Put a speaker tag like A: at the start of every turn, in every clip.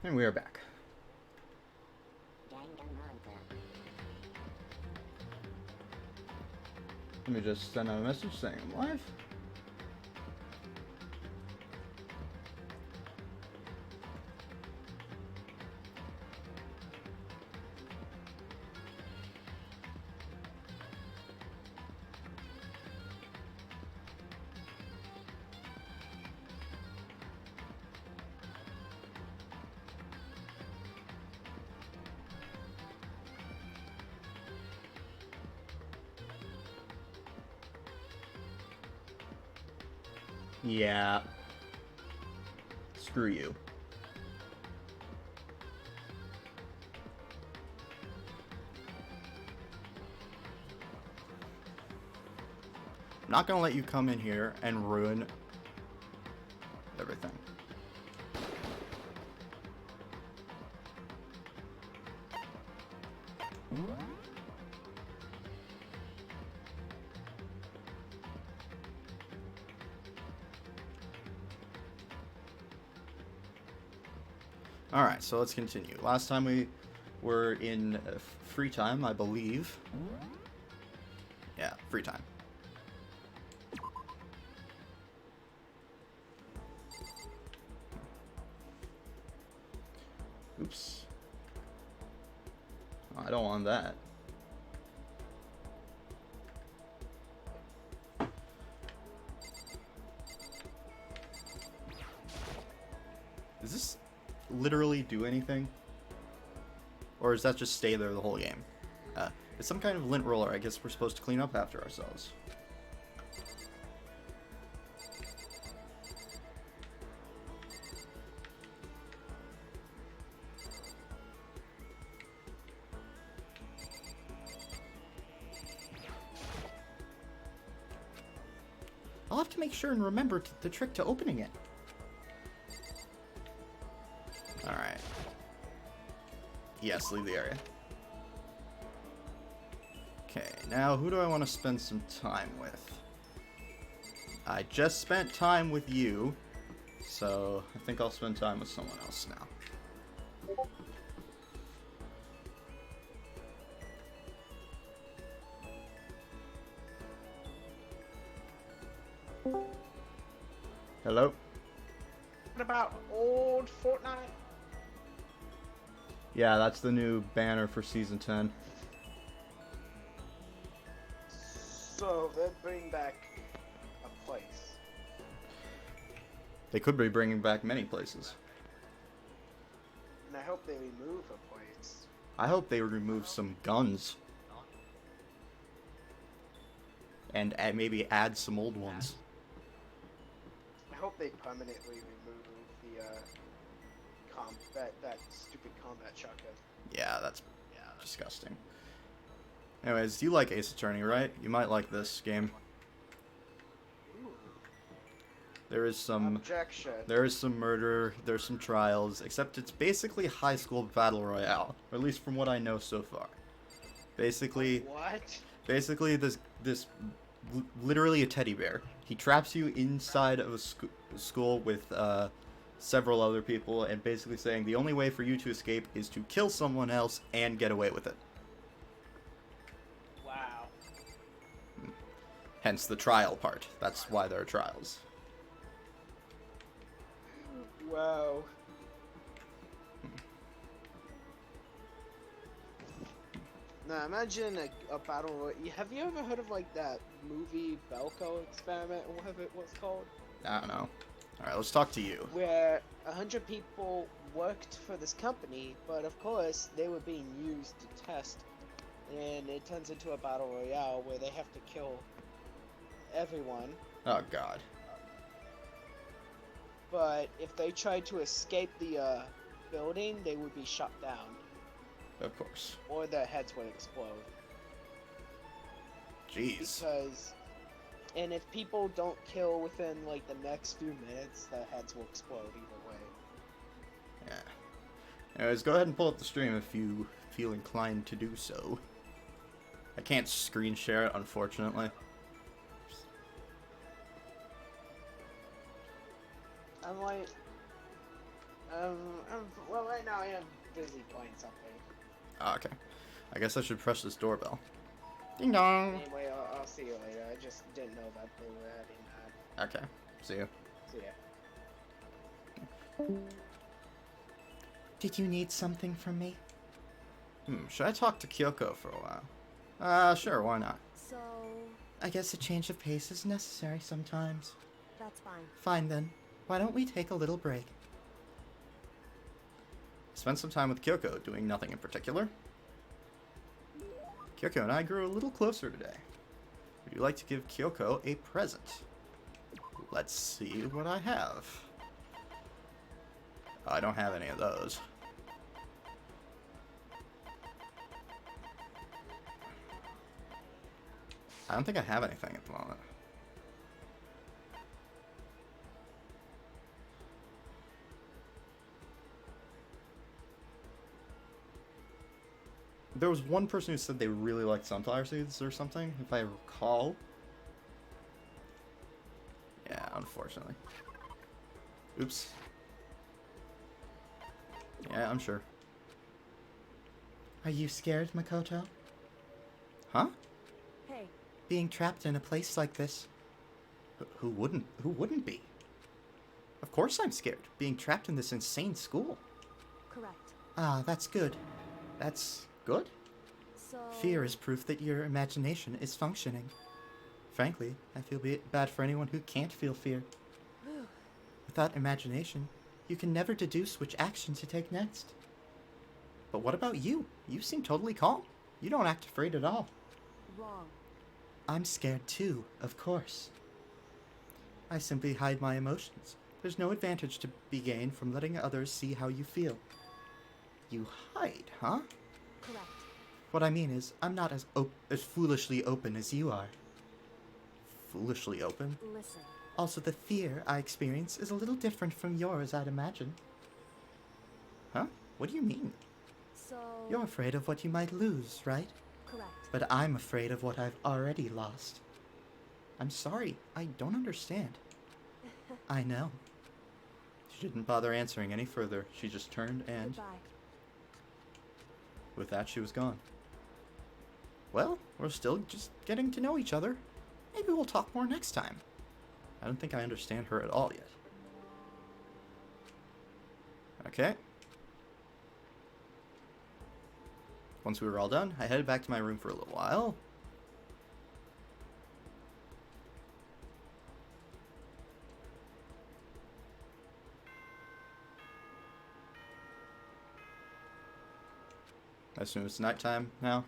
A: And we are back.
B: Danganronpa.
A: Let me just send out a message saying I'm live. Yeah. Screw you. I'm not gonna let you come in here and ruin everything. Alright, so let's continue. Last time we were in free time, I believe. Yeah, free time. Oops. I don't want that. Does this literally do anything? Or does that just stay there the whole game? It's some kind of lint roller. I guess we're supposed to clean up after ourselves. I'll have to make sure and remember the trick to opening it. Alright. Yes, leave the area. Okay, now who do I want to spend some time with? I just spent time with you, so I think I'll spend time with someone else now. Hello?
C: What about old Fortnite?
A: Yeah, that's the new banner for Season 10.
C: So they're bringing back a place.
A: They could be bringing back many places.
C: And I hope they remove a place.
A: I hope they remove some guns. And maybe add some old ones.
C: I hope they permanently remove the that stupid combat shotgun.
A: Yeah, that's disgusting. Anyways, you like Ace Attorney, right? You might like this game. There is some
C: Objection.
A: murder, there's some trials, except it's basically high school battle royale, or at least from what I know so far. Basically,
C: What?
A: this literally a teddy bear. He traps you inside of a school with several other people, and basically saying the only way for you to escape is to kill someone else and get away with it.
C: Wow.
A: Hence the trial part. That's why there are trials.
C: Wow. Now imagine a battle royale. Have you ever heard of like that movie Belko experiment or whatever it was called?
A: I don't know. Alright, let's talk to you.
C: Where 100 people worked for this company, but of course they were being used to test, and it turns into a battle royale where they have to kill everyone.
A: Oh god.
C: But if they tried to escape the building, they would be shot down,
A: Of course.
C: or their heads would explode.
A: Jeez.
C: And if people don't kill within like the next few minutes, their heads will explode either way.
A: Yeah. Anyways, go ahead and pull up the stream if you feel inclined to do so. I can't screen share it, unfortunately.
C: Well, right now I am busy playing something.
A: Ah, okay. I guess I should press this doorbell. Ding dong!
C: Anyway, I'll see you later. I just didn't know that they were adding that.
A: Okay, see you.
C: So yeah.
A: Did you need something from me? Should I talk to Kyoko for a while? Sure, why not?
B: So,
A: I guess a change of pace is necessary sometimes.
B: that's fine.
A: Fine then. Why don't we take a little break? Spent some time with Kyoko, doing nothing in particular. Kyoko and I grew a little closer today. Would you like to give Kyoko a present? Let's see what I have. I don't have any of those. I don't think I have anything at the moment. There was one person who said they really liked sunflower seeds or something, if I recall. Yeah, unfortunately. Oops. Yeah, I'm sure. Are you scared, Makoto? Huh?
B: Hey,
A: Being trapped in a place like this. Who wouldn't? Who wouldn't be? Of course I'm scared. Being trapped in this insane school.
B: correct.
A: Ah, that's good. That's good?
B: So,
A: Fear is proof that your imagination is functioning. Frankly, I feel bad for anyone who can't feel fear. Without imagination, you can never deduce which action to take next. But what about you? You seem totally calm. You don't act afraid at all.
B: wrong.
A: I'm scared too, of course. I simply hide my emotions. There's no advantage to be gained from letting others see how you feel. You hide, huh?
B: Correct.
A: What I mean is, I'm not as foolishly open as you are. Foolishly open?
B: Listen.
A: Also, the fear I experience is a little different from yours, I'd imagine. Huh? What do you mean?
B: So,
A: You're afraid of what you might lose, right?
B: correct.
A: But I'm afraid of what I've already lost. I'm sorry, I don't understand. I know. She didn't bother answering any further. She just turned and,
B: Goodbye.
A: with that, she was gone. Well, we're still just getting to know each other. Maybe we'll talk more next time. I don't think I understand her at all yet. Okay. Once we were all done, I headed back to my room for a little while. I assume it's nighttime now.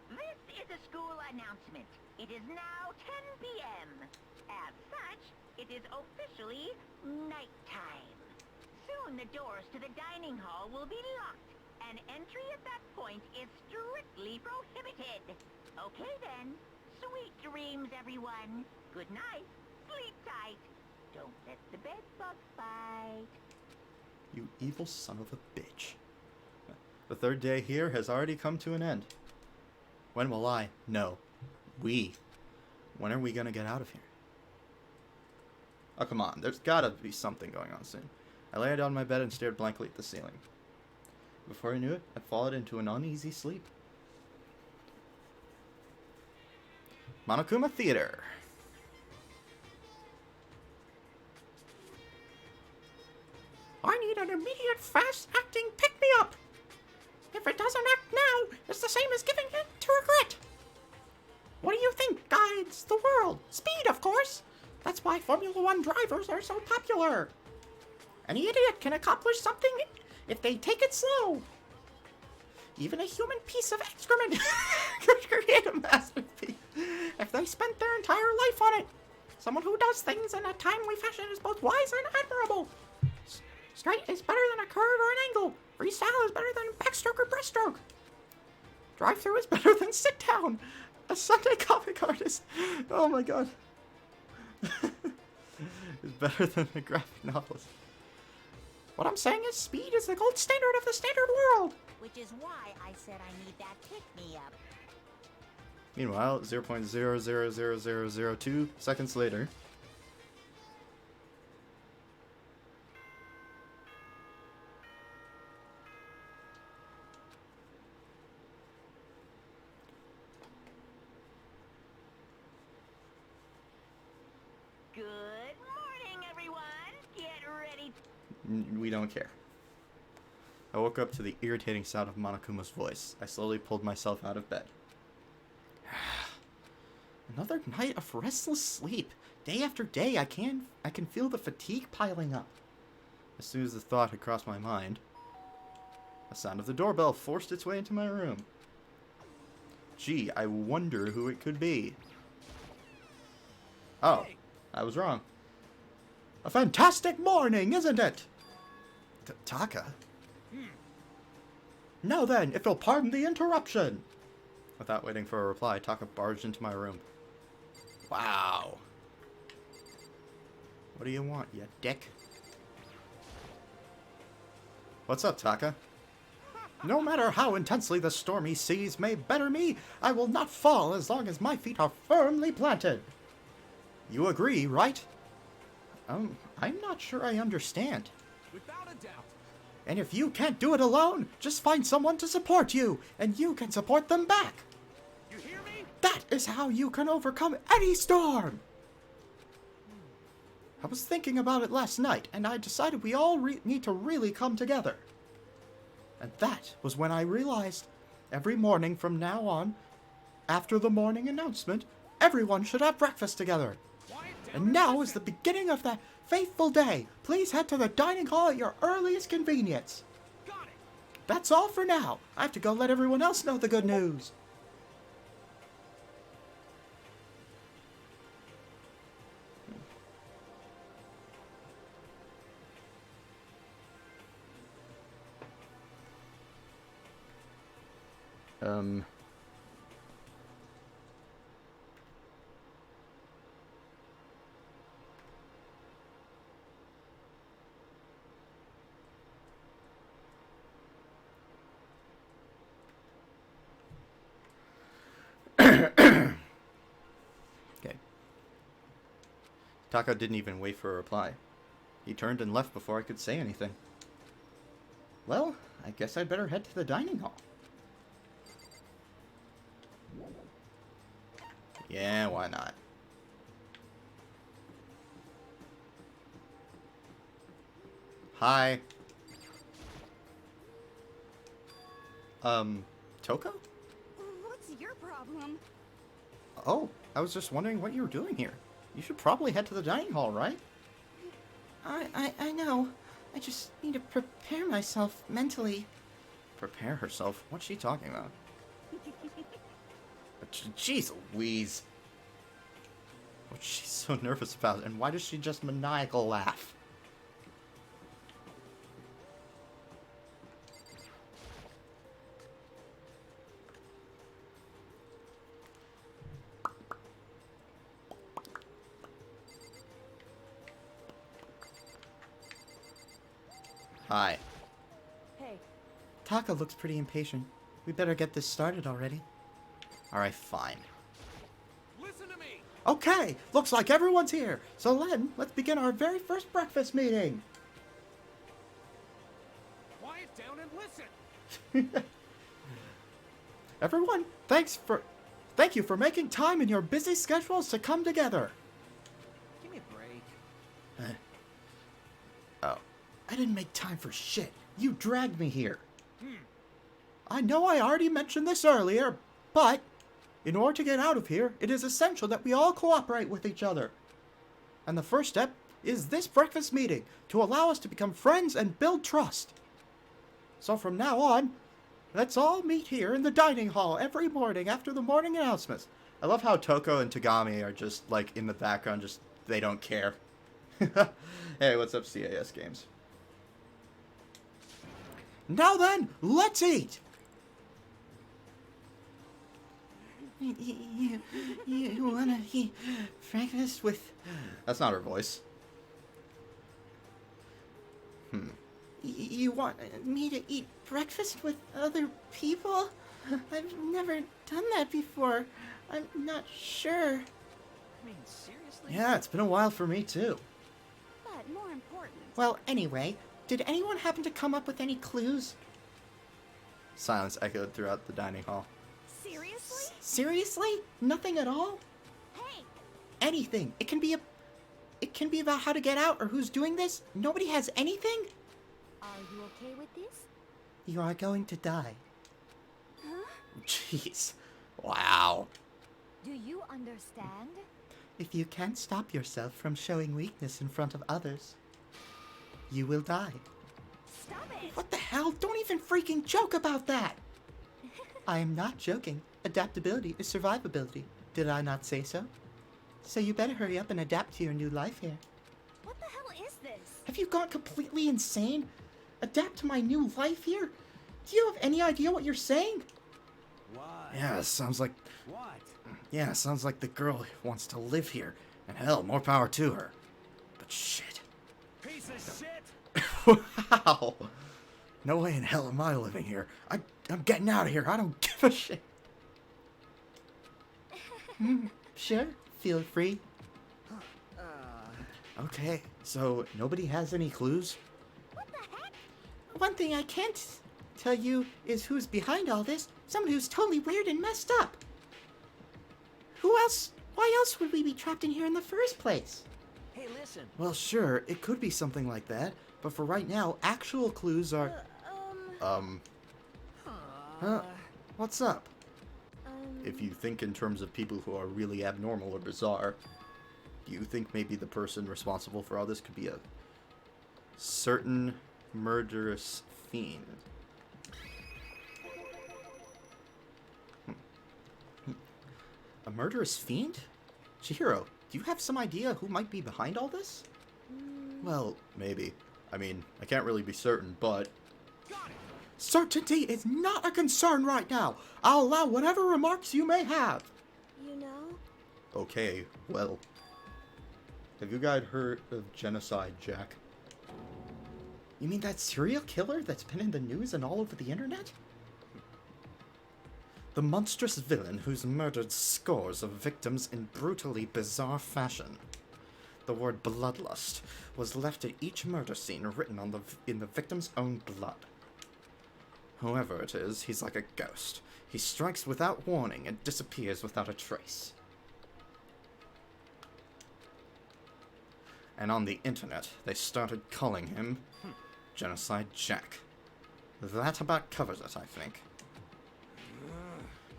D: This is a school announcement. It is now 10 p.m. As such, it is officially nighttime. Soon the doors to the dining hall will be locked, and entry at that point is strictly prohibited. Okay then. Sweet dreams, everyone. Good night. Sleep tight. Don't let the bed bug bite.
A: You evil son of a bitch. The third day here has already come to an end. When will I? No. We. When are we gonna get out of here? Oh, come on. There's gotta be something going on soon. I lay down on my bed and stared blankly at the ceiling. Before I knew it, I'd fallen into an uneasy sleep. Monokuma Theater. I need an immediate, fast-acting pick-me-up. If it doesn't act now, it's the same as giving in to regret. What do you think guides the world? Speed, of course. That's why Formula One drivers are so popular. Any idiot can accomplish something if they take it slow. Even a human piece of excrement could create a masterpiece if they spent their entire life on it. Someone who does things in a timely fashion is both wise and admirable. Straight is better than a curve or an angle. Freestyle is better than backstroke or breaststroke. Drive-through is better than sit-down. A Sunday comic artist. Oh my god. is better than a graphic novelist. What I'm saying is speed is the gold standard of the standard world.
D: Which is why I said I need that pick-me-up.
A: Meanwhile, 0.00002 seconds later. We don't care. I woke up to the irritating sound of Monokuma's voice. I slowly pulled myself out of bed. Another night of restless sleep. Day after day, I can feel the fatigue piling up. As soon as the thought had crossed my mind, the sound of the doorbell forced its way into my room. Gee, I wonder who it could be. Oh, I was wrong. A fantastic morning, isn't it? Taka? Now then, if you'll pardon the interruption. Without waiting for a reply, Taka barged into my room. Wow. What do you want, you dick? What's up, Taka? No matter how intensely the stormy seas may batter me, I will not fall as long as my feet are firmly planted. You agree, right? I'm not sure I understand.
E: Without a doubt.
A: And if you can't do it alone, just find someone to support you, and you can support them back.
E: You hear me?
A: That is how you can overcome any storm. I was thinking about it last night, and I decided we all need to really come together. And that was when I realized every morning from now on, after the morning announcement, everyone should have breakfast together. And now is the beginning of that fateful day. Please head to the dining hall at your earliest convenience.
E: Got it.
A: That's all for now. I have to go let everyone else know the good news. Okay. Taka didn't even wait for a reply. He turned and left before I could say anything. Well, I guess I'd better head to the dining hall. Yeah, why not? Hi. Toko?
B: What's your problem?
A: Oh, I was just wondering what you were doing here. You should probably head to the dining hall, right?
F: I know. I just need to prepare myself mentally.
A: Prepare herself? What's she talking about? Jeez Louise. What's she so nervous about? And why does she just maniacal laugh? Hi.
B: Hey,
F: Taka looks pretty impatient. We better get this started already.
A: Alright, fine.
E: Listen to me.
A: Okay, looks like everyone's here. So then, let's begin our very first breakfast meeting.
E: Quiet down and listen.
A: Everyone, thank you for making time in your busy schedules to come together.
E: Give me a break.
A: Oh, I didn't make time for shit. You dragged me here. I know I already mentioned this earlier, but in order to get out of here, it is essential that we all cooperate with each other. And the first step is this breakfast meeting to allow us to become friends and build trust. So from now on, let's all meet here in the dining hall every morning after the morning announcements. I love how Toko and Tagami are just, like, in the background, just, they don't care. Hey, what's up, CAS Games? Now then, let's eat!
F: You wanna eat breakfast with...
A: That's not her voice.
F: You want me to eat breakfast with other people? I've never done that before. I'm not sure.
E: I mean, seriously?
A: Yeah, it's been a while for me, too.
B: but more important.
F: Well, anyway, did anyone happen to come up with any clues?
A: Silence echoed throughout the dining hall.
B: Seriously?
F: Seriously? Nothing at all?
B: Hey,
F: Anything. It can be about how to get out or who's doing this. Nobody has anything?
B: Are you okay with this?
F: You are going to die.
B: Huh?
A: Jeez. Wow.
B: Do you understand?
F: If you can't stop yourself from showing weakness in front of others, you will die.
B: Stop it!
F: What the hell? Don't even freaking joke about that! I am not joking. Adaptability is survivability. Did I not say so? So you better hurry up and adapt to your new life here.
B: What the hell is this?
F: Have you gone completely insane? Adapt to my new life here? Do you have any idea what you're saying?
E: What?
A: Yeah, sounds like
E: What?
A: the girl wants to live here. And hell, more power to her. But shit.
E: Piece of shit!
A: Wow. No way in hell am I living here. I'm getting out of here. I don't give a shit.
F: Sure, feel free.
A: Okay, so nobody has any clues?
B: What the heck?
F: One thing I can't tell you is who's behind all this. Someone who's totally weird and messed up. Who else? Why else would we be trapped in here in the first place?
E: Hey, listen.
A: Well, sure, it could be something like that, but for right now, actual clues are... Huh? What's up? If you think in terms of people who are really abnormal or bizarre, do you think maybe the person responsible for all this could be a certain murderous fiend? A murderous fiend? Chihiro, do you have some idea who might be behind all this? Well, maybe. I mean, I can't really be certain, but... Certainty is not a concern right now. I'll allow whatever remarks you may have.
B: You know?
A: Okay, well... Have you guys heard of Genocide Jack? You mean that serial killer that's been in the news and all over the internet? The monstrous villain who's murdered scores of victims in brutally bizarre fashion. The word bloodlust was left at each murder scene written on in the victim's own blood. Whoever it is, he's like a ghost. He strikes without warning and disappears without a trace. And on the internet, they started calling him Genocide Jack. That about covers it, I think.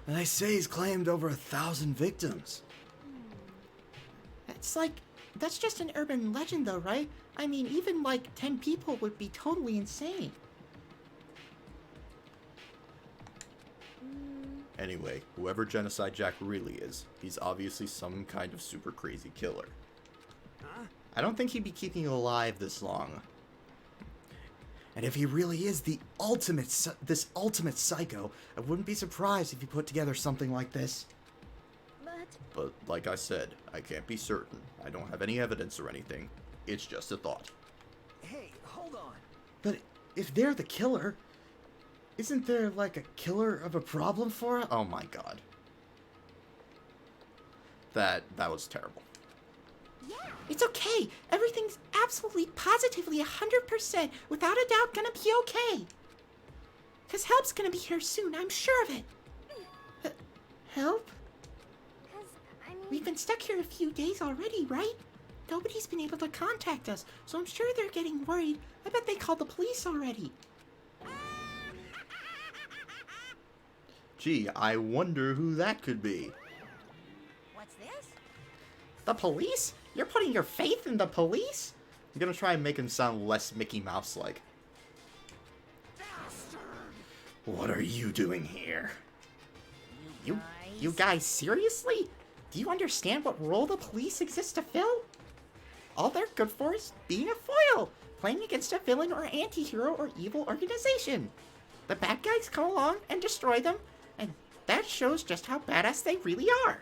A: And they say he's claimed over 1,000 victims.
F: That's just an urban legend though, right? I mean, even like 10 people would be totally insane.
A: Anyway, whoever Genocide Jack really is, he's obviously some kind of super crazy killer.
E: Huh?
A: I don't think he'd be keeping you alive this long. And if he really is the this ultimate psycho, I wouldn't be surprised if he put together something like this. But like I said, I can't be certain. I don't have any evidence or anything. It's just a thought.
E: Hey, hold on.
A: But if they're the killer, isn't there like a killer of a problem for it? Oh my god. That was terrible.
B: Yeah.
F: It's okay. Everything's absolutely, positively, 100%, without a doubt, gonna be okay. Cause help's gonna be here soon, I'm sure of it. Help?
B: Cause, I mean...
F: We've been stuck here a few days already, right? Nobody's been able to contact us, so I'm sure they're getting worried. I bet they called the police already.
A: Gee, I wonder who that could be.
B: What's this?
F: The police? You're putting your faith in the police?
A: I'm gonna try and make him sound less Mickey Mouse-like. What are you doing here?
F: You guys, seriously? Do you understand what role the police exist to fill? All they're good for is being a foil, playing against a villain or anti-hero or evil organization. The bad guys come along and destroy them, and that shows just how badass they really are.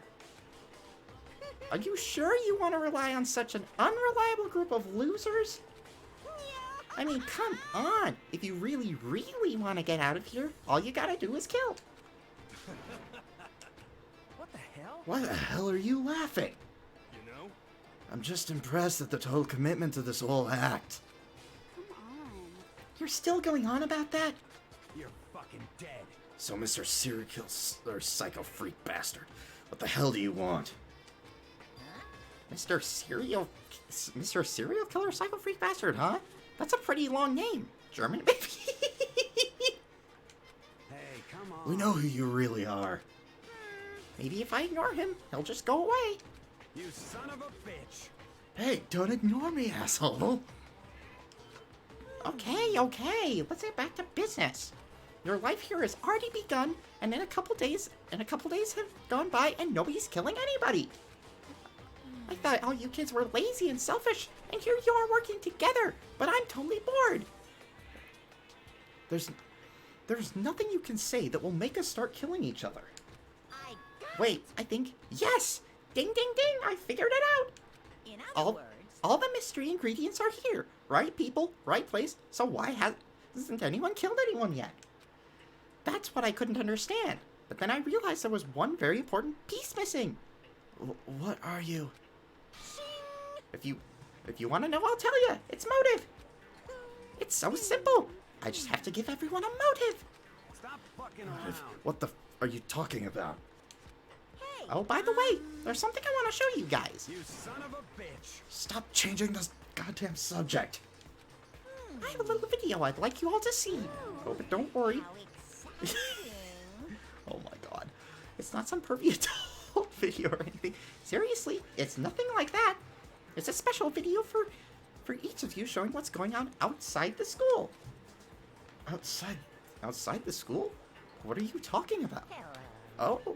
F: Are you sure you want to rely on such an unreliable group of losers? I mean, come on. If you really, really want to get out of here, all you gotta do is kill.
E: What the hell?
A: Why the hell are you laughing?
E: You know?
A: I'm just impressed at the total commitment to this whole act.
B: Come on.
F: You're still going on about that?
E: You're fucking dead.
A: So, Mr. Serial Killer Psycho Freak Bastard, what the hell do you want?
F: Mr. Serial Killer Psycho Freak Bastard, huh? That's a pretty long name. German, maybe?
E: Hey, come on.
A: We know who you really are.
F: Maybe if I ignore him, he'll just go away.
E: You son of a bitch.
A: Hey, don't ignore me, asshole.
F: Okay, let's get back to business. Your life here has already begun, and in a couple days have gone by, and nobody's killing anybody. I thought all you kids were lazy and selfish, and here you are working together, but I'm totally bored.
A: There's nothing you can say that will make us start killing each other.
B: I got
F: Wait, I think, yes! Ding, ding, ding, I figured it out!
B: it. In other words,
F: All the mystery ingredients are here. Right people, right place, so why hasn't anyone killed anyone yet? That's what I couldn't understand. But then I realized there was one very important piece missing.
A: What are you?
F: If you want to know, I'll tell you. It's motive. It's so simple. I just have to give everyone a motive.
E: Stop fucking around.
A: What the are you talking about?
B: hey,
F: Oh, by the way, there's something I want to show you guys.
E: You son of a bitch.
A: Stop changing this goddamn subject.
F: I have a little video I'd like you all to see. Oh, but don't worry.
B: how exciting.
A: Oh my god.
F: It's not some pervy adult video or anything. Seriously, it's nothing like that. It's a special video for each of you showing what's going on outside the school.
A: Outside the school? What are you talking about?
B: Hello.
F: Oh,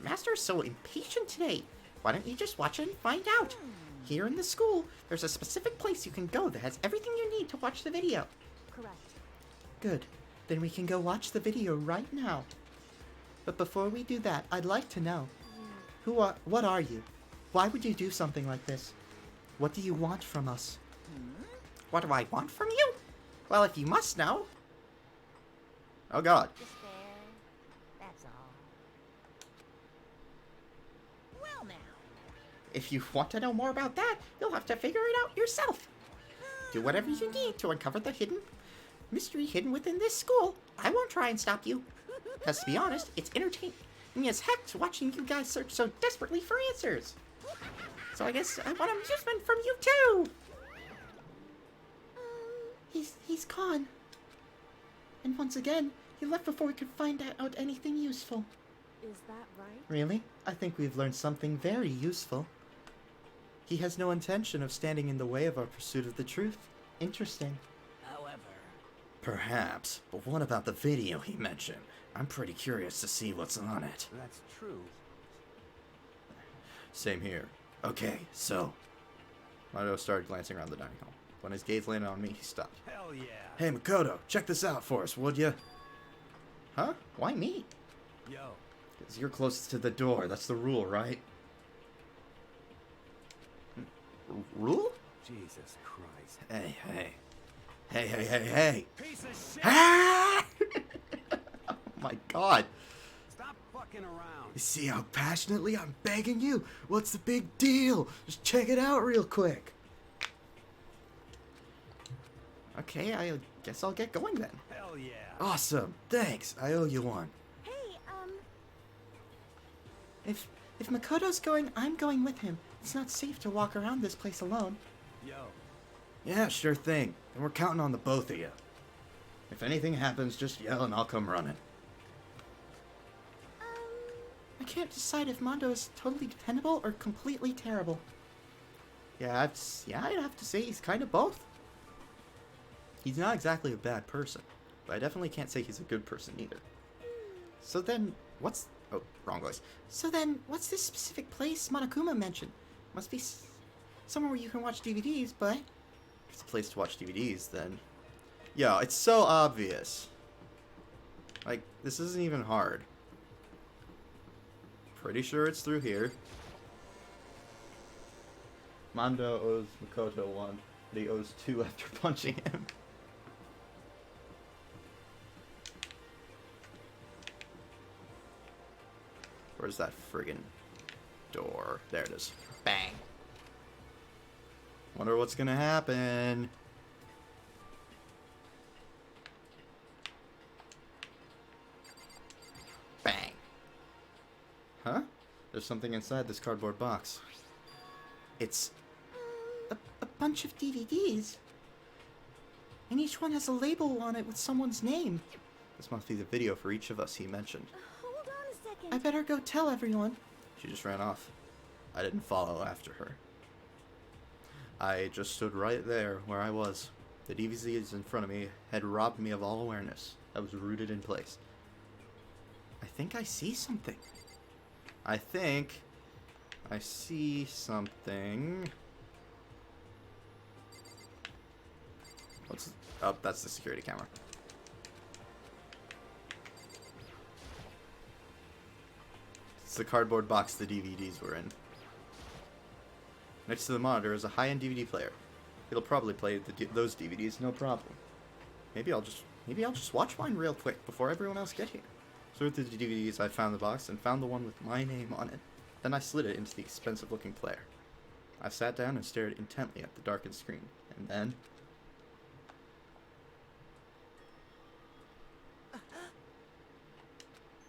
F: Master's so impatient today. Why don't you just watch it and find out? Here in the school, there's a specific place you can go that has everything you need to watch the video.
B: Correct.
A: Good. Then we can go watch the video right now. But before we do that, I'd like to know. What are you? Why would you do something like this? What do you want from us?
F: What do I want from you? Well, if you must know.
A: Oh god.
B: Just there. That's all. Well now.
F: If you want to know more about that, you'll have to figure it out yourself. Do whatever you need to uncover the mystery hidden within this school. I won't try and stop you. Because to be honest, it's entertaining as heck watching you guys search so desperately for answers. So I guess I want amusement from you too. He's gone. And once again, he left before we could find out anything useful.
B: Is that right?
A: Really? I think we've learned something very useful. He has no intention of standing in the way of our pursuit of the truth. Interesting.
E: However,
A: Perhaps, but what about the video he mentioned? I'm pretty curious to see what's on it.
E: that's true.
A: Same here. Okay, so... Mario started glancing around the dining hall. When his gaze landed on me, he stopped.
E: Hell yeah.
A: Hey, Makoto, check this out for us, would you?
F: Huh? Why me?
E: Yo,
A: Because you're closest to the door. That's the rule, right?
F: Rule?
E: Jesus Christ.
A: Hey, hey. Hey, hey, hey, hey!
E: Piece of shit.
A: Ah! Oh my god.
E: Stop fucking around.
A: You see how passionately I'm begging you? What's the big deal? Just check it out real quick.
F: Okay, I guess I'll get going then.
E: Hell yeah.
A: Awesome. Thanks. I owe you one.
B: Hey,
F: If Makoto's going, I'm going with him. It's not safe to walk around this place alone.
E: Yo,
A: Yeah, sure thing. And we're counting on the both of you. If anything happens, just yell and I'll come running.
F: I can't decide if Mondo is totally dependable or completely terrible.
A: Yeah, I'd have to say he's kind of both. He's not exactly a bad person, but I definitely can't say he's a good person either.
F: So then, what's... Oh, wrong voice. So then, what's this specific place Monokuma mentioned? Must be somewhere where you can watch DVDs, but...
A: If it's a place to watch DVDs, then... Yeah, it's so obvious. Like, this isn't even hard. Pretty sure it's through here. Mondo owes Makoto one, but he owes two after punching him. Where's that friggin' door? There it is.
F: Bang.
A: Wonder what's gonna happen.
F: Bang.
A: Huh? There's something inside this cardboard box. It's...
F: A bunch of DVDs. And each one has a label on it with someone's name.
A: This must be the video for each of us he mentioned.
B: Hold on a second.
F: I better go tell everyone.
A: She just ran off. I didn't follow after her. I just stood right there where I was. The DVDs in front of me had robbed me of all awareness. I was rooted in place. I think I see something. I think I see something. What's... Oh, that's the security camera. It's the cardboard box the DVDs were in. Next to the monitor is a high-end DVD player. It'll probably play those DVDs, no problem. Maybe I'll just watch mine real quick before everyone else get here. So with the DVDs, I found the box and found the one with my name on it. Then I slid it into the expensive-looking player. I sat down and stared intently at the darkened screen, and then...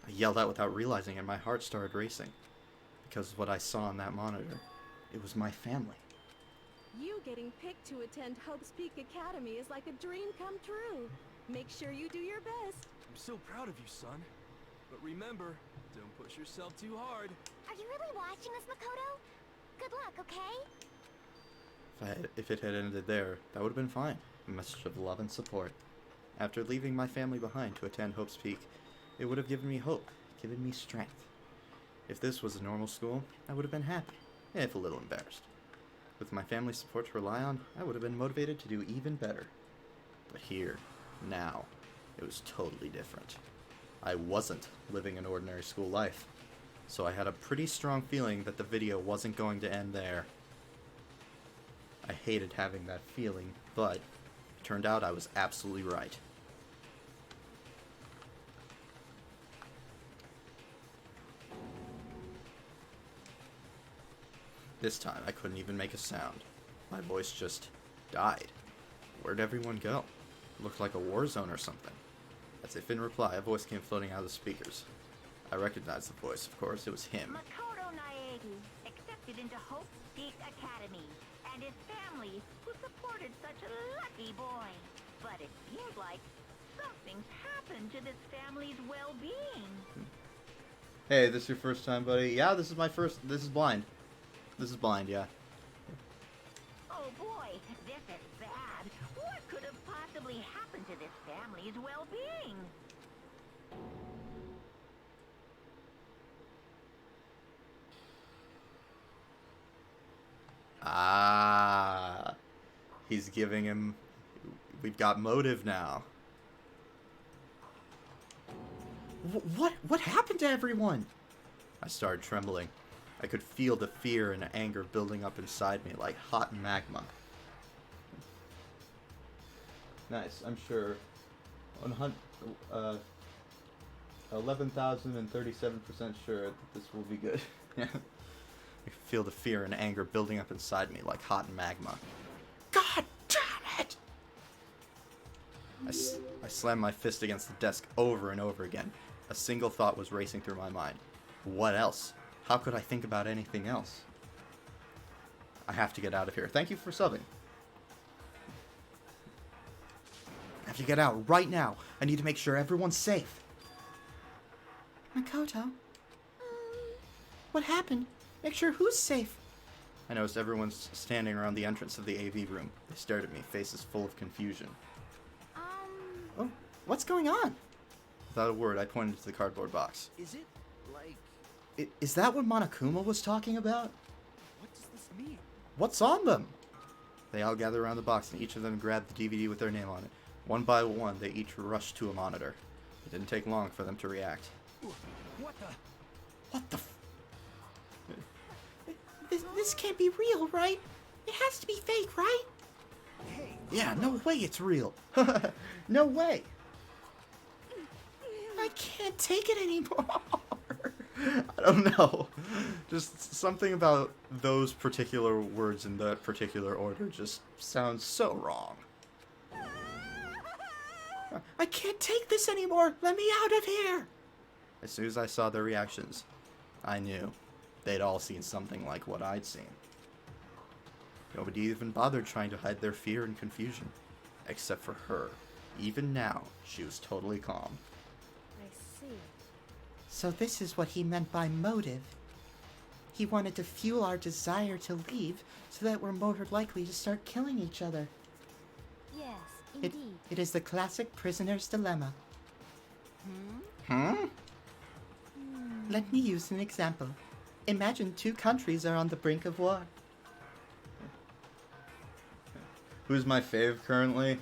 A: I yelled out without realizing, and my heart started racing. Because of what I saw on that monitor, it was my family.
B: You getting picked to attend Hope's Peak Academy is like a dream come true. Make sure you do your best.
E: I'm so proud of you, son. But remember, don't push yourself too hard.
D: Are you really watching this, Makoto? Good luck, okay?
A: If it had ended there, that would have been fine. A message of love and support. After leaving my family behind to attend Hope's Peak, it would have given me hope, given me strength. If this was a normal school, I would have been happy, if a little embarrassed. With my family's support to rely on, I would have been motivated to do even better. But here, now, it was totally different. I wasn't living an ordinary school life, so I had a pretty strong feeling that the video wasn't going to end there. I hated having that feeling, but it turned out I was absolutely right. This time, I couldn't even make a sound. My voice just died. Where'd everyone go? It looked like a war zone or something. As if in reply, a voice came floating out of the speakers. I recognized the voice, of course. It was him.
D: Makoto Naegi, accepted into Hope Peak Academy, and his family, who supported such a lucky boy. But it seems like something's happened to this family's well-being.
A: Hey, this your first time, buddy? Yeah, this is my first... This is blind. This is blind, yeah.
D: Oh boy, this is bad. What could have possibly happened to this family's well-being?
A: Ah. He's giving him... We've got motive now.
F: What happened to everyone?
A: I started trembling. I could feel the fear and anger building up inside me like hot magma. Nice, I'm sure. 11,037% sure that this will be good. I could feel the fear and anger building up inside me like hot magma.
F: God damn it!
A: I slammed my fist against the desk over and over again. A single thought was racing through my mind. What else? How could I think about anything else? I have to get out of here. Thank you for subbing.
F: I have to get out right now. I need to make sure everyone's safe. Makoto? What happened? Make sure who's safe?
A: I noticed everyone's standing around the entrance of the AV room. They stared at me, faces full of confusion.
F: Oh, what's going on?
A: Without a word, I pointed to the cardboard box.
E: Is it, like...
A: Is that what Monokuma was talking about?
E: What does this mean?
A: What's on them? They all gathered around the box, and each of them grabbed the DVD with their name on it. One by one, they each rushed to a monitor. It didn't take long for them to react.
E: What the...
F: What the This can't be real, right? It has to be fake, right?
E: Hey,
A: Yeah, no way it's real. No way.
F: I can't take it anymore.
A: I don't know. Just something about those particular words in that particular order just sounds so wrong.
F: I can't take this anymore. Let me out of here.
A: As soon as I saw their reactions, I knew they'd all seen something like what I'd seen. Nobody even bothered trying to hide their fear and confusion. Except for her. Even now, she was totally calm.
B: I see.
F: So this is what he meant by motive. He wanted to fuel our desire to leave so that we're more likely to start killing each other.
B: Yes,
F: It,
B: indeed.
F: it is the classic prisoner's dilemma.
A: Hmm?
F: Let me use an example. Imagine two countries are on the brink of war.
A: Who's my fave currently?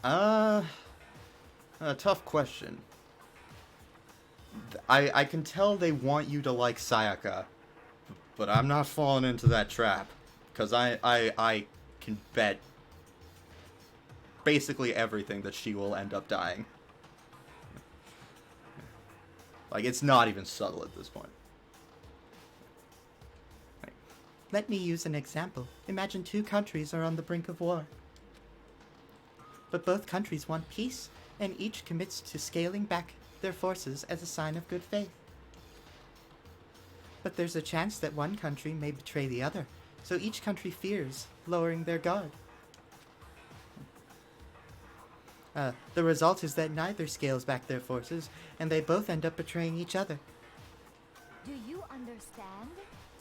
A: A tough question. I can tell they want you to like Sayaka, but I'm not falling into that trap. Because I can bet basically everything that she will end up dying. Like, it's not even subtle at this point.
F: Let me use an example. Imagine two countries are on the brink of war. But both countries want peace, and each commits to scaling back their forces as a sign of good faith. But there's a chance that one country may betray the other, so each country fears lowering their guard. The result is that neither scales back their forces, and they both end up betraying each other.
B: Do you understand?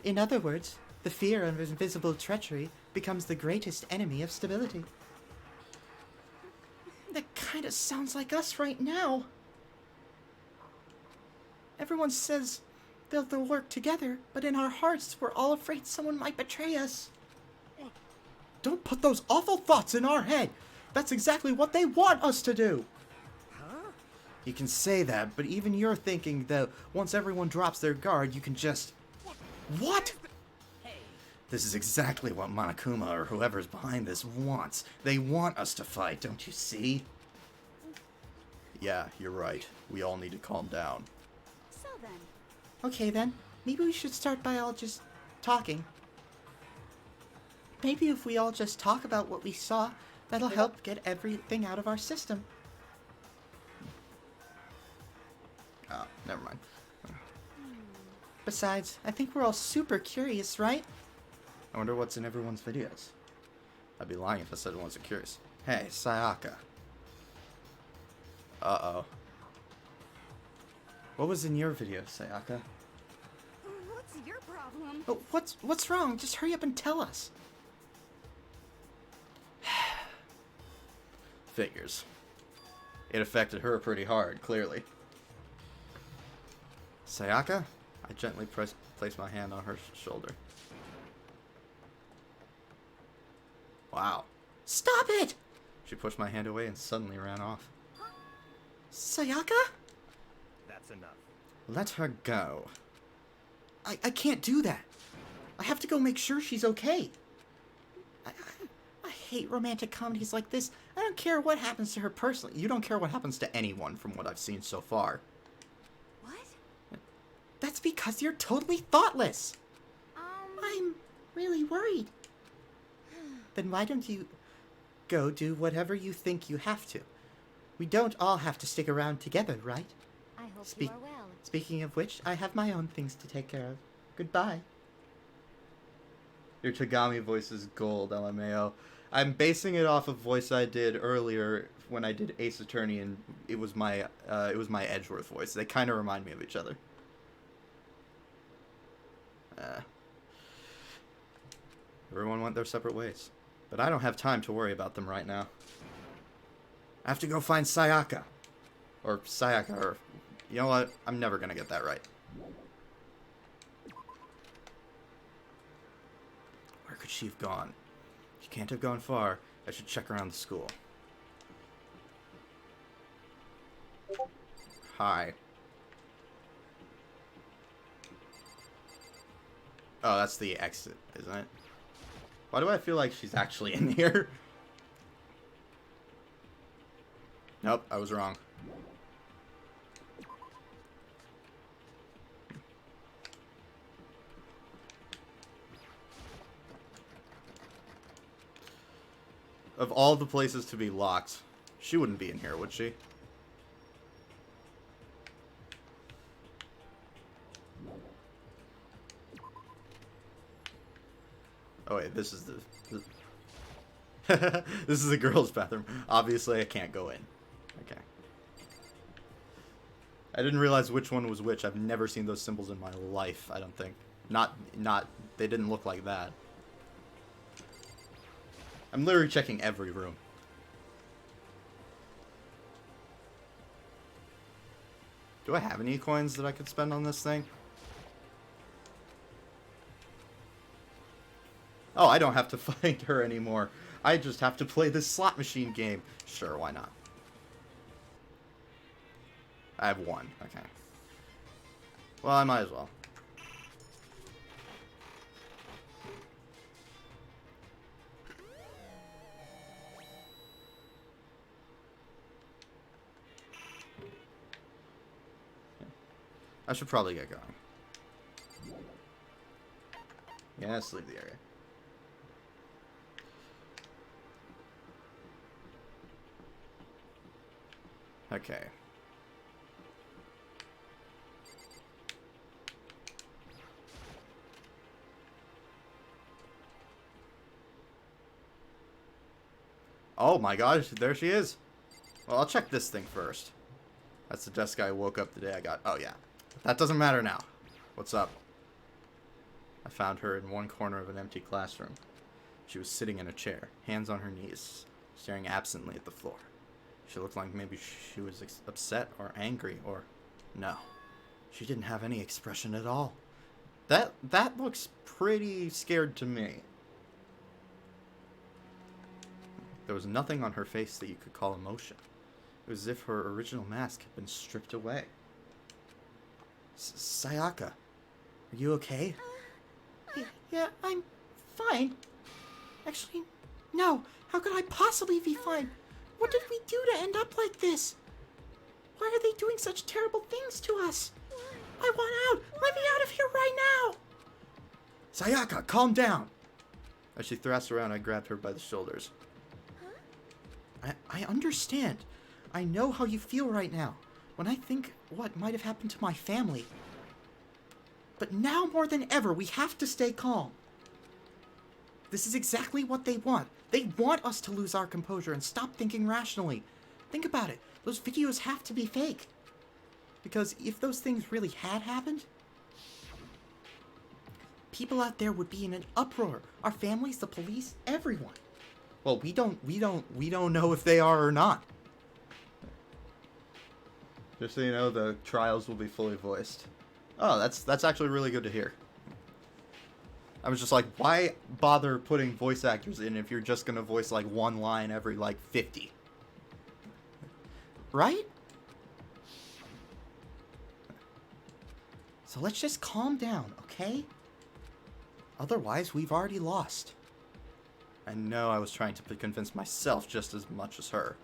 F: In other words, the fear of invisible treachery becomes the greatest enemy of stability. That kinda sounds like us right now. Everyone says they'll work together, but in our hearts, we're all afraid someone might betray us. Don't put those awful thoughts in our head! That's exactly what they want us to do!
A: You can say that, but even you're thinking that once everyone drops their guard, you can just...
F: What?
A: This is exactly what Monokuma or whoever's behind this wants. They want us to fight, don't you see? Yeah, you're right. We all need to calm down.
B: So then,
F: Okay then, maybe we should start by all just talking. Maybe if we all just talk about what we saw, that'll help get everything out of our system.
A: Oh, never mind.
F: Besides, I think we're all super curious, right?
A: I wonder what's in everyone's videos. I'd be lying if I said I wasn't curious. Hey, Sayaka. Uh-oh. What was in your video, Sayaka?
B: what's your problem?
F: Oh, what's wrong? Just hurry up and tell us.
A: Figures. It affected her pretty hard, clearly. Sayaka? I gently placed my hand on her shoulder. Wow.
F: Stop it!
A: She pushed my hand away and suddenly ran off.
F: Sayaka?
E: That's enough.
A: Let her go.
F: I can't do that. I have to go make sure she's okay. I hate romantic comedies like this. I don't care what happens to her personally.
A: You don't care what happens to anyone from what I've seen so far.
B: What?
F: That's because you're totally thoughtless. I'm really worried. Then why don't you go do whatever you think you have to? We don't all have to stick around together, right?
B: I hope
F: Speak-
B: you are well.
F: Speaking of which, I have my own things to take care of. Goodbye.
A: Your Tagami voice is gold, LMAO. I'm basing it off of voice I did earlier when I did Ace Attorney, and it was my Edgeworth voice. They kind of remind me of each other. Everyone went their separate ways, but I don't have time to worry about them right now. I have to go find Sayaka, or you know what? I'm never gonna get that right. Where could she have gone? She can't have gone far. I should check around the school. Hi. Oh, that's the exit, isn't it? Why do I feel like she's actually in here? Nope, I was wrong. Of all the places to be locked, she wouldn't be in here, would she? Oh wait, this is the... This is a girl's bathroom. Obviously, I can't go in. Okay. I didn't realize which one was which. I've never seen those symbols in my life, I don't think. Not, they didn't look like that. I'm literally checking every room. Do I have any coins that I could spend on this thing? Oh, I don't have to find her anymore. I just have to play this slot machine game. Sure, why not? I have one. Okay. Well, I might as well. I should probably get going. Yeah, let's leave the area. Okay. Oh my gosh, there she is. Well, I'll check this thing first. That's the desk I woke up the day I got. Oh yeah. That doesn't matter now. What's up? I found her in one corner of an empty classroom. She was sitting in a chair, hands on her knees, staring absently at the floor. She looked like maybe she was upset or angry, or no. She didn't have any expression at all. That looks pretty scared to me. There was nothing on her face that you could call emotion. It was as if her original mask had been stripped away. Sayaka, are you okay?
F: Yeah, I'm fine. Actually, no. How could I possibly be fine? What did we do to end up like this? Why are they doing such terrible things to us? I want out! Let me out of here right now!
A: Sayaka, calm down! As she thrust around, I grabbed her by the shoulders. I understand. I know how you feel right now. When I think what might have happened to my family. But now more than ever, we have to stay calm. This is exactly what they want. They want us to lose our composure and stop thinking rationally. Think about it. Those videos have to be fake. Because if those things really had happened, people out there would be in an uproar. Our families, the police, everyone. Well, we don't know if they are or not. Just so you know, the trials will be fully voiced. Oh, that's actually really good to hear. I was just like, why bother putting voice actors in if you're just gonna voice like one line every like 50? Right? So let's just calm down, okay? Otherwise, we've already lost. I know I was trying to convince myself just as much as her.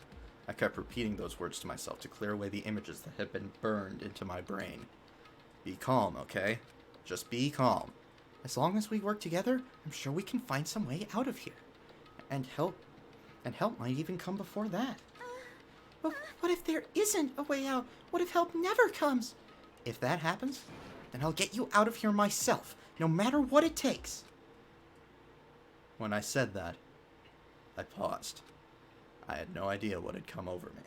A: I kept repeating those words to myself to clear away the images that had been burned into my brain. Be calm, okay? Just be calm. As long as we work together, I'm sure we can find some way out of here. And help might even come before that.
F: But what if there isn't a way out? What if help never comes?
A: If that happens, then I'll get you out of here myself, no matter what it takes. When I said that, I paused. I had no idea what had come over me.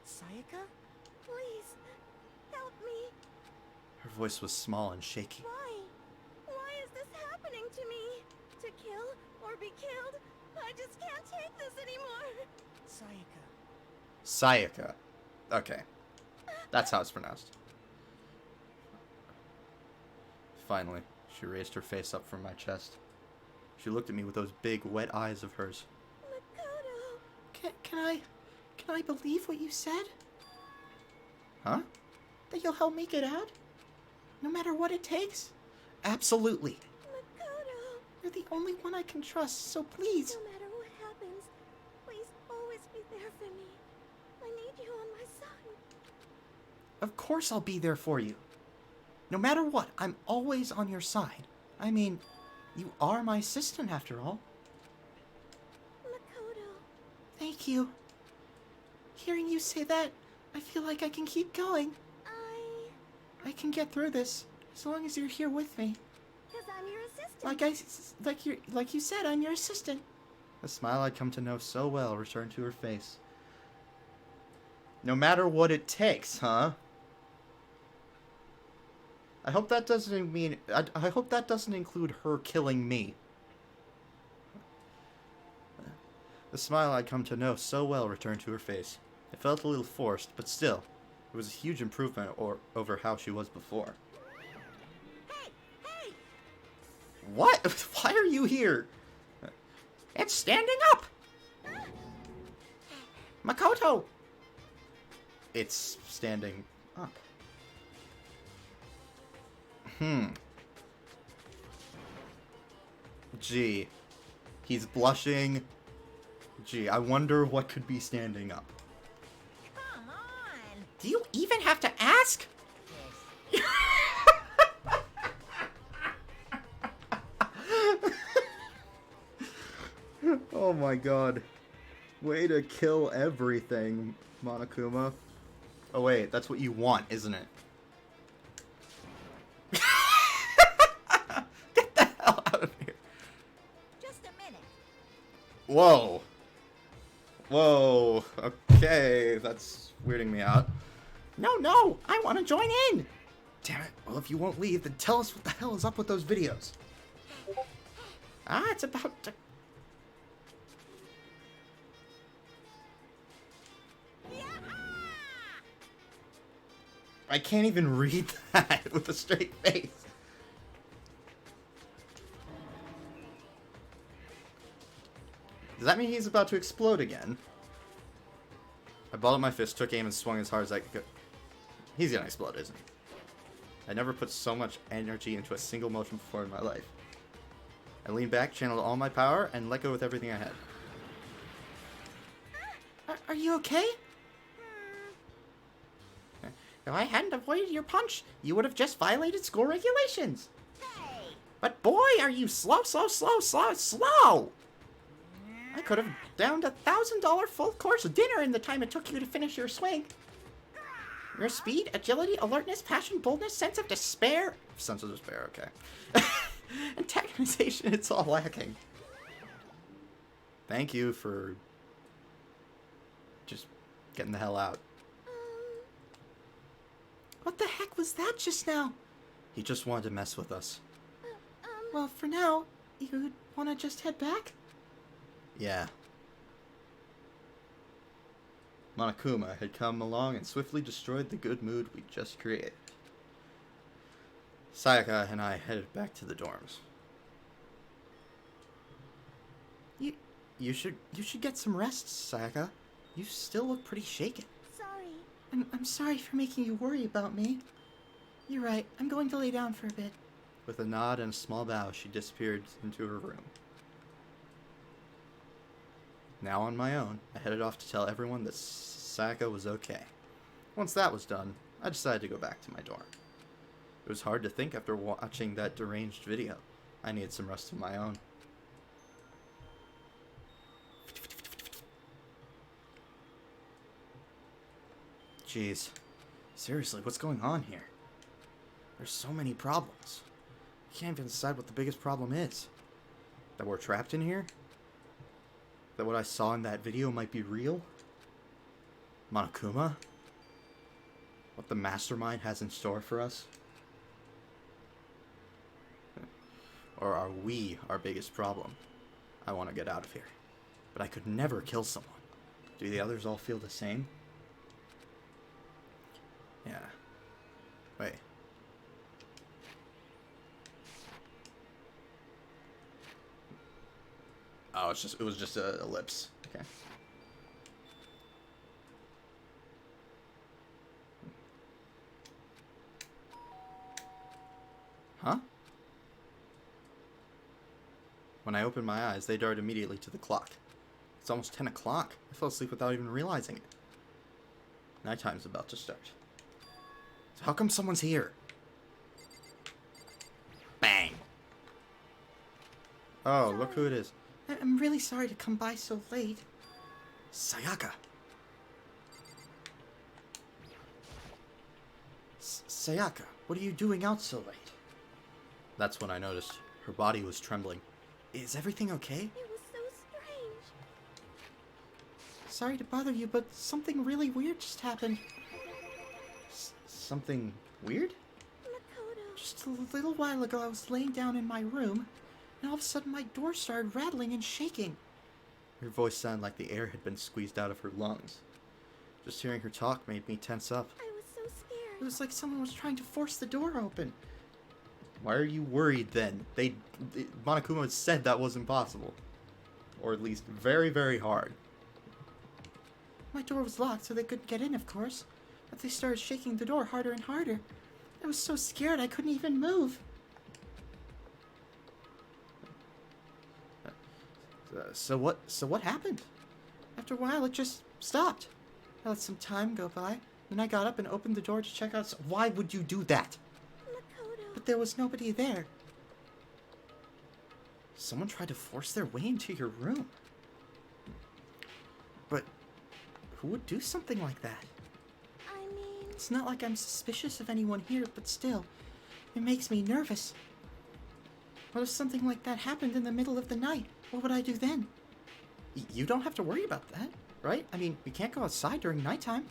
B: Sayaka? Please, help me.
A: Her voice was small and shaky.
B: Why? Why is this happening to me? To kill or be killed? I just can't take this anymore.
F: Sayaka.
A: Sayaka. Okay. That's how it's pronounced. Finally, she raised her face up from my chest. She looked at me with those big, wet eyes of hers.
B: Makoto.
F: Can I believe what you said?
A: Huh?
F: That you'll help me get out? No matter what it takes?
A: Absolutely.
B: Makoto.
F: You're the only one I can trust, so please.
B: No matter what happens, please always be there for me. I need you on my side.
F: Of course I'll be there for you. No matter what, I'm always on your side. I mean, you are my assistant after all.
B: Makoto.
F: Thank you. Hearing you say that, I feel like I can keep going. I can get through this, as long as you're here with me.
B: Because I'm your assistant.
F: Like you said, I'm your assistant.
A: The smile I'd come to know so well returned to her face. No matter what it takes, huh? I hope that doesn't mean... I hope that doesn't include her killing me. The smile I'd come to know so well returned to her face. It felt a little forced, but still, it was a huge improvement over how she was before.
B: Hey! Hey!
A: What? Why are you here?
F: It's standing up! Makoto!
A: It's standing up. Gee. He's blushing. Gee, I wonder what could be standing up.
D: Come on.
F: Do you even have to ask?
A: Oh my god. Way to kill everything, Monokuma. Oh wait, that's what you want, isn't it? Get the hell out of here.
B: Just a minute.
A: Whoa. Whoa. Okay, that's weirding me out.
F: No, I want to join in.
A: Damn it. Well, if you won't leave, then tell us what the hell is up with those videos.
F: It's about to...
A: I can't even read that with a straight face. Does that mean he's about to explode again? I balled up my fist, took aim, and swung as hard as I could. He's gonna explode, isn't he? I never put so much energy into a single motion before in my life. I leaned back, channeled all my power, and let go with everything I had.
F: Are you okay? If I hadn't avoided your punch, you would have just violated school regulations.
D: Hey.
F: But boy, are you slow. I could have downed $1,000 full course dinner in the time it took you to finish your swing. Your speed, agility, alertness, passion, boldness, sense of despair.
A: Sense of despair, okay.
F: And
A: Technization, it's all lacking. Thank you for just getting the hell out.
F: What the heck was that just now?
A: He just wanted to mess with us.
F: Well, for now, you want to just head back?
A: Yeah. Monokuma had come along and swiftly destroyed the good mood we just created. Sayaka and I headed back to the dorms. You should get some rest, Sayaka. You still look pretty shaken.
B: Sorry.
F: I'm sorry for making you worry about me. You're right. I'm going to lay down for a bit.
A: With a nod and a small bow, she disappeared into her room. Now on my own, I headed off to tell everyone that Sayaka was okay. Once that was done, I decided to go back to my dorm. It was hard to think after watching that deranged video. I needed some rest of my own. Jeez. Seriously, what's going on here? There's so many problems. I can't even decide what the biggest problem is. That we're trapped in here? That what I saw in that video might be real? Monokuma? What the mastermind has in store for us? Or are we our biggest problem? I want to get out of here. But I could never kill someone. Do the others all feel the same? Yeah. Wait. Oh, it was just a ellipse. Okay. Huh? When I opened my eyes, they darted immediately to the clock. It's almost 10 o'clock. I fell asleep without even realizing it. Nighttime's about to start. So how come someone's here? Bang! Oh, look who it is.
F: I'm really sorry to come by so late.
A: Sayaka! Sayaka, what are you doing out so late? That's when I noticed her body was trembling. Is everything okay?
B: It was so strange.
F: Sorry to bother you, but something really weird just happened.
A: Something weird?
B: Makoto.
F: Just a little while ago, I was laying down in my room, and all of a sudden my door started rattling and shaking.
A: Her voice sounded like the air had been squeezed out of her lungs. Just hearing her talk made me tense up.
B: I was so
F: It
B: scared.
F: was like someone was trying to force the door open.
A: Why are you worried then? Monokuma had said that wasn't possible. Or at least very, very hard.
F: My door was locked, so they couldn't get in, of course. But they started shaking the door harder and harder. I was so scared I couldn't even move.
A: So what happened?
F: After a while, it just stopped. I let some time go by. Then I got up and opened the door to check out.
A: Why would you do that?
B: Makoto.
F: But there was nobody there.
A: Someone tried to force their way into your room. But who would do something like that?
B: I mean,
F: It's not like I'm suspicious of anyone here, but still, it makes me nervous. What if something like that happened in the middle of the night? What would I do then?
A: You don't have to worry about that, right? I mean, we can't go outside during nighttime.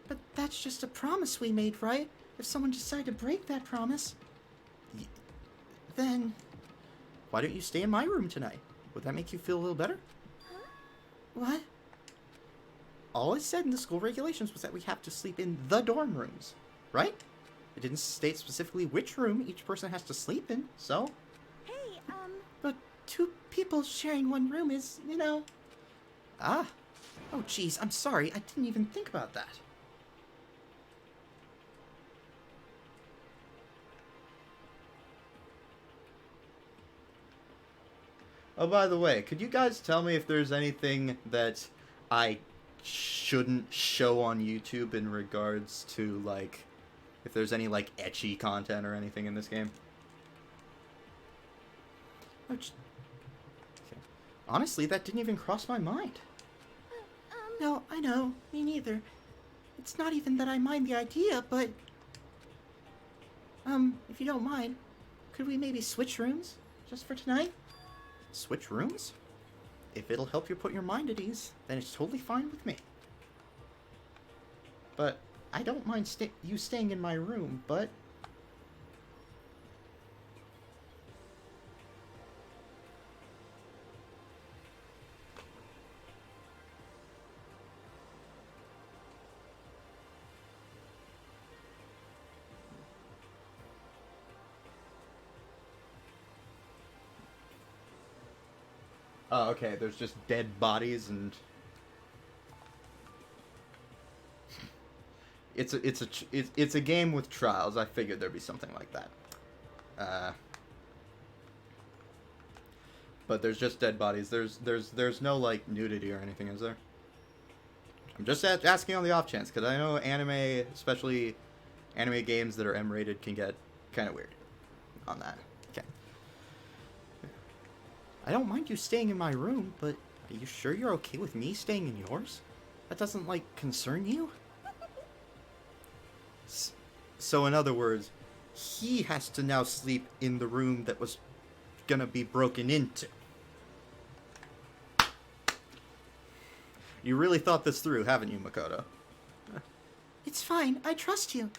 F: But that's just a promise we made, right? If someone decided to break that promise, then...
A: Why don't you stay in my room tonight? Would that make you feel a little better?
F: What?
A: All I said in the school regulations was that we have to sleep in the dorm rooms, right? It didn't state specifically which room each person has to sleep in, so...
B: hey,
F: But two people sharing one room is, you know...
A: Ah. Oh, jeez, I'm sorry. I didn't even think about that. Oh, by the way, could you guys tell me if there's anything that I shouldn't show on YouTube in regards to, like, if there's any, like, ecchi content or anything in this game?
F: Oh,
A: Okay. Honestly, that didn't even cross my mind.
F: no, I know. Me neither. It's not even that I mind the idea, but... if you don't mind, could we maybe switch rooms? Just for tonight?
A: Switch rooms? If it'll help you put your mind at ease, then it's totally fine with me. But I don't mind you staying in my room, but... Oh, okay, there's just dead bodies and... It's a game with trials. I figured there'd be something like that. But there's just dead bodies. There's no, like, nudity or anything, is there? I'm just asking on the off chance, because I know anime, especially anime games that are M-rated, can get kind of weird on that. Okay. I don't mind you staying in my room, but are you sure you're okay with me staying in yours? That doesn't, like, concern you? So in other words, he has to now sleep in the room that was gonna be broken into. You really thought this through, haven't you, Makoto?
F: It's fine. I trust you.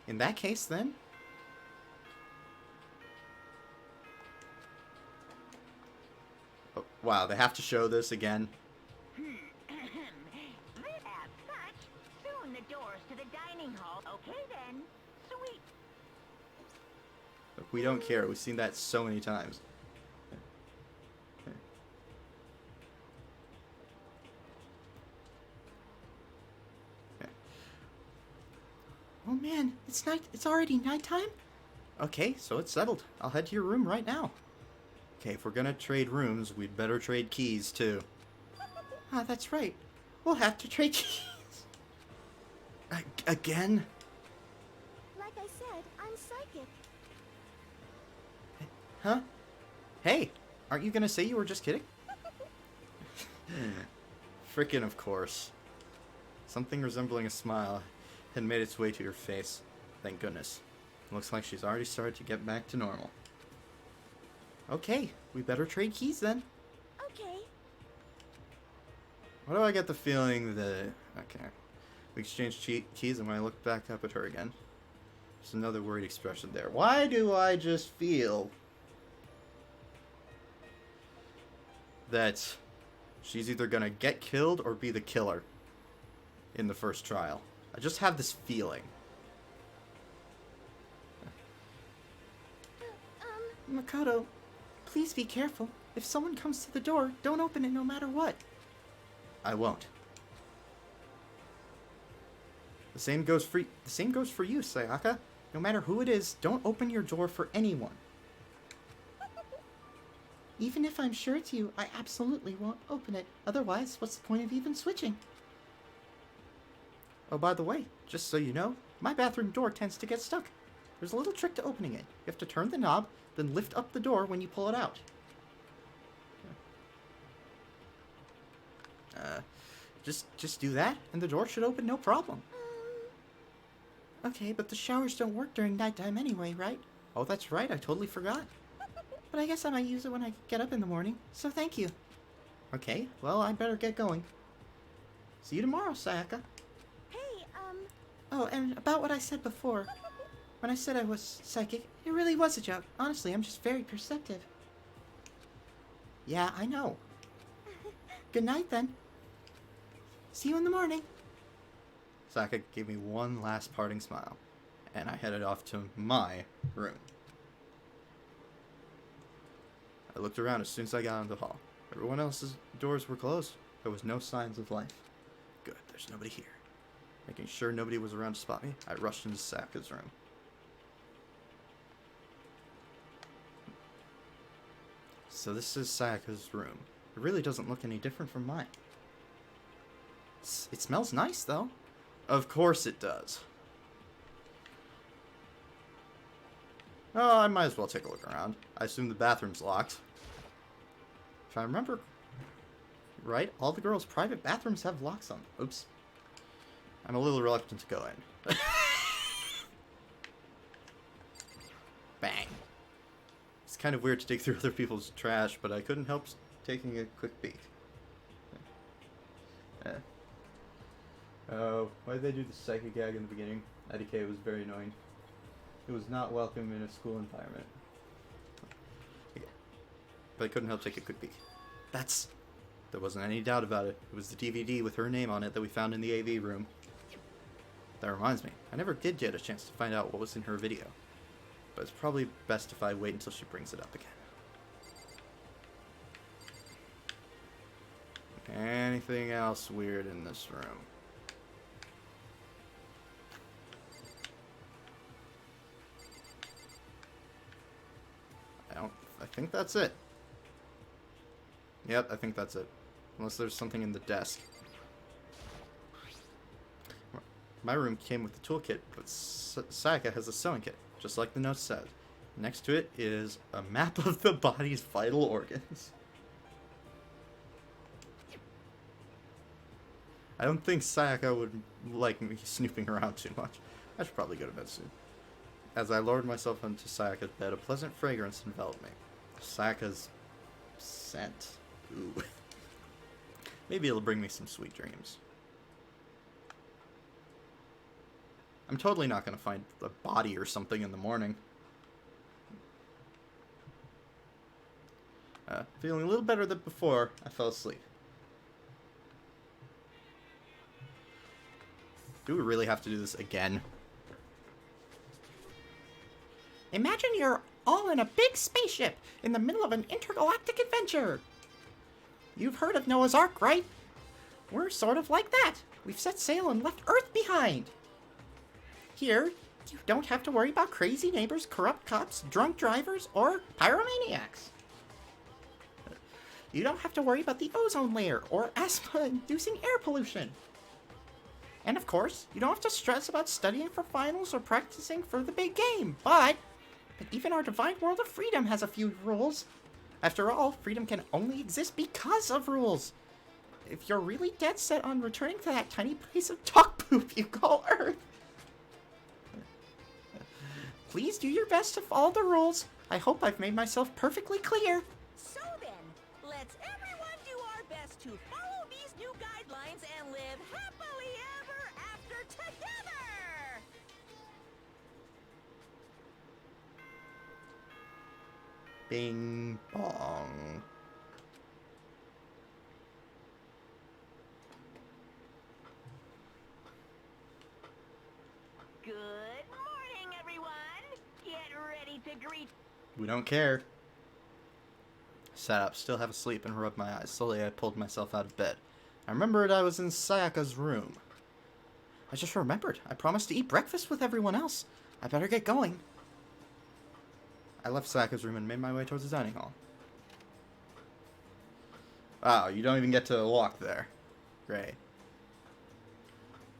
A: In that case, then... Oh, wow, they have to show this again.
D: As such, soon the doors to the dining hall. Okay then. Sweet.
A: Look, we don't care. We've seen that so many times.
F: Oh man, it's night. It's already nighttime?
A: Okay, so it's settled. I'll head to your room right now. Okay, if we're gonna trade rooms, we'd better trade keys, too.
F: Ah, that's right. We'll have to trade keys.
A: Again?
B: like I said, I'm psychic.
A: Huh? Hey, aren't you gonna say you were just kidding? Frickin' of course. Something resembling a smile had made its way to your face. Thank goodness. Looks like she's already started to get back to normal.
F: Okay, we better trade keys then.
B: Okay.
A: Why do I get the feeling that... Okay. We exchanged keys, and when I look back up at her again, there's another worried expression there. Why do I just feel that she's either gonna get killed or be the killer in the first trial? I just have this feeling.
F: Makoto, please be careful. If someone comes to the door, don't open it no matter what.
A: I won't. The same goes for you, Sayaka. No matter who it is, don't open your door for anyone.
F: Even if I'm sure it's you, I absolutely won't open it. Otherwise, what's the point of even switching?
A: Oh, by the way, just so you know, my bathroom door tends to get stuck. There's a little trick to opening it. You have to turn the knob, then lift up the door when you pull it out. Just do that, and the door should open no problem.
F: Okay, but the showers don't work during nighttime anyway, right?
A: Oh, that's right, I totally forgot.
F: But I guess I might use it when I get up in the morning, so thank you.
A: Okay, well, I better get going. See you tomorrow, Sayaka.
B: Hey,
F: Oh, and about what I said before. When I said I was psychic, it really was a joke. Honestly, I'm just very perceptive.
A: Yeah, I know.
F: Good night, then. See you in the morning.
A: Sayaka gave me one last parting smile, and I headed off to my room. I looked around as soon as I got into the hall. Everyone else's doors were closed. There was no signs of life. Good, there's nobody here. Making sure nobody was around to spot me, I rushed into Sayaka's room. So this is Sayaka's room. It really doesn't look any different from mine.
F: It smells nice, though.
A: Of course it does. Oh, I might as well take a look around. I assume the bathroom's locked. If I remember right, all the girls' private bathrooms have locks on them. Oops. I'm a little reluctant to go in. Bang. It's kind of weird to dig through other people's trash, but I couldn't help taking a quick peek. Oh, why did they do the psychic gag in the beginning? IDK was very annoying. It was not welcome in a school environment. Okay. But I couldn't help take a quick peek. There wasn't any doubt about it. It was the DVD with her name on it that we found in the AV room. That reminds me, I never did get a chance to find out what was in her video. But it's probably best if I wait until she brings it up again. Anything else weird in this room? I think that's it. Yep, I think that's it. Unless there's something in the desk. My room came with the toolkit, but Sayaka has a sewing kit, just like the note said. Next to it is a map of the body's vital organs. I don't think Sayaka would like me snooping around too much. I should probably go to bed soon. As I lowered myself into Sayaka's bed, a pleasant fragrance enveloped me. Sayaka's scent. Ooh. Maybe it'll bring me some sweet dreams. I'm totally not going to find a body or something in the morning. Feeling a little better than before, I fell asleep. Do we really have to do this again?
F: Imagine you're all in a big spaceship in the middle of an intergalactic adventure. You've heard of Noah's Ark, right? We're sort of like that. We've set sail and left Earth behind. Here, you don't have to worry about crazy neighbors, corrupt cops, drunk drivers, or pyromaniacs. You don't have to worry about the ozone layer or asthma-inducing air pollution. And of course, you don't have to stress about studying for finals or practicing for the big game, but even our divine world of freedom has a few rules. After all, freedom can only exist because of rules. If you're really dead set on returning to that tiny place of dog poop you call Earth, Please do your best to follow the rules. I hope I've made myself perfectly clear.
B: So then, let's everyone do our best to follow these new guidelines and live happily ever after together!
A: Bing bong.
D: Good morning, everyone. Get ready to greet.
A: We don't care. Sat up, still half asleep, and rubbed my eyes. Slowly, I pulled myself out of bed. I remembered I was in Sayaka's room. I just remembered. I promised to eat breakfast with everyone else. I better get going. I left Sayaka's room and made my way towards the dining hall. Wow, you don't even get to walk there. Great.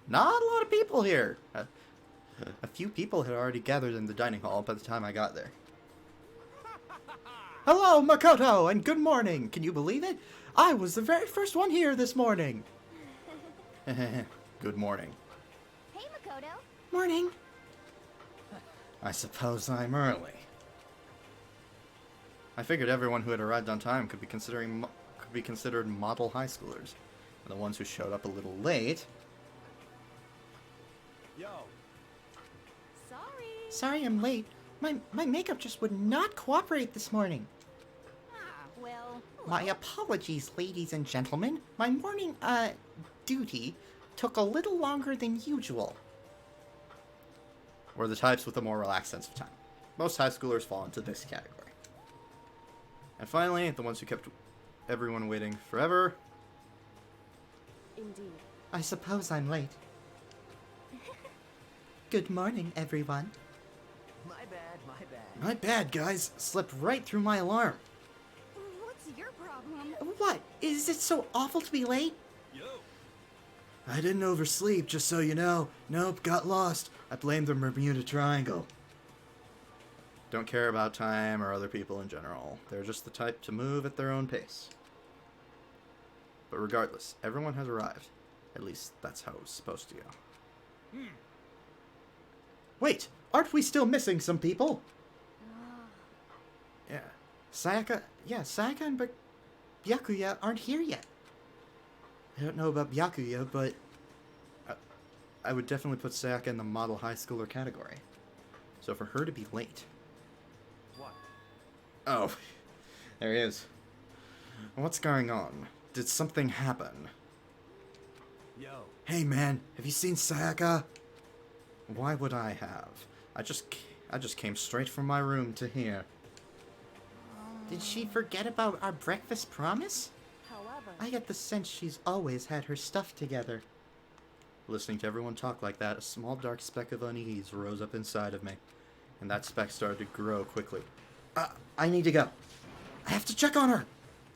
A: Not a lot of people here. A few people had already gathered in the dining hall by the time I got there. Hello, Makoto, and good morning. Can you believe it? I was the very first one here this morning. Good morning.
B: Hey, Makoto.
F: Morning.
A: I suppose I'm early. I figured everyone who had arrived on time could be considered model high schoolers. And the ones who showed up a little late.
E: Yo,
B: Sorry.
F: Sorry I'm late. My makeup just would not cooperate this morning.
B: Well,
F: My apologies, ladies and gentlemen. My morning, duty took a little longer than usual.
A: We're the types with a more relaxed sense of time. Most high schoolers fall into this category. And finally, the ones who kept everyone waiting forever.
B: indeed.
F: I suppose I'm late. Good morning, everyone.
E: my bad, my bad.
A: My bad, guys. Slipped right through my alarm.
B: What's your problem?
F: What? Is it so awful to be late?
E: Yo,
A: I didn't oversleep, just so you know. Nope, got lost. I blame the Bermuda Triangle. Don't care about time or other people in general. They're just the type to move at their own pace. But regardless, everyone has arrived. At least that's how it was supposed to go. Wait, aren't we still missing some people? Yeah, Sayaka and Byakuya aren't here yet. I don't know about Byakuya, but I would definitely put Sayaka in the model high schooler category. So for her to be late.
E: what?
A: Oh, there he is. What's going on? Did something happen?
E: Yo,
A: Hey man, have you seen Sayaka? Why would I have? I just came straight from my room to here.
F: Did she forget about our breakfast promise?
B: However,
F: I get the sense she's always had her stuff together.
A: Listening to everyone talk like that, a small dark speck of unease rose up inside of me, and that speck started to grow quickly. I need to go. I have to check on her.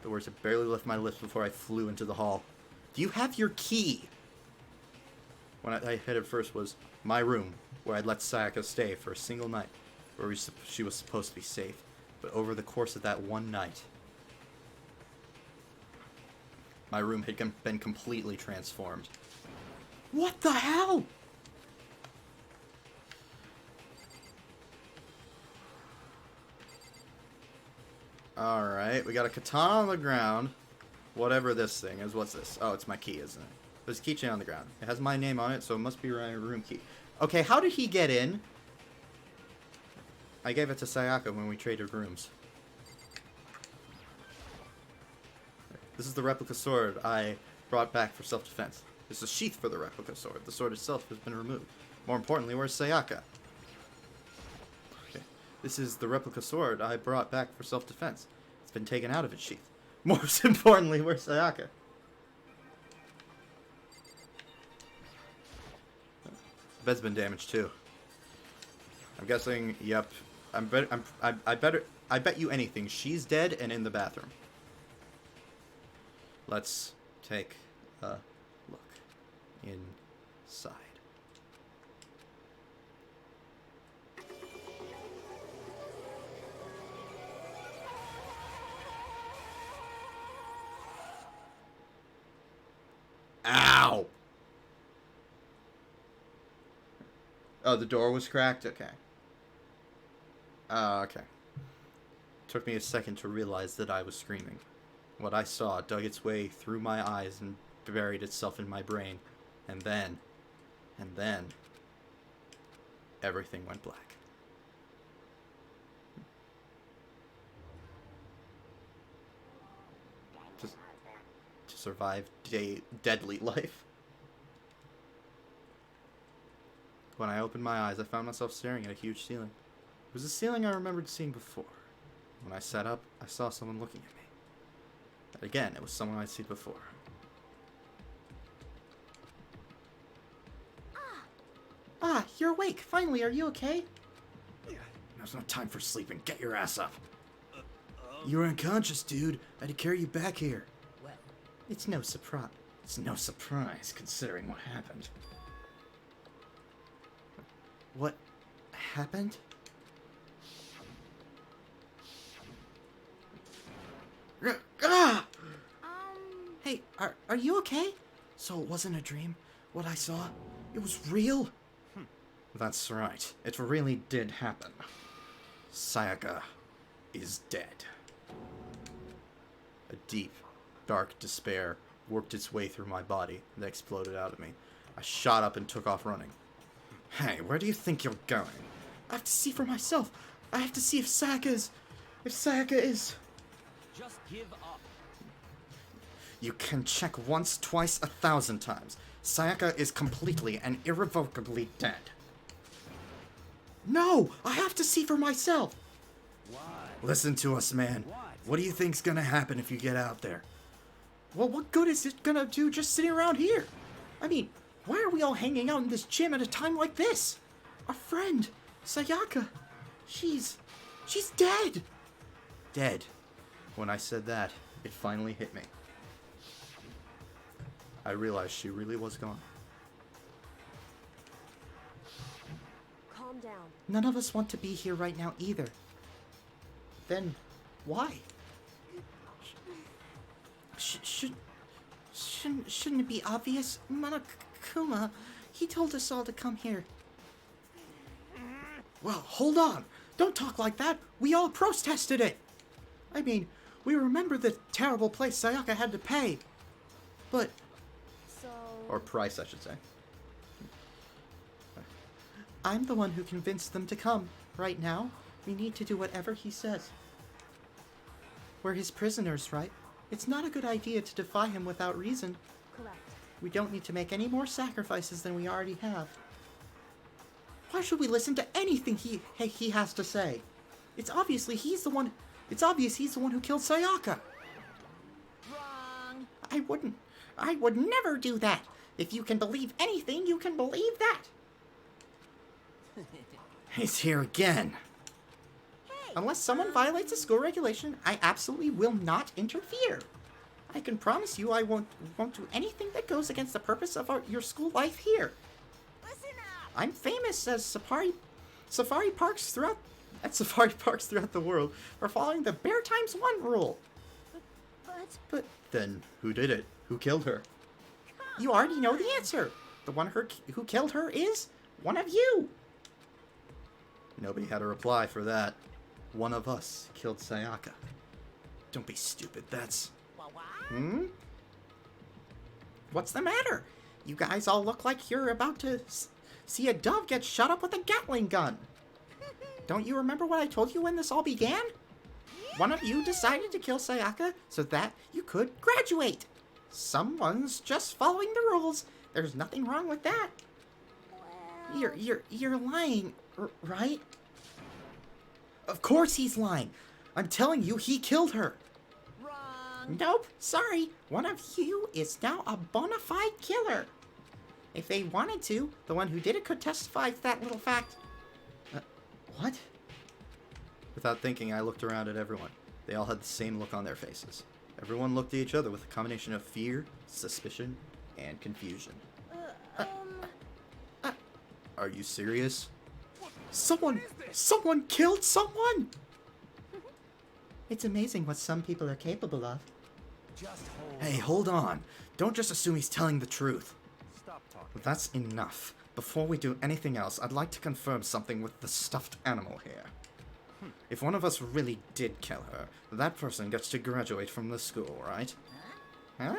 A: The words had barely left my lips before I flew into the hall. Do you have your key? When I headed first was my room, where I'd let Sayaka stay for a single night, where she was supposed to be safe. But over the course of that one night, my room had been completely transformed. What the hell? Alright, we got a katana on the ground. Whatever this thing is. What's this? Oh, it's my key, isn't it? There's a keychain on the ground. It has my name on it, so it must be my room key. Okay, how did he get in? I gave it to Sayaka when we traded rooms. This is the replica sword I brought back for self-defense. There's a sheath for the replica sword. The sword itself has been removed. More importantly, where's Sayaka? Okay. This is the replica sword I brought back for self-defense. It's been taken out of its sheath. Most importantly, where's Sayaka? The bed's been damaged too. I'm guessing, yep. I bet you anything. She's dead and in the bathroom. Let's take a look inside. Ow! Oh, the door was cracked? Okay. Okay. Took me a second to realize that I was screaming. What I saw dug its way through my eyes and buried itself in my brain. And then, everything went black. To survive deadly life. When I opened my eyes, I found myself staring at a huge ceiling. It was a ceiling I remembered seeing before. When I sat up, I saw someone looking at me. And again, it was someone I'd seen before.
F: Ah, you're awake. Finally, are you okay?
A: There's no time for sleeping. Get your ass up. You were unconscious, dude. I had to carry you back here.
B: Well,
F: It's no surprise.
A: It's no surprise, considering what happened.
F: What happened?
A: Ah!
F: Hey, are you okay?
A: So it wasn't a dream? What I saw? It was real? That's right. It really did happen. Sayaka is dead. A deep, dark despair worked its way through my body and exploded out of me. I shot up and took off running. Hey, where do you think you're going?
F: I have to see for myself. I have to see if Sayaka is...
E: Just give up.
A: You can check once, twice, 1,000 times. Sayaka is completely and irrevocably dead.
F: No! I have to see for myself!
E: Why?
A: Listen to us, man. What do you think's gonna happen if you get out there?
F: Well, what good is it gonna do just sitting around here? I mean, why are we all hanging out in this gym at a time like this? Our friend, Sayaka, she's dead!
A: Dead. When I said that, it finally hit me. I realized she really was gone.
B: calm down.
F: None of us want to be here right now either. Then, why? Shouldn't it be obvious? Monokuma, he told us all to come here. Well, hold on. Don't talk like that. We all protested it. I mean, we remember the terrible price Sayaka had to pay. But...
B: So...
A: Or price, I should say.
F: I'm the one who convinced them to come. Right now, we need to do whatever he says. We're his prisoners, right? It's not a good idea to defy him without reason.
B: Correct.
F: We don't need to make any more sacrifices than we already have. Why should we listen to anything he has to say? It's obvious he's the one who killed Sayaka.
B: Wrong.
F: I would never do that. If you can believe anything, you can believe that.
A: He's here again.
B: Hey.
F: Unless someone violates a school regulation, I absolutely will not interfere. I can promise you I won't do anything that goes against the purpose of your school life here.
B: Listen up.
F: I'm famous as safari parks throughout the world for following the Bear Times 1 rule. But
A: Then who did it? Who killed her?
F: you already know the answer. The one who killed her is one of you.
A: Nobody had a reply for that. One of us killed Sayaka. Don't be stupid, that's...
F: Hmm? What's the matter? You guys all look like you're about to see a dove get shot up with a Gatling gun. Don't you remember what I told you when this all began? One of you decided to kill Sayaka so that you could graduate. Someone's just following the rules. There's nothing wrong with that.
B: Well...
F: You're lying, right?
A: Of course he's lying! I'm telling you, he killed her!
B: Wrong.
F: Nope, sorry. One of you is now a bona fide killer. If they wanted to, the one who did it could testify to that little fact. What?
A: Without thinking, I looked around at everyone. They all had the same look on their faces. Everyone looked at each other with a combination of fear, suspicion, and confusion. Are you serious?
F: Someone killed someone! It's amazing what some people are capable of.
E: Just hold.
A: Hey, hold on. Don't just assume he's telling the truth.
E: Stop talking.
A: That's enough. Before we do anything else, I'd like to confirm something with the stuffed animal here.
F: If one of us really did kill her, that person gets to graduate from the school, right? Huh?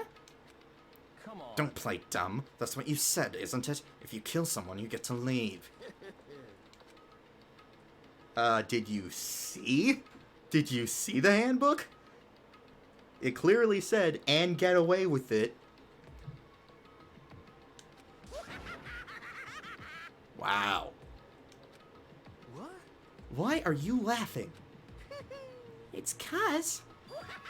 E: Come on.
F: Don't play dumb. That's what you said, isn't it? If you kill someone, you get to leave.
A: Did you see? Did you see the handbook? It clearly said, and get away with it. Wow.
E: What?
A: Why are you laughing?
F: It's 'cause...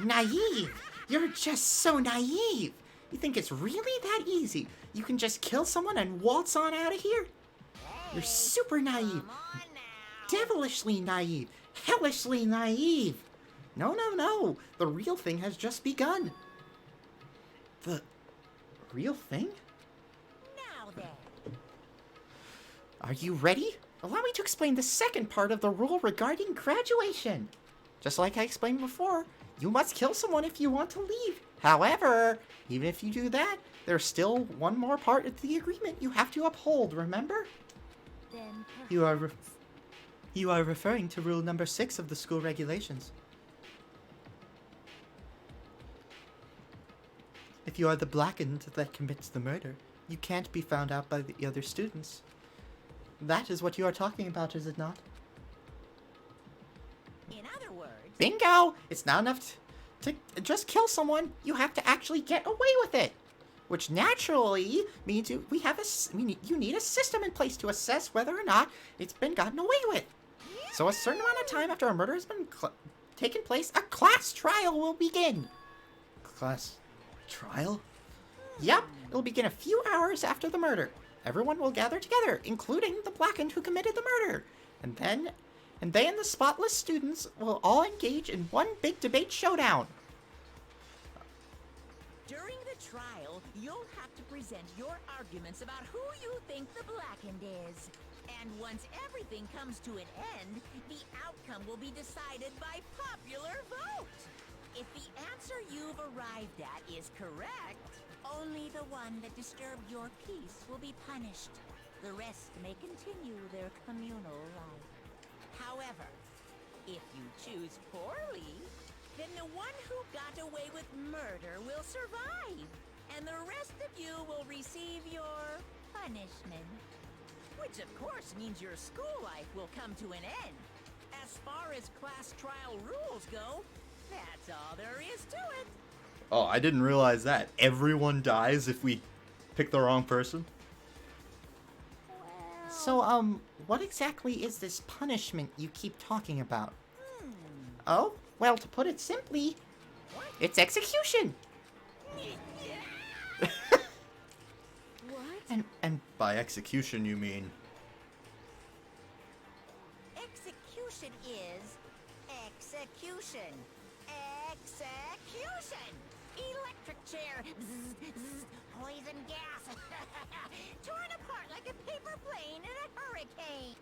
F: naive. You're just so naive. You think it's really that easy? You can just kill someone and waltz on out of here? You're super naive.
D: Come on now.
F: Devilishly naive. Hellishly naive. No, no, no. The real thing has just begun.
A: The real thing?
D: Now then.
F: Are you ready? Allow me to explain the second part of the rule regarding graduation. Just like I explained before, you must kill someone if you want to leave. However, even if you do that, there's still one more part of the agreement you have to uphold, remember?
D: Then
A: You are referring to rule number 6 of the school regulations. If you are the blackened that commits the murder, you can't be found out by the other students. That is what you are talking about, is it not?
B: In other words,
F: Bingo! It's not enough to just kill someone. You have to actually get away with it. Which naturally means you need a system in place to assess whether or not it's been gotten away with. So a certain amount of time after a murder has been taken place, a class trial will begin.
A: Class trial?
F: Yep, it'll begin a few hours after the murder. Everyone will gather together, including the blackened who committed the murder. And they and the spotless students will all engage in one big debate showdown.
B: during the trial, you'll have to present your arguments about who you think the blackened is. And once everything comes to an end, the outcome will be decided by popular vote. If the answer you've arrived at is correct, only the one that disturbed your peace will be punished. The rest may continue their communal life. However, if you choose poorly, then the one who got away with murder will survive, and the rest of you will receive your punishment. Which of course means your school life will come to an end. As far as class trial rules go, that's all there is to it.
A: Oh, I didn't realize that. Everyone dies if we pick the wrong person?
F: So, what exactly is this punishment you keep talking about? Oh, well, to put it simply, it's execution.
B: What?
F: And
A: By execution, you mean...
B: Execution is execution. Execution! Electric chair. Zzz, zzz, poison gas. Torn apart like a paper plane in a hurricane.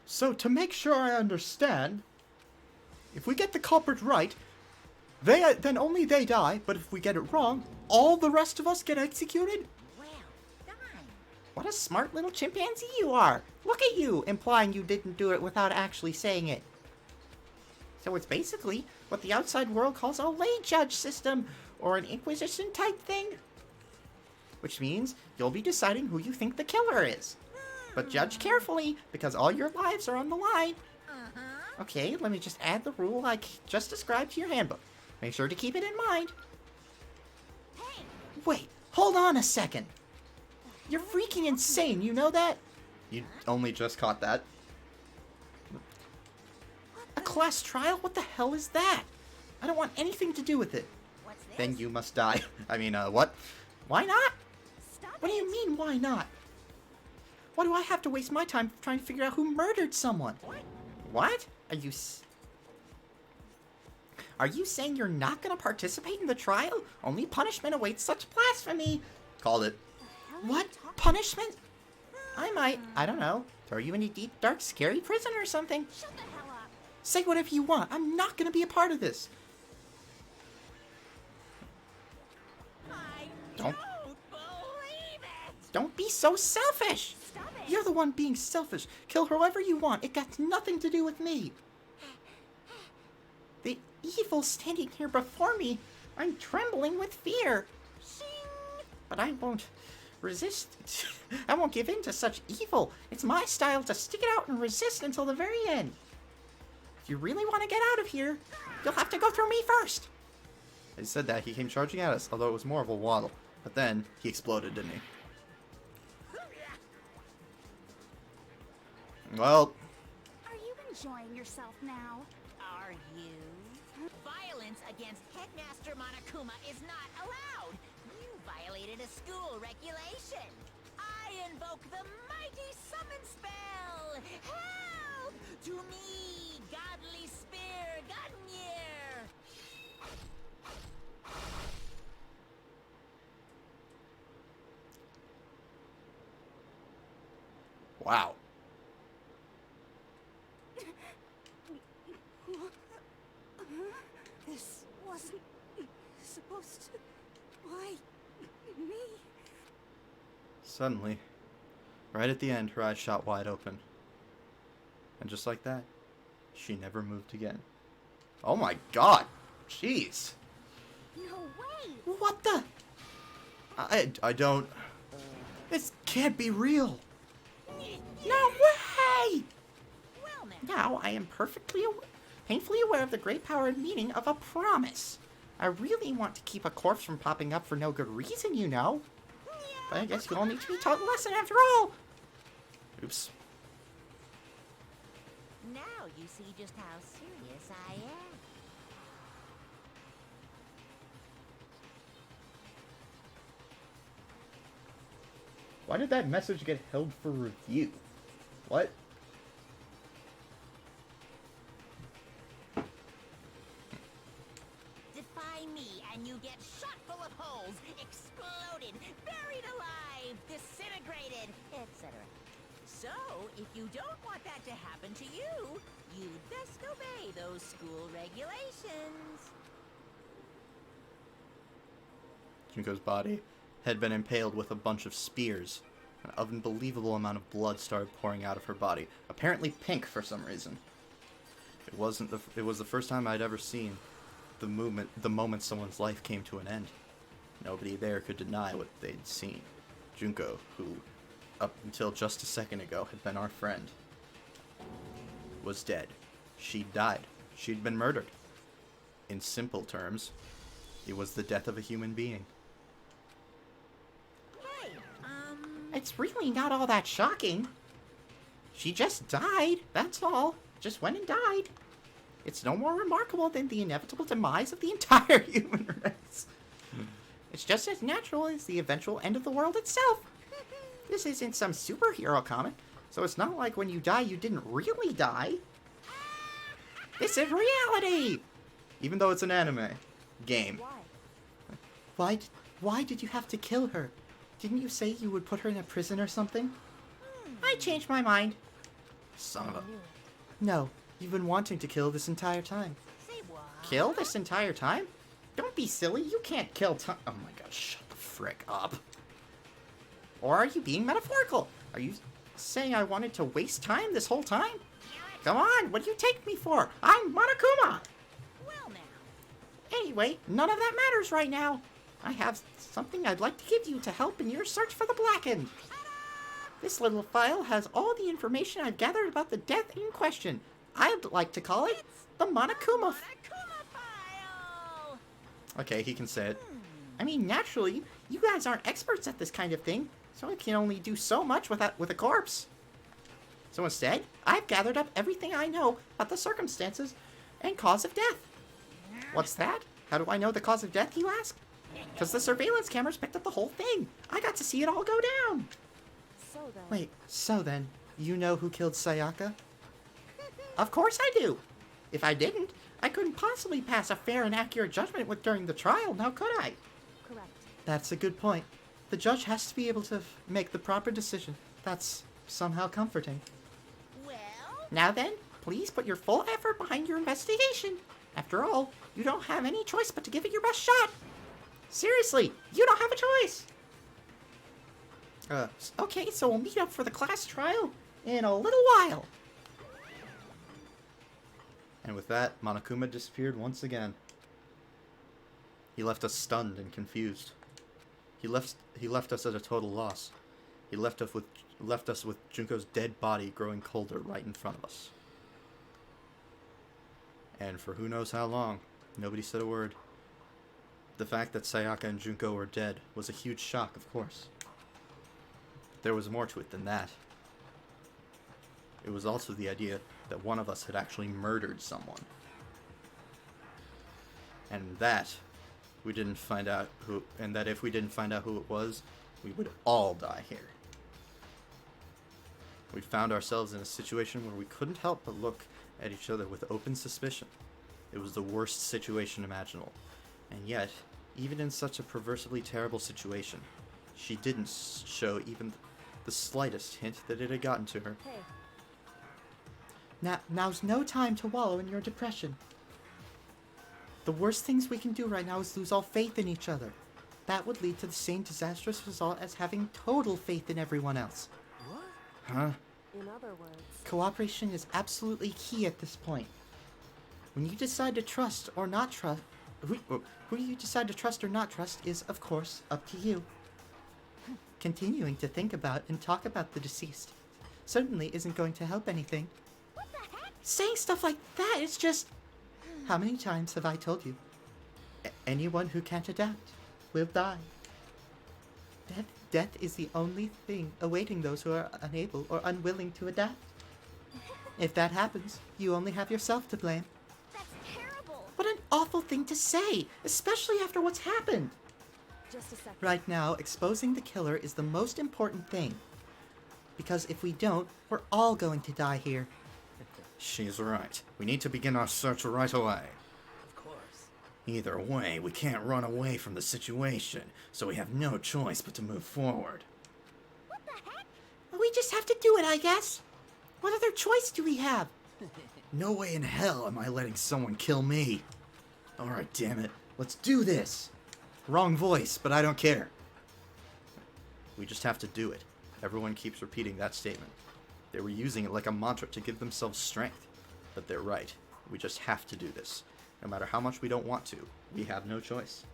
A: So, to make sure I understand, if we get the culprit right, then only they die, but if we get it wrong, all the rest of us get executed?
B: Well done.
F: what a smart little chimpanzee you are. Look at you, implying you didn't do it without actually saying it. So it's basically what the outside world calls a lay judge system, or an inquisition type thing. Which means you'll be deciding who you think the killer is. But judge carefully, because all your lives are on the line.
B: Uh-huh.
F: Okay, let me just add the rule I just described to your handbook. Make sure to keep it in mind.
B: Hey,
F: Wait, hold on a second. You're freaking insane, you know that?
A: You only just caught that.
F: A class trial? What the hell is that? I don't want anything to do with it.
B: what's this?
A: Then you must die. I mean, what?
F: Why not?
B: Stop
F: What do
B: it.
F: you mean, why not? Why do I have to waste my time trying to figure out who murdered someone? What? Are you saying you're not going to participate in the trial? Only punishment awaits such blasphemy.
A: Called it.
F: What? Punishment? I might, I don't know, throw you in a deep, dark, scary prison or something.
B: Shut the hell up.
F: Say whatever you want. I'm not going to be a part of this.
B: I
F: Don't-
B: don't believe it.
F: Don't be so selfish.
B: Stop it.
F: You're the one being selfish. Kill whoever you want. It got nothing to do with me. The evil standing here before me. I'm trembling with fear. But I won't resist. I won't give in to such evil. It's my style to stick it out and resist until the very end. If you really want to get out of here, you'll have to go through me first.
A: He said that, he came charging at us, although it was more of a waddle. But then, he exploded, didn't he? Well...
G: Are you enjoying yourself now?
B: Are you? Violence against Headmaster Monokuma is not allowed. You violated a school regulation. I invoke the mighty summon spell. Help! To me, godly spear, Gungnir!
A: Wow.
G: This wasn't supposed to... Why me?
A: Suddenly, right at the end, her eyes shot wide open. And just like that, she never moved again. Oh my god! Jeez!
G: No way!
F: What the?
A: I don't... This can't be real!
F: No way!
B: Well now,
F: Now I am painfully aware of the great power and meaning of a promise. I really want to keep a corpse from popping up for no good reason, you know. But I guess you all need to be taught a lesson after all.
A: Oops.
B: now you see just how serious I am.
A: Why did that message get held for review? What?
B: Defy me and you get shot full of holes, exploded, buried alive, disintegrated, etc. So, if you don't want that to happen to you, you'd best obey those school regulations.
A: Junko's body had been impaled with a bunch of spears. An unbelievable amount of blood started pouring out of her body, apparently pink for some reason. It was the first time I'd ever seen the moment someone's life came to an end. Nobody there could deny what they'd seen. Junko, who up until just a second ago had been our friend, was dead. She'd died. She'd been murdered. In simple terms, it was the death of a human being.
B: Hey,
F: It's really not all that shocking. She just died, that's all. Just went and died. It's no more remarkable than the inevitable demise of the entire human race. It's just as natural as the eventual end of the world itself. This isn't some superhero comic, so it's not like when you die you didn't really die. This is reality!
A: Even though it's an anime game.
B: why?
F: Why did you have to kill her? Didn't you say you would put her in a prison or something? I changed my mind.
A: Son of a...
F: No, you've been wanting to kill this entire time.
B: Say what?
F: Kill this entire time? Don't be silly, you can't kill time.
A: Oh my god, shut the frick up.
F: Or are you being metaphorical? Are you saying I wanted to waste time this whole time? Come on, what do you take me for? I'm Monokuma!
B: Well now.
F: Anyway, none of that matters right now. I have something I'd like to give you to help in your search for the Blackened. This little file has all the information I've gathered about the death in question. I'd like to call it the Monokuma.
B: Monokuma file!
A: Okay, he can say it.
F: I mean, naturally, you guys aren't experts at this kind of thing, so I can only do so much with a corpse. So instead, I've gathered up everything I know about the circumstances and cause of death. What's that? How do I know the cause of death, you ask? Because the surveillance cameras picked up the whole thing. I got to see it all go down.
G: So then...
F: Wait, so then, you know who killed Sayaka? Of course I do. If I didn't, I couldn't possibly pass a fair and accurate judgment during the trial, now could I?
G: Correct.
F: That's a good point. The judge has to be able to make the proper decision. That's somehow comforting.
B: Well,
F: Now then, please put your full effort behind your investigation. After all, you don't have any choice but to give it your best shot. Seriously, you don't have a choice. Okay, so we'll meet up for the class trial in a little while.
A: And with that, Monokuma disappeared once again. He left us stunned and confused. He left us at a total loss. He left us with Junko's dead body growing colder right in front of us. And for who knows how long, nobody said a word. The fact that Sayaka and Junko were dead was a huge shock, of course. There was more to it than that. It was also the idea that one of us had actually murdered someone. And that we didn't find out who, and that if we didn't find out who it was, we would all die here. We found ourselves in a situation where we couldn't help but look at each other with open suspicion. It was the worst situation imaginable. And yet, even in such a perversely terrible situation, she didn't show even the slightest hint that it had gotten to her.
F: Hey. Now's no time to wallow in your depression. The worst things we can do right now is lose all faith in each other. That would lead to the same disastrous result as having total faith in everyone else.
E: What?
A: Huh?
G: In other words,
F: Cooperation is absolutely key at this point. When you decide to trust or not trust, who you decide to trust or not trust is, of course, up to you. Continuing to think about and talk about the deceased certainly isn't going to help anything.
G: what the heck?
F: Saying stuff like that is just... How many times have I told you? Anyone who can't adapt will die. Death is the only thing awaiting those who are unable or unwilling to adapt. If that happens, you only have yourself to blame.
G: That's terrible.
F: What an awful thing to say, especially after what's happened.
G: Just a second.
F: Right now, exposing the killer is the most important thing. Because if we don't, we're all going to die here.
A: She's right. We need to begin our search right away.
E: Of course.
A: Either way, we can't run away from the situation, so we have no choice but to move forward.
G: What the heck?
F: We just have to do it, I guess. What other choice do we have?
A: No way in hell am I letting someone kill me. Alright, damn it. Let's do this. Wrong voice, but I don't care. We just have to do it. Everyone keeps repeating that statement. They were using it like a mantra to give themselves strength. But they're right. We just have to do this. No matter how much we don't want to, we have no choice.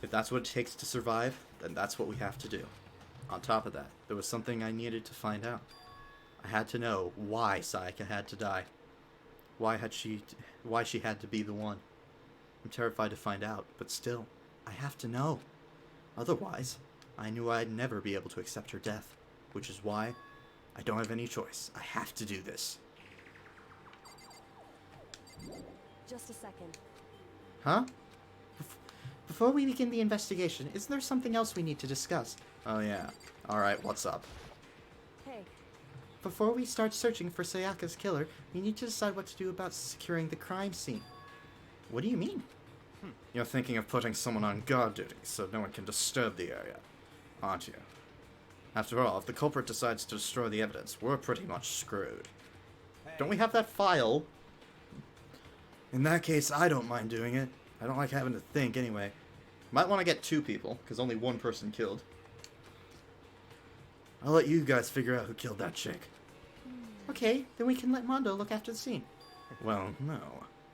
A: If that's what it takes to survive, then that's what we have to do. On top of that, there was something I needed to find out. I had to know why Sayaka had to die. Why she had to be the one. I'm terrified to find out, but still, I have to know. Otherwise, I knew I'd never be able to accept her death, which is why I don't have any choice. I have to do this.
G: Just a second.
F: Huh? Before we begin the investigation, isn't there something else we need to discuss?
A: Oh yeah. Alright, what's up?
G: Hey,
F: Before we start searching for Sayaka's killer, we need to decide what to do about securing the crime scene. What do you mean?
A: You're thinking of putting someone on guard duty so no one can disturb the area, aren't you? After all, if the culprit decides to destroy the evidence, we're pretty much screwed.
F: Don't we have that file?
A: In that case, I don't mind doing it. I don't like having to think anyway. Might want to get 2 people, because only 1 person killed. I'll let you guys figure out who killed that chick.
F: Okay, then we can let Mondo look after the scene.
A: Well, no.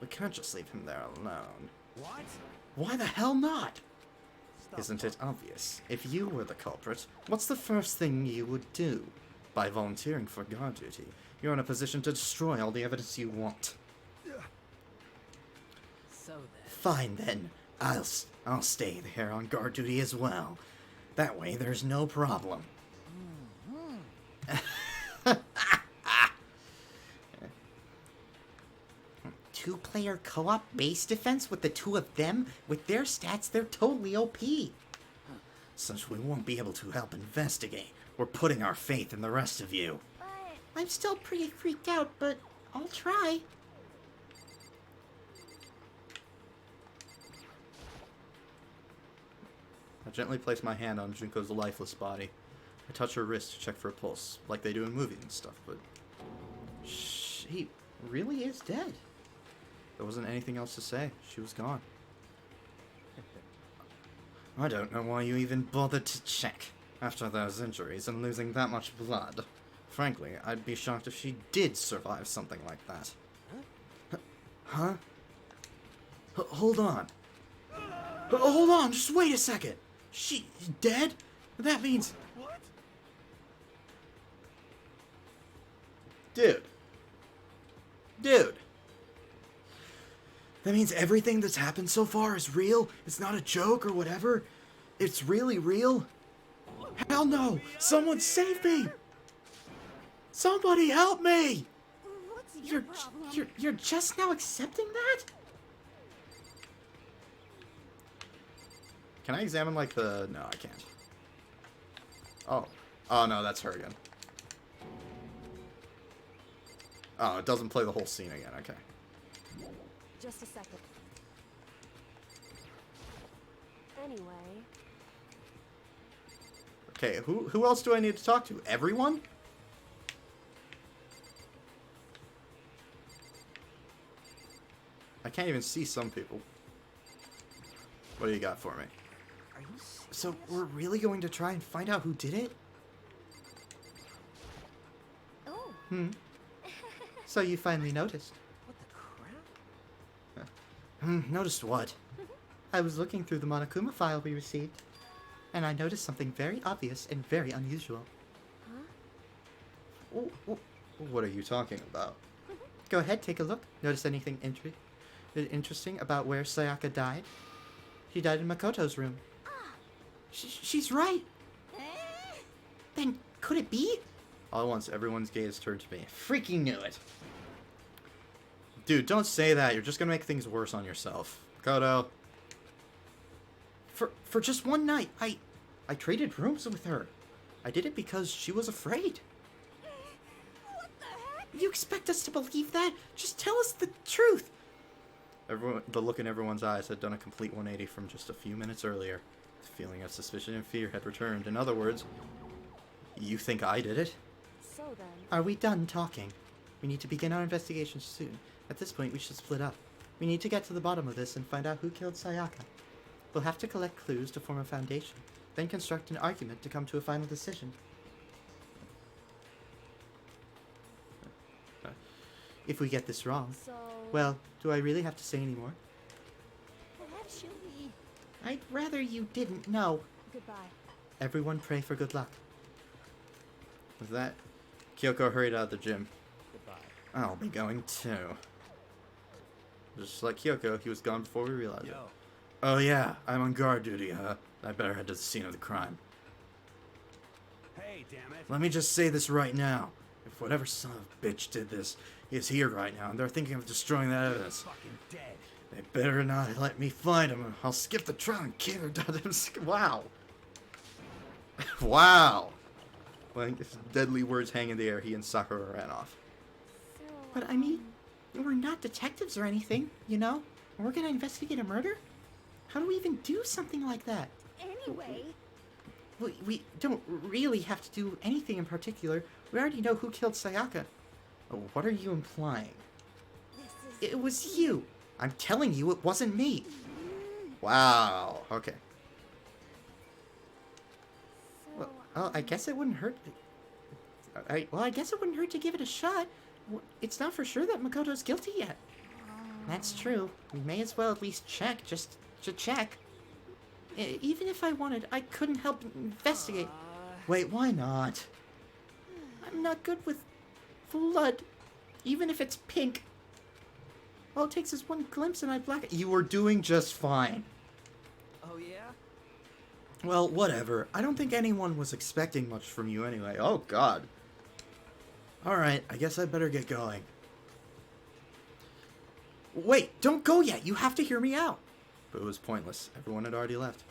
A: We can't just leave him there alone.
E: What?
F: Why the hell not?
A: Isn't it obvious? If you were the culprit, what's the first thing you would do? By volunteering for guard duty, you're in a position to destroy all the evidence you want.
E: So then.
A: Fine then. I'll stay there on guard duty as well. That way there's no problem.
F: Two-player co-op base defense with the 2 of them? With their stats, they're totally OP.
A: Since we won't be able to help investigate, we're putting our faith in the rest of you.
G: but
F: I'm still pretty freaked out, but I'll try.
A: I gently place my hand on Junko's lifeless body. I touch her wrist to check for a pulse, like they do in movies and stuff, but
F: She really is dead.
A: there wasn't anything else to say. She was gone. I don't know why you even bothered to check. After those injuries and losing that much blood. Frankly, I'd be shocked if she did survive something like that. Huh? Hold on. Hold on, just wait a second. She dead? That means...
E: What?
A: Dude. Dude. That means everything that's happened so far is real? It's not a joke or whatever? It's really real? Hell no! Someone save me! Somebody help me!
G: What's your problem?
F: You're just now accepting that?
A: Can I examine, like, the... No, I can't. Oh. Oh, no, that's her again. Oh, it doesn't play the whole scene again. Okay.
G: Just a second. Anyway,
A: Okay, who else do I need to talk to? Everyone? I can't even see some people. What do you got for me?
C: Are you
A: So, we're really going to try and find out who did it?
G: oh,
F: So you finally noticed.
C: What the crap?
A: Noticed what?
F: I was looking through the Monokuma file we received, and I noticed something very obvious and very unusual.
A: What are you talking about?
F: Go ahead, take a look. Notice anything interesting about where Sayaka died? She died in Makoto's room. She's right. Then could it be?
A: All at once, everyone's gaze turned to me. Freaking knew it! Dude, don't say that. You're just gonna make things worse on yourself. Kodo.
F: For just one night, I traded rooms with her. I did it because she was afraid.
G: what the heck?
F: You expect us to believe that? Just tell us the truth.
A: The look in everyone's eyes had done a complete 180 from just a few minutes earlier. The feeling of suspicion and fear had returned. In other words, you think I did it?
G: So then,
F: Are we done talking? We need to begin our investigation soon. At this point, we should split up. We need to get to the bottom of this and find out who killed Sayaka. We'll have to collect clues to form a foundation, then construct an argument to come to a final decision. If we get this wrong,
G: so
F: well, do I really have to say any more?
G: perhaps should we?
F: I'd rather you didn't know.
G: Goodbye.
F: Everyone pray for good luck.
A: With that, Kyoko hurried out of the gym. I'll be going too. Just like Kyoko, he was gone before we realized it. Oh yeah, I'm on guard duty, huh? I better head to the scene of the crime.
E: Hey, damn it.
A: Let me just say this right now. If whatever son of a bitch did this is here right now and they're thinking of destroying that evidence,
E: Fucking dead.
A: they better not let me find him. Or I'll skip the trial and kill her. Wow. Wow. Like, deadly words hang in the air, he and Sakura ran off.
G: So,
F: But I mean, we're not detectives or anything, you know? We're gonna investigate a murder? How do we even do something like that?
G: anyway,
F: We don't really have to do anything in particular. We already know who killed Sayaka.
A: Oh, what are you implying?
G: this is.
F: It was you. I'm telling you, it wasn't me.
A: Wow. Okay.
G: So,
F: Well, I guess it wouldn't hurt. I guess it wouldn't hurt to give it a shot. It's not for sure that Makoto's guilty yet. That's true. We may as well at least check, just to check. Even if I wanted, I couldn't help but investigate.
A: Wait, why not?
F: I'm not good with blood, even if it's pink. All it takes is one glimpse and I black it.
A: You were doing just fine.
E: Oh, yeah?
A: Well, whatever. I don't think anyone was expecting much from you anyway. Oh, God. Alright, I guess I better get going. Wait, don't go yet. You have to hear me out. But it was pointless. Everyone had already left.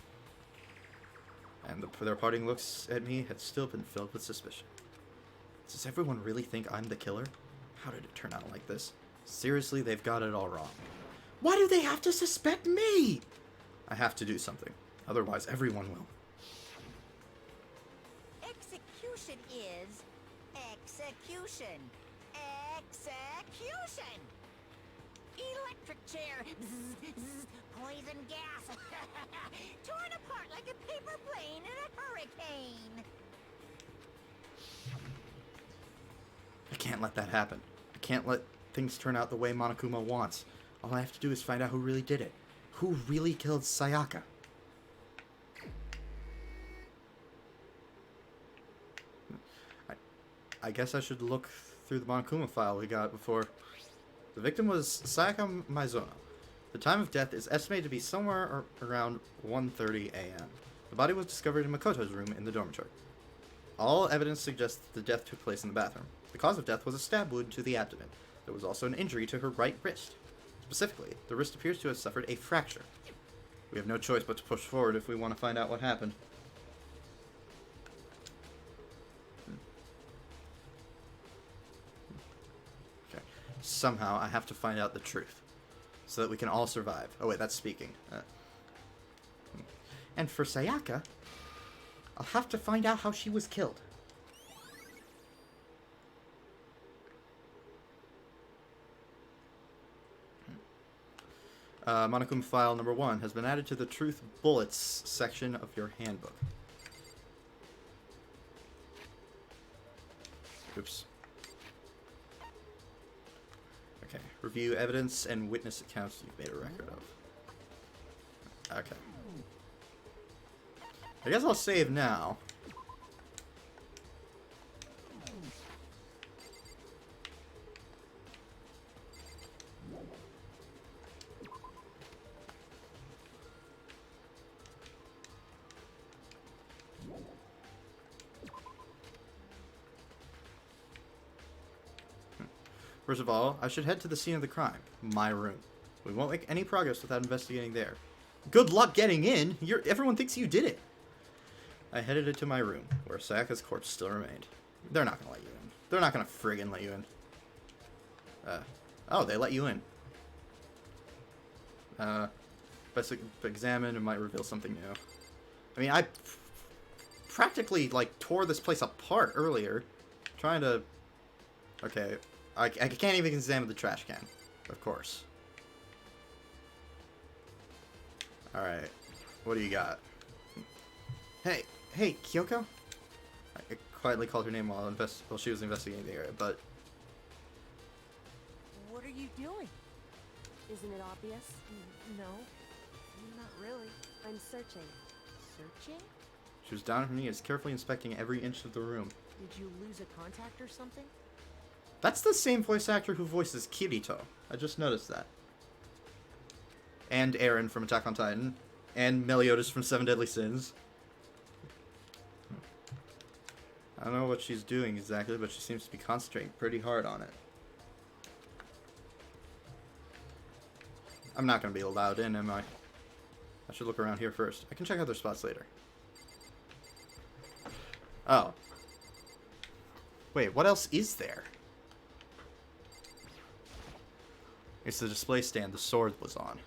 A: And their parting looks at me had still been filled with suspicion. Does everyone really think I'm the killer? How did it turn out like this? Seriously, they've got it all wrong. Why do they have to suspect me? I have to do something. Otherwise, everyone will.
B: Execution is execution. Execution. electric chair. Bzz, bzz, poison gas. Torn apart like a paper plane in a hurricane.
A: I can't let that happen. I can't let things turn out the way Monokuma wants. All I have to do is find out who really did it. Who really killed Sayaka? I guess I should look through the Monokuma file we got before. The victim was Sayaka Maizono. The time of death is estimated to be somewhere around 1:30 a.m. The body was discovered in Makoto's room in the dormitory. All evidence suggests that the death took place in the bathroom. The cause of death was a stab wound to the abdomen. There was also an injury to her right wrist. Specifically, the wrist appears to have suffered a fracture. We have no choice but to push forward if we want to find out what happened. Okay. Somehow, I have to find out the truth, so that we can all survive. Oh wait, that's speaking.
F: And for Sayaka, I'll have to find out how she was killed.
A: Monokuma file number 1 has been added to the Truth Bullets section of your handbook. Oops. Okay. Review evidence and witness accounts you've made a record of. Okay. I guess I'll save now. First of all, I should head to the scene of the crime, my room. We won't make any progress without investigating there. Good luck getting in! Everyone thinks you did it! I headed into my room, where Sayaka's corpse still remained. They're not gonna let you in. They're not gonna friggin' let you in. Oh, they let you in. Best examine, it might reveal something new. I mean, I practically, like, tore this place apart earlier. Trying to... Okay, I can't even examine the trash can. Of course. Alright. What do you got? Hey, Kyoko? I quietly called her name while she was investigating the area, but...
G: What are you doing? Isn't it obvious? No, not really. I'm searching. Searching?
A: She was down on her knees, carefully inspecting every inch of the room.
G: Did you lose a contact or something?
A: That's the same voice actor who voices Kirito. I just noticed that. And Eren from Attack on Titan. And Meliodas from Seven Deadly Sins. I don't know what she's doing exactly, but she seems to be concentrating pretty hard on it. I'm not going to be allowed in, am I? I should look around here first. I can check other spots later. Oh. Wait, what else is there? It's the display stand the sword was on.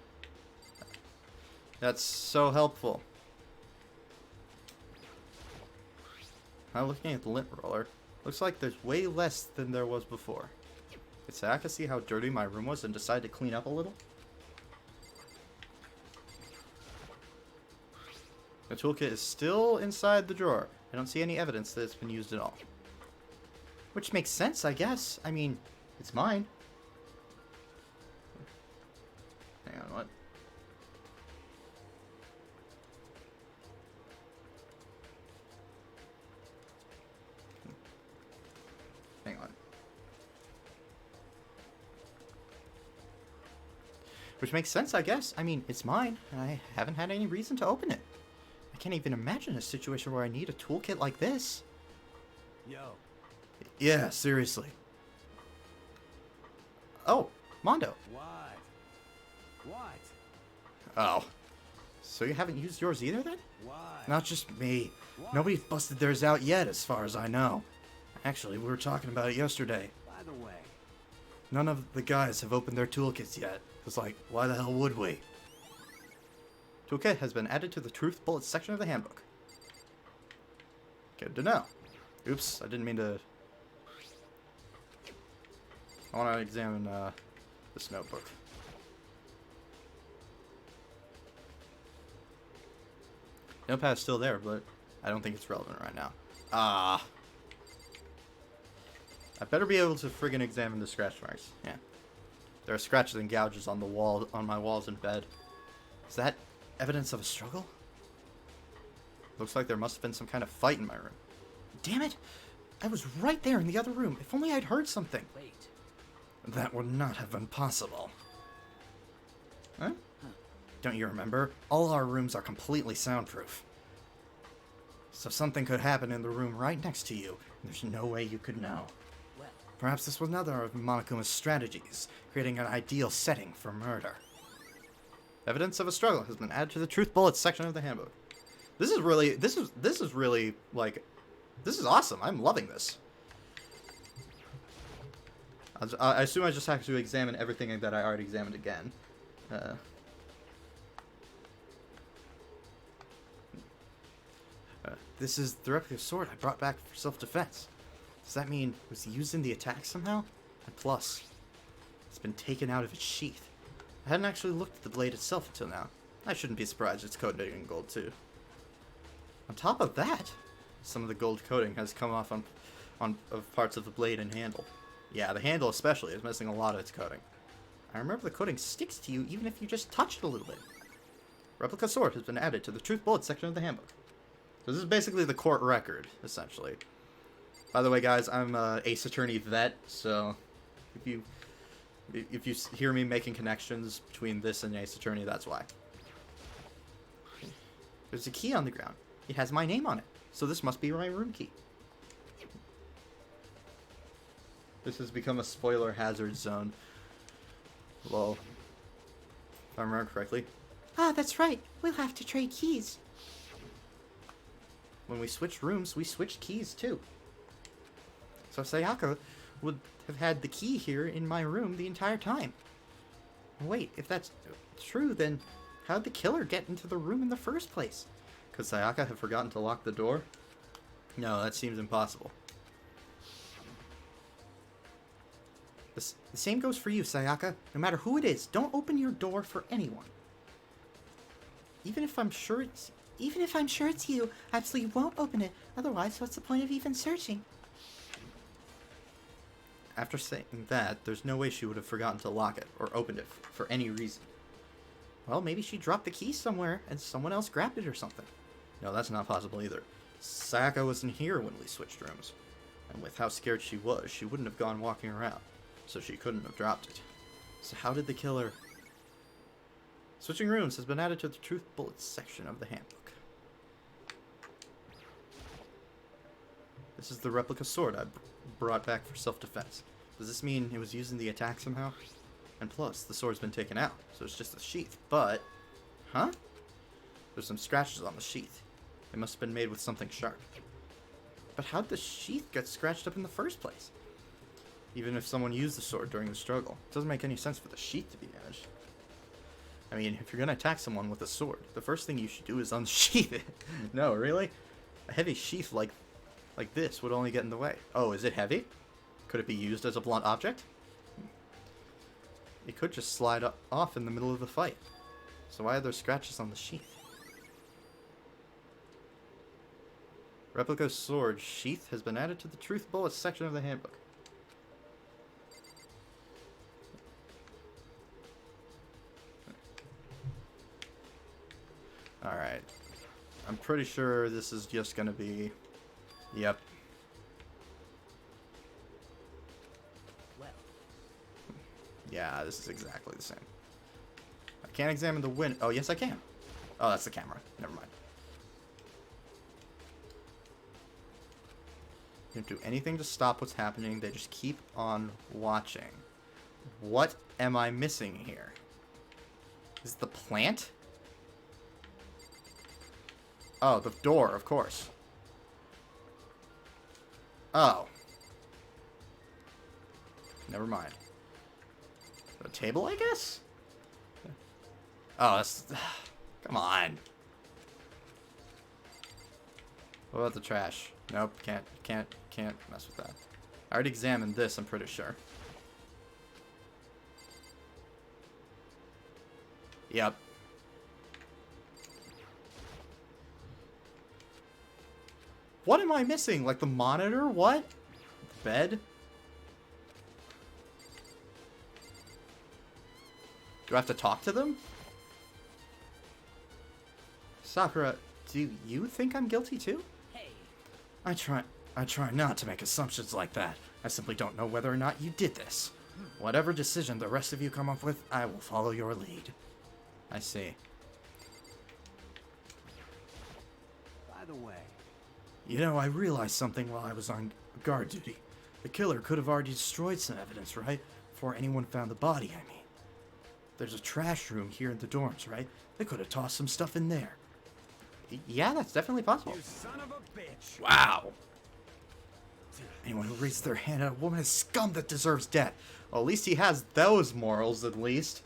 A: That's so helpful. Now looking at the lint roller, looks like there's way less than there was before. Did Sayaka see how dirty my room was and decide to clean up a little? The toolkit is still inside the drawer. I don't see any evidence that it's been used at all. Which makes sense, I guess. I mean, it's mine. Hang on, what? Hang on. Which makes sense, I guess. I mean, it's mine, and I haven't had any reason to open it. I can't even imagine a situation where I need a toolkit like this.
E: Yo.
A: Yeah, seriously. Oh, Mondo.
E: What?
A: Oh. So you haven't used yours either, then?
E: Why?
A: Not just me.
E: What?
A: Nobody's busted theirs out yet, as far as I know. Actually, we were talking about it yesterday.
E: By the way.
A: None of the guys have opened their toolkits yet. It's like, why the hell would we? Toolkit has been added to the Truth Bullets section of the handbook. Good to know. Oops, I didn't mean to... I want to examine this notebook. Notepad's still there, but I don't think it's relevant right now. Ah. I better be able to friggin' examine the scratch marks. Yeah. There are scratches and gouges on the wall, on my walls in bed. Is that evidence of a struggle? Looks like there must have been some kind of fight in my room. Damn it! I was right there in the other room. If only I'd heard something.
E: Wait.
A: That would not have been possible. Huh? Don't you remember? All our rooms are completely soundproof. So something could happen in the room right next to you. There's no way you could know.
E: Well,
A: Perhaps this was another of Monokuma's strategies, creating an ideal setting for murder. Evidence of a struggle has been added to the truth bullets section of the handbook. This is really like, this is awesome. I'm loving this. I assume I just have to examine everything that I already examined again. This is the replica sword I brought back for self-defense. Does that mean it was used in the attack somehow? And plus, it's been taken out of its sheath. I hadn't actually looked at the blade itself until now. I shouldn't be surprised it's coated in gold too. On top of that, some of the gold coating has come off on parts of the blade and handle. Yeah, the handle especially is missing a lot of its coating. I remember the coating sticks to you even if you just touch it a little bit. Replica sword has been added to the truth bullet section of the handbook. So this is basically the court record, essentially. By the way, guys, I'm a Ace Attorney vet, so if you hear me making connections between this and Ace Attorney, that's why. There's a key on the ground. It has my name on it, so this must be my room key. This has become a spoiler hazard zone. Lol. If I remember correctly.
F: Ah, that's right. We'll have to trade keys.
A: When we switched rooms, we switched keys too. So Sayaka would have had the key here in my room the entire time. Wait, if that's true, then how'd the killer get into the room in the first place? Could Sayaka have forgotten to lock the door? No, that seems impossible. The same goes for you, Sayaka. No matter who it is, don't open your door for anyone. Even if I'm sure it's
F: you, I absolutely won't open it. Otherwise, what's the point of even searching?
A: After saying that, there's no way she would have forgotten to lock it or opened it for any reason. Well, maybe she dropped the key somewhere and someone else grabbed it or something. No, that's not possible either. Sayaka wasn't here when we switched rooms. And with how scared she was, she wouldn't have gone walking around. So she couldn't have dropped it. So how did the killer... Switching rooms has been added to the truth bullets section of the handbook. This is the replica sword I brought back for self-defense. Does this mean it was used in the attack somehow? And plus, the sword's been taken out, so it's just a sheath. But, huh? There's some scratches on the sheath. It must have been made with something sharp. But how'd the sheath get scratched up in the first place? Even if someone used the sword during the struggle, it doesn't make any sense for the sheath to be damaged. I mean, if you're gonna attack someone with a sword, the first thing you should do is unsheath it. No, really? A heavy sheath like this would only get in the way. Oh, is it heavy? Could it be used as a blunt object? It could just slide off in the middle of the fight. So why are there scratches on the sheath? Replica sword sheath has been added to the truth bullets section of the handbook. Alright. I'm pretty sure this is just gonna be... Yep.
E: well.
A: Yeah, this is exactly the same. I can't examine the window. Oh, yes I can. Oh, that's the camera. Never mind. Don't do anything to stop what's happening. They just keep on watching. What am I missing here? Is it the plant? Oh, the door, of course. Oh. Never mind. The table, I guess? Oh, that's... Come on. What about the trash? Nope, can't mess with that. I already examined this, I'm pretty sure. Yep. What am I missing? Like the monitor? What? The bed? Do I have to talk to them? Sakura, do you think I'm guilty too?
E: Hey,
F: I try not to make assumptions like that. I simply don't know whether or not you did this. Whatever decision the rest of you come up with, I will follow your lead.
A: I see.
E: by the way,
F: You know, I realized something while I was on guard duty. The killer could have already destroyed some evidence, right? Before anyone found the body, I mean. There's a trash room here in the dorms, right? They could have tossed some stuff in there.
A: Yeah, that's definitely possible.
E: you son of a bitch!
F: Wow! Anyone who raises their hand at a woman is scum that deserves death.
A: Well, at least he has those morals, at least.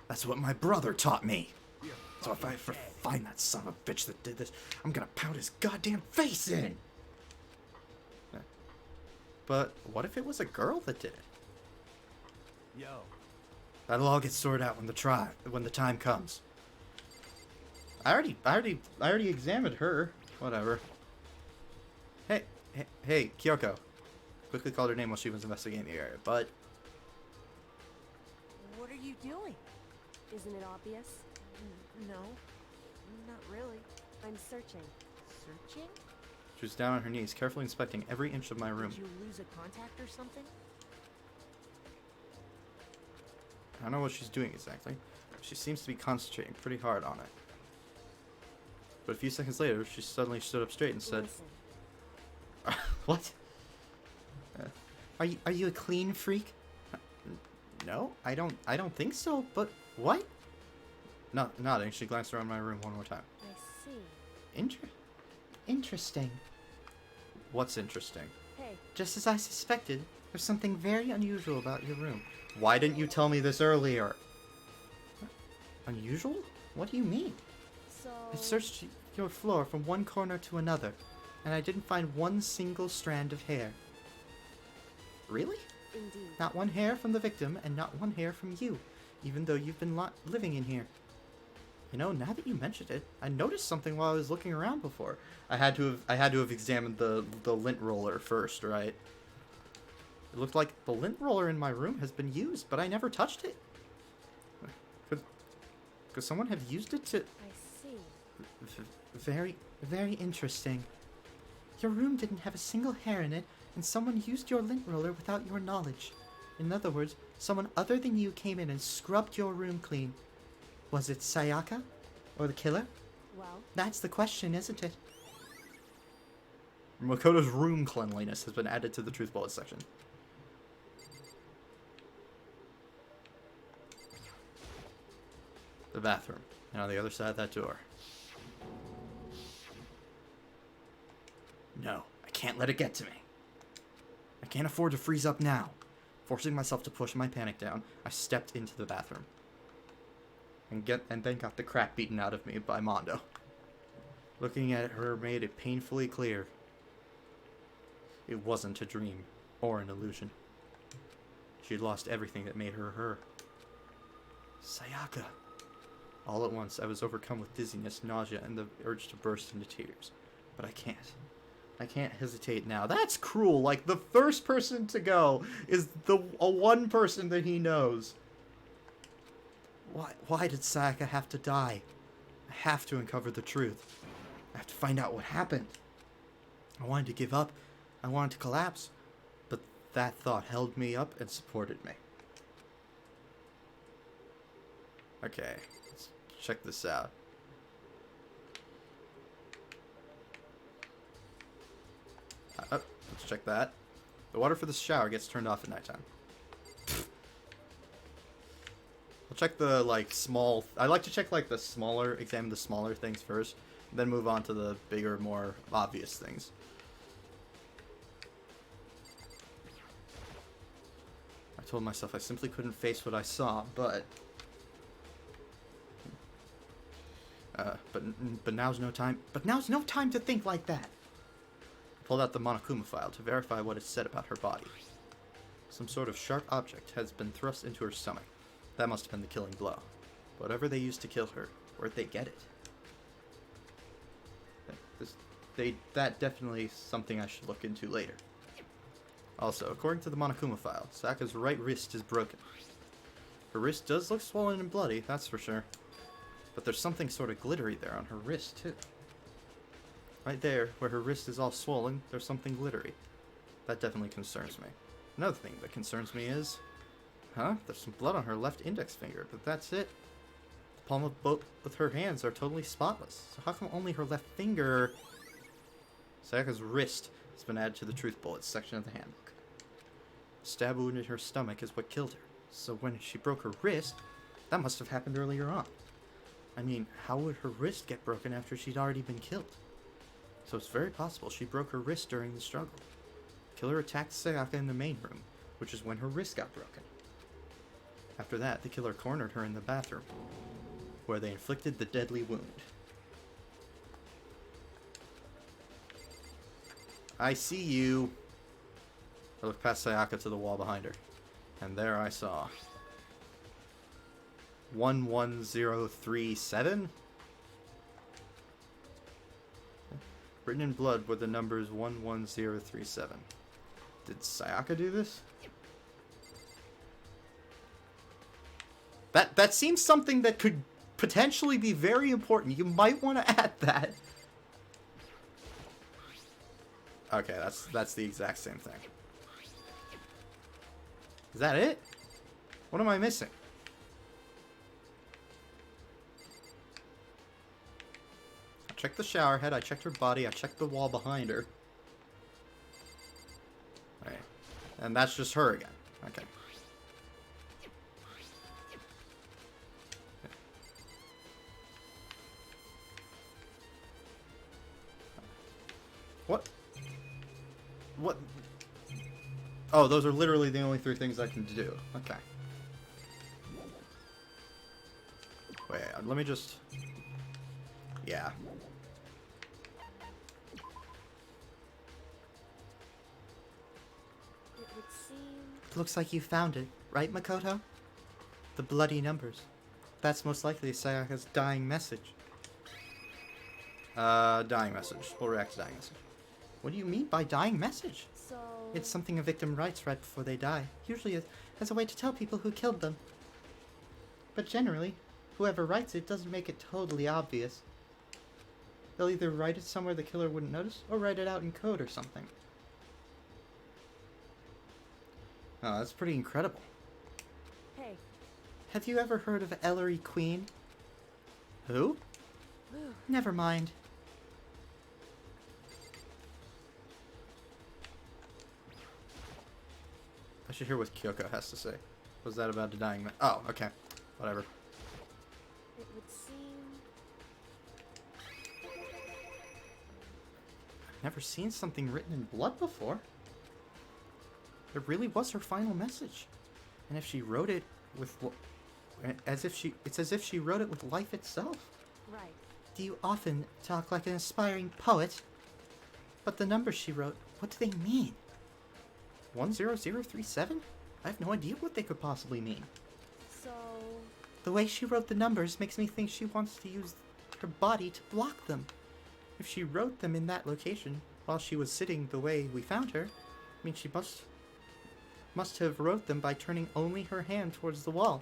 F: That's what my brother taught me.
E: You're
F: So if I
E: fucking
F: ever
E: dead.
F: find that son of a bitch that did this, I'm gonna pound his goddamn face in!
A: But what if it was a girl that did it?
E: Yo,
F: That'll all get sorted out when the time comes.
A: I already examined her. Whatever. Hey, Kyoko. Quickly called her name while she was investigating the area, but
G: What are you doing? Isn't it obvious? No, not really. I'm searching. Searching?
A: she was down on her knees, carefully inspecting every inch of my room.
G: Did you lose a contact or something?
A: I don't know what she's doing exactly. She seems to be concentrating pretty hard on it. But a few seconds later, she suddenly stood up straight and said,
G: Listen,
A: "What?
F: Are you a clean freak?
A: No, I don't think so. But what?" Nodding, she glanced around my room one more time.
G: I see.
F: Interesting.
A: What's interesting?
G: Hey,
F: Just as I suspected, there's something very unusual about your room.
A: Why didn't you tell me this earlier?
F: Unusual? What do you mean?
G: so...
F: I searched your floor from one corner to another, and I didn't find one single strand of hair.
A: Really?
G: Indeed.
F: Not one hair from the victim, and not one hair from you, even though you've been living in here.
A: You know, now that you mentioned it, I noticed something while I was looking around before. I had to have examined the lint roller first, right? It looked like the lint roller in my room has been used, but I never touched it. Could someone have used it to...
G: I see.
F: Very, very interesting. Your room didn't have a single hair in it, and someone used your lint roller without your knowledge. In other words, someone other than you came in and scrubbed your room clean. Was it Sayaka? Or the killer?
G: Well,
F: That's the question, isn't it?
A: Makoto's room cleanliness has been added to the truth bullet section. The bathroom. And on the other side of that door.
F: No, I can't let it get to me. I can't afford to freeze up now.
A: Forcing myself to push my panic down, I stepped into the bathroom. And then got the crap beaten out of me by Mondo. Looking at her made it painfully clear. It wasn't a dream or an illusion. She had lost everything that made her her. Sayaka. All at once, I was overcome with dizziness, nausea, and the urge to burst into tears. But I can't. I can't hesitate now. That's cruel. Like, the first person to go is the one person that he knows. Why did Sayaka have to die? I have to uncover the truth. I have to find out what happened. I wanted to give up. I wanted to collapse. But that thought held me up and supported me. Okay, let's check this out. Let's check that. The water for the shower gets turned off at nighttime. I'll check the, like, small... I like to check, like, examine the smaller things first, then move on to the bigger, more obvious things. I told myself I simply couldn't face what I saw, but now's no time. But now's no time to think like that. I pulled out the Monokuma file to verify what it said about her body. Some sort of sharp object has been thrust into her stomach. That must have been the killing blow. Whatever they used to kill her, where'd they get it? that definitely something I should look into later. Also, according to the Monokuma file, Sayaka's right wrist is broken. Her wrist does look swollen and bloody, that's for sure. But there's something sort of glittery there on her wrist, too. Right there, where her wrist is all swollen, there's something glittery. That definitely concerns me. Another thing that concerns me is... There's some blood on her left index finger, but that's it. The palm of both of her hands are totally spotless. So how come only her left finger... Sayaka's wrist has been added to the truth bullets section of the handbook. A stab wound in her stomach is what killed her. So when she broke her wrist, that must have happened earlier on. I mean, how would her wrist get broken after she'd already been killed? So it's very possible she broke her wrist during the struggle. Killer attacked Sayaka in the main room, which is when her wrist got broken. After that, the killer cornered her in the bathroom, where they inflicted the deadly wound. I see you. I looked past Sayaka to the wall behind her, and there I saw 11037? Written in blood were the numbers 11037. Did Sayaka do this? That seems something that could potentially be very important. You might want to add that. Okay, that's the exact same thing. Is that it? What am I missing? I checked the shower head, I checked her body, I checked the wall behind her. Right. And that's just her again. Okay. What? What? Oh, those are literally the only three things I can do. Okay. Wait, let me just... Yeah.
G: It would seem...
F: Looks like you found it, right, Makoto? The bloody numbers. That's most likely Sayaka's dying message.
A: Dying message. We'll react to dying message.
F: What do you mean by dying message?
G: So...
F: It's something a victim writes right before they die, usually as a way to tell people who killed them. But generally, whoever writes it doesn't make it totally obvious. They'll either write it somewhere the killer wouldn't notice, or write it out in code or something.
A: Oh, that's pretty incredible.
G: Hey.
F: Have you ever heard of Ellery Queen?
A: Who?
F: Never mind.
A: I should hear what Kyoko has to say. Was that about the dying man? Oh, okay. Whatever.
G: It would seem...
F: I've never seen something written in blood before. It really was her final message. And if she wrote it with... It's as if she wrote it with life itself.
G: Right.
F: Do you often talk like an aspiring poet? But the numbers she wrote, what do they mean? 10037? I have no idea what they could possibly mean.
G: So...
F: The way she wrote the numbers makes me think she wants to use her body to block them. If she wrote them in that location while she was sitting the way we found her, I mean she must have wrote them by turning only her hand towards the wall.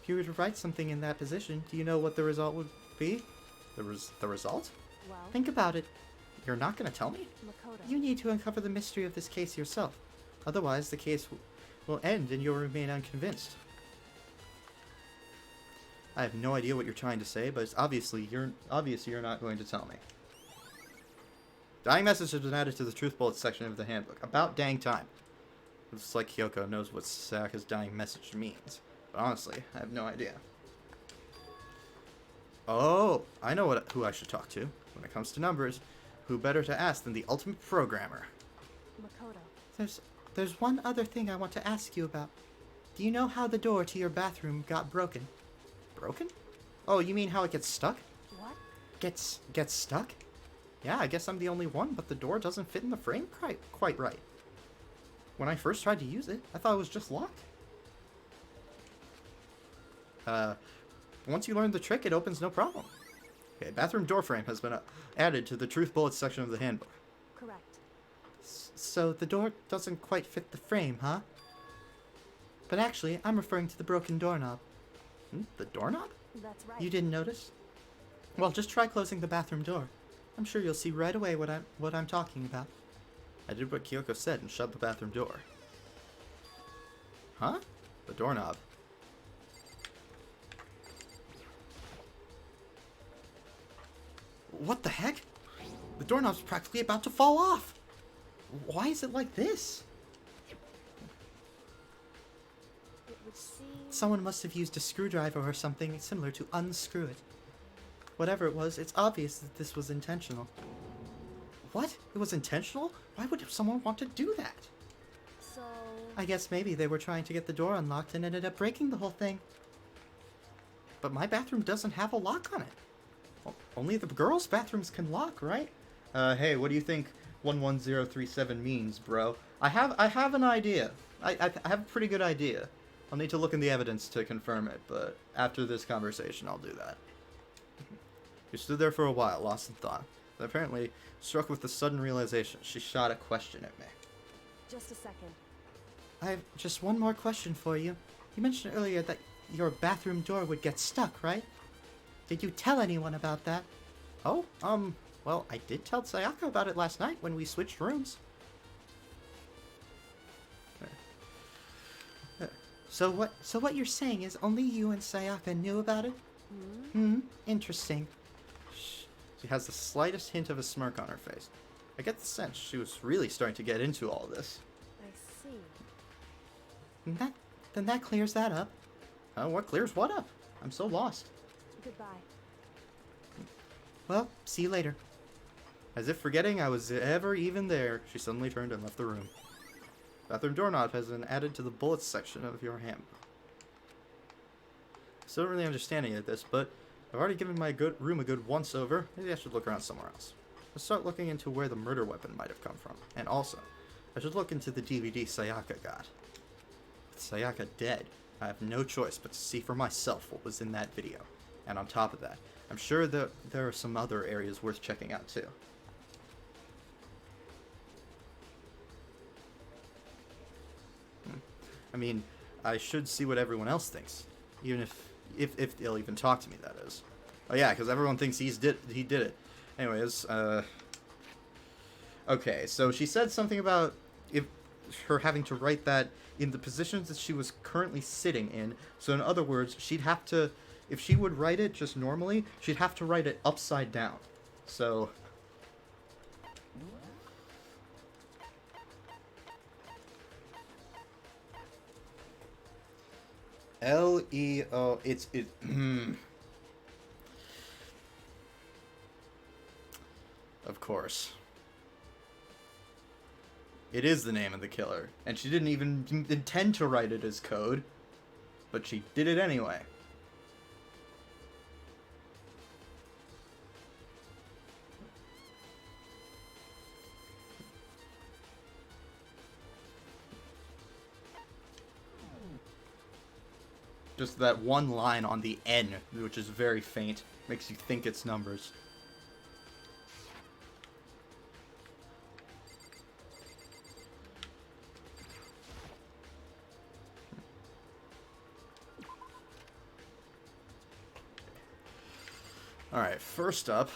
F: If you were to write something in that position, do you know what the result would be? The result?
G: Well...
F: Think about it. You're not going to tell me?
G: Makoto.
F: You need to uncover the mystery of this case yourself. Otherwise, the case will end and you'll remain unconvinced. I have no idea what you're trying to say, but it's obviously you're not going to tell me. Dying message has been added to the truth bullets section of the handbook. About dang time. Looks like Kyoko knows what Sayaka's dying message means. But honestly, I have no idea. Oh, I know who I should talk to. When it comes to numbers, who better to ask than the ultimate programmer?
G: Makoto.
F: There's one other thing I want to ask you about. Do you know how the door to your bathroom got broken? Broken? Oh, you mean how it gets stuck?
G: What?
F: Gets stuck? Yeah, I guess I'm the only one, but the door doesn't fit in the frame quite right. When I first tried to use it, I thought it was just locked. Once you learn the trick, it opens no problem.
A: Okay, bathroom door frame has been added to the truth bullets section of the handbook.
G: Correct.
F: So the door doesn't quite fit the frame, huh? But actually, I'm referring to the broken doorknob.
A: The doorknob?
G: That's right.
F: You didn't notice? Well, just try closing the bathroom door. I'm sure you'll see right away what I'm talking about.
A: I did what Kyoko said and shut the bathroom door. Huh? The doorknob. What the heck? The doorknob's practically about to fall off. Why is it like this?
G: It would seem...
F: Someone must have used a screwdriver or something similar to unscrew it. Whatever it was, it's obvious that this was intentional.
A: What? It was intentional? Why would someone want to do that?
G: So...
F: I guess maybe they were trying to get the door unlocked and ended up breaking the whole thing.
A: But my bathroom doesn't have a lock on it. Well, only the girls' bathrooms can lock, right? Hey, what do you think 11037 means, bro? I have an idea. I have a pretty good idea. I'll need to look in the evidence to confirm it, but after this conversation, I'll do that. She stood there for a while, lost in thought. But apparently, struck with the sudden realization, she shot a question at me.
G: Just a second.
F: I have just one more question for you. You mentioned earlier that your bathroom door would get stuck, right? Did you tell anyone about that?
A: Oh, well, I did tell Sayaka about it last night when we switched rooms.
F: So what you're saying is only you and Sayaka knew about it? Interesting.
A: She has the slightest hint of a smirk on her face. I get the sense she was really starting to get into all this.
G: I see.
F: Then that clears that up.
A: What clears what up? I'm so lost.
G: Goodbye.
F: Well, see you later.
A: As if forgetting I was ever even there, she suddenly turned and left the room. Bathroom doorknob has been added to the bullets section of your handbook. Still don't really understand any of this, but I've already given my room a good once-over. Maybe I should look around somewhere else. Let's start looking into where the murder weapon might have come from. And also, I should look into the DVD Sayaka got. With Sayaka dead, I have no choice but to see for myself what was in that video. And on top of that, I'm sure that there are some other areas worth checking out too. I mean, I should see what everyone else thinks, even if they'll even talk to me. That is. Oh yeah, because everyone thinks he did it. Anyways, okay. So she said something about her having to write that in the positions that she was currently sitting in. So in other words, she'd have to, if she would write it just normally, she'd have to write it upside down. So. Leo, it's Of course. It is the name of the killer, and she didn't even intend to write it as code, but she did it anyway. Just that one line on the N, which is very faint, makes you think it's numbers. Alright, first up,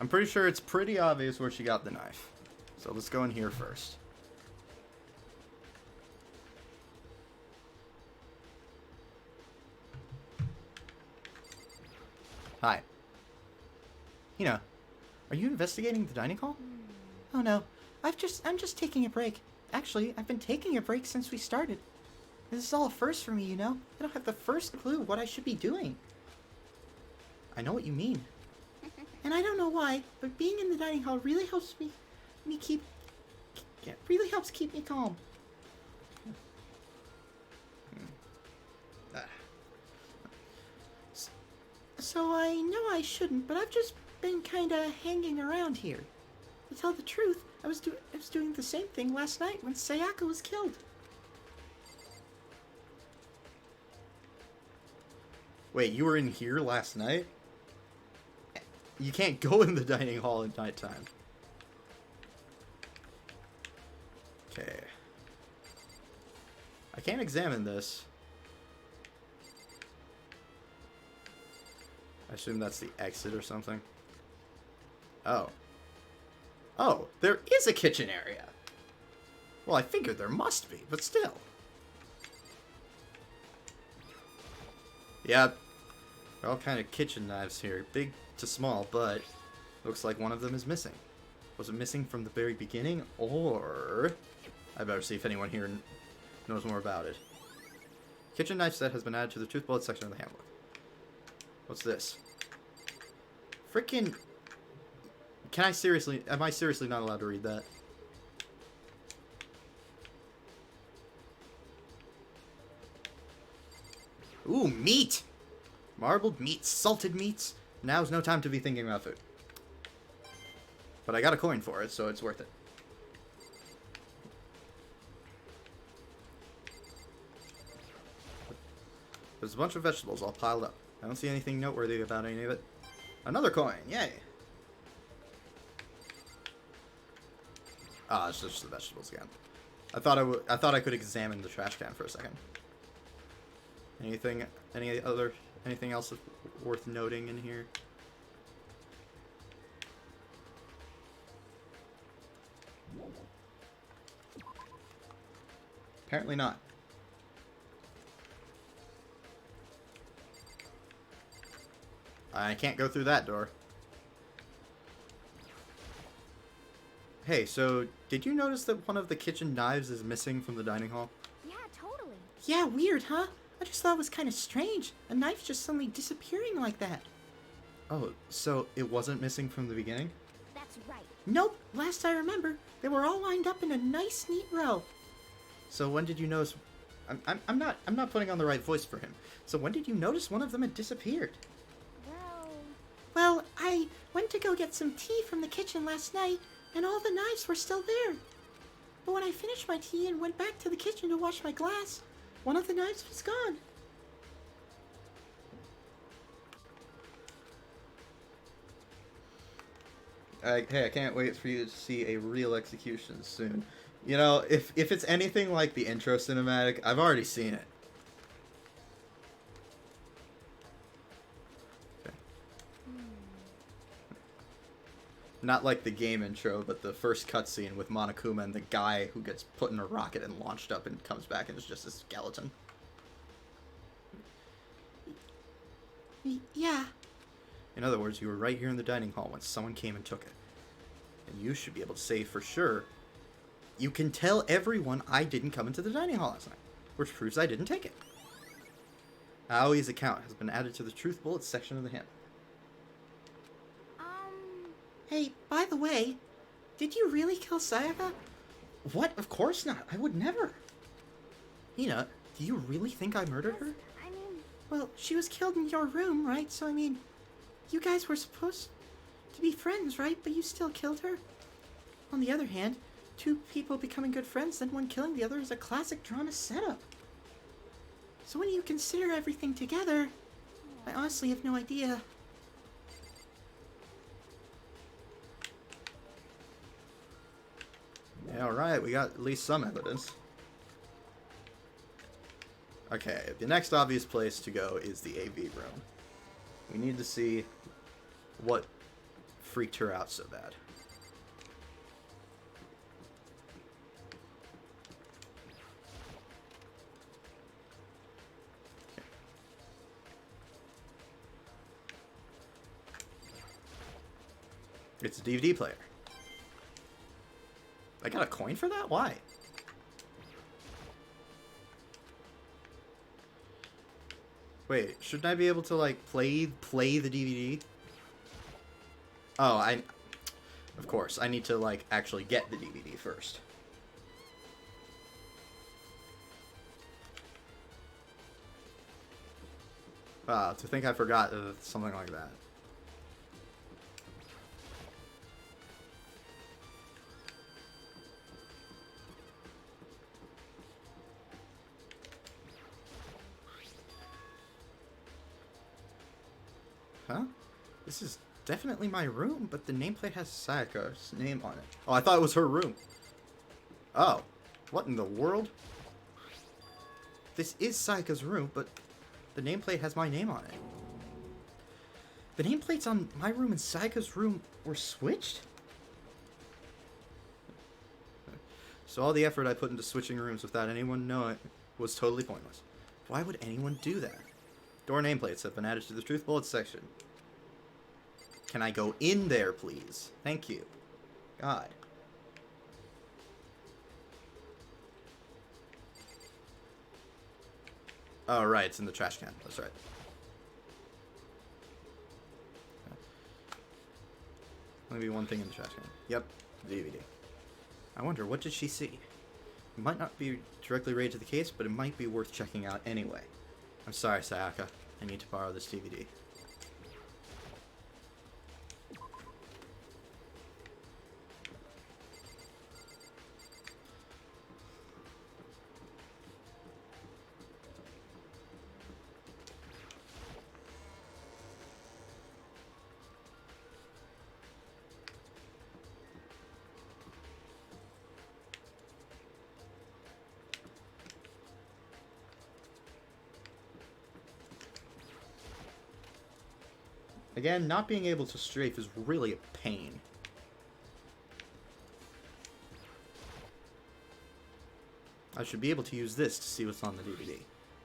A: I'm pretty sure it's pretty obvious where she got the knife. So let's go in here first. Hi. Hina, are you investigating the dining hall?
F: Oh no, I'm just taking a break. Actually, I've been taking a break since we started. This is all a first for me, you know? I don't have the first clue what I should be doing.
A: I know what you mean.
F: And I don't know why, but being in the dining hall really helps me really helps keep me calm. So I know I shouldn't, but I've just been kinda hanging around here. To tell the truth, I was doing the same thing last night when Sayaka was killed.
A: Wait, you were in here last night? You can't go in the dining hall at nighttime. Okay. I can't examine this. I assume that's the exit or something. Oh. Oh, there is a kitchen area. Well, I figured there must be, but still. Yep. There are all kind of kitchen knives here. Big to small, but looks like one of them is missing. Was it missing from the very beginning, or... I better see if anyone here knows more about it. Kitchen knife set has been added to the tooth bullet section of the handbook. What's this? Frickin'... Can I seriously... Am I seriously not allowed to read that? Ooh, meat! Marbled meats, salted meats. Now's no time to be thinking about food. But I got a coin for it, so it's worth it. There's a bunch of vegetables all piled up. I don't see anything noteworthy about any of it. Another coin, yay! Ah, it's just the vegetables again. I thought I could examine the trash can for a second. Anything else worth noting in here? Apparently not. I can't go through that door. Hey, so did you notice that one of the kitchen knives is missing from the dining hall?
G: Yeah, totally.
F: Yeah, weird, huh? I just thought it was kind of strange. A knife just suddenly disappearing like that.
A: Oh, so it wasn't missing from the beginning?
G: That's right.
F: Nope. Last I remember, they were all lined up in a nice, neat row.
A: So when did you notice... I'm not putting on the right voice for him. So when did you notice one of them had disappeared?
F: Well, I went to go get some tea from the kitchen last night, and all the knives were still there. But when I finished my tea and went back to the kitchen to wash my glass, one of the knives was gone.
A: Hey, I can't wait for you to see a real execution soon. You know, if it's anything like the intro cinematic, I've already seen it. Okay. Not like the game intro, but the first cutscene with Monokuma and the guy who gets put in a rocket and launched up and comes back and is just a skeleton.
F: Yeah.
A: In other words, you were right here in the dining hall when someone came and took it. And you should be able to say for sure, you can tell everyone I didn't come into the dining hall last night, which proves I didn't take it. Aoi's account has been added to the Truth Bullets section of the handbook.
F: Hey, by the way, did you really kill Sayaka?
A: What? Of course not. I would never. Hina, do you really think I murdered her?
G: I mean,
F: Well, she was killed in your room, right? So, I mean, you guys were supposed to be friends, right? But you still killed her? On the other hand, two people becoming good friends, then one killing the other is a classic drama setup. So when you consider everything together, I honestly have no idea.
A: Yeah, alright, we got at least some evidence. Okay, the next obvious place to go is the AV room. We need to see what freaked her out so bad. It's a DVD player. I got a coin for that? Why? Wait, shouldn't I be able to, like, play the DVD? Oh, of course, I need to, like, actually get the DVD first. To think I forgot something like that. Huh? This is definitely my room, but the nameplate has Sayaka's name on it. Oh, I thought it was her room. Oh. What in the world? This is Sayaka's room, but the nameplate has my name on it. The nameplates on my room and Sayaka's room were switched? So all the effort I put into switching rooms without anyone knowing was totally pointless. Why would anyone do that? Door nameplates have been added to the Truth Bullets section. Can I go in there, please? Thank you. God. Oh, right, it's in the trash can. That's right. Maybe one thing in the trash can. Yep, DVD. I wonder, what did she see? It might not be directly related to the case, but it might be worth checking out anyway. I'm sorry, Sayaka. I need to borrow this DVD. Again, not being able to strafe is really a pain. I should be able to use this to see what's on the DVD.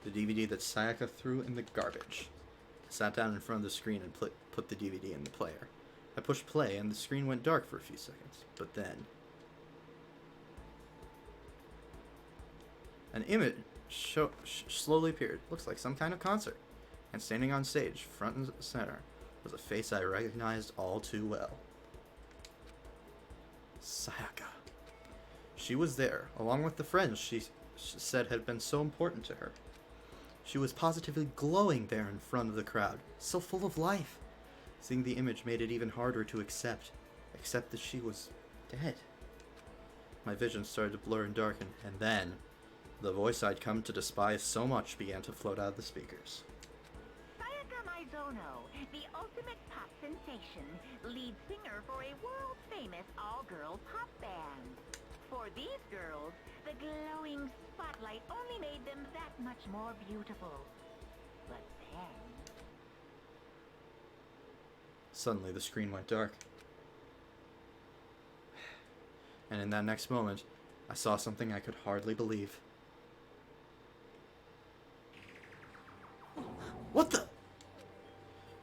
A: The DVD that Sayaka threw in the garbage. I sat down in front of the screen and put the DVD in the player. I pushed play and the screen went dark for a few seconds, but then... an image slowly appeared. Looks like some kind of concert. And standing on stage, front and center, was a face I recognized all too well. Sayaka. She was there, along with the friends she said had been so important to her. She was positively glowing there in front of the crowd, so full of life. Seeing the image made it even harder to accept that she was dead. My vision started to blur and darken, and then, the voice I'd come to despise so much began to float out of the speakers.
D: Maizono, the ultimate pop sensation, lead singer for a world-famous all-girl pop band. For these girls, the glowing spotlight only made them that much more beautiful. But then...
A: Suddenly, the screen went dark. And in that next moment, I saw something I could hardly believe. What the?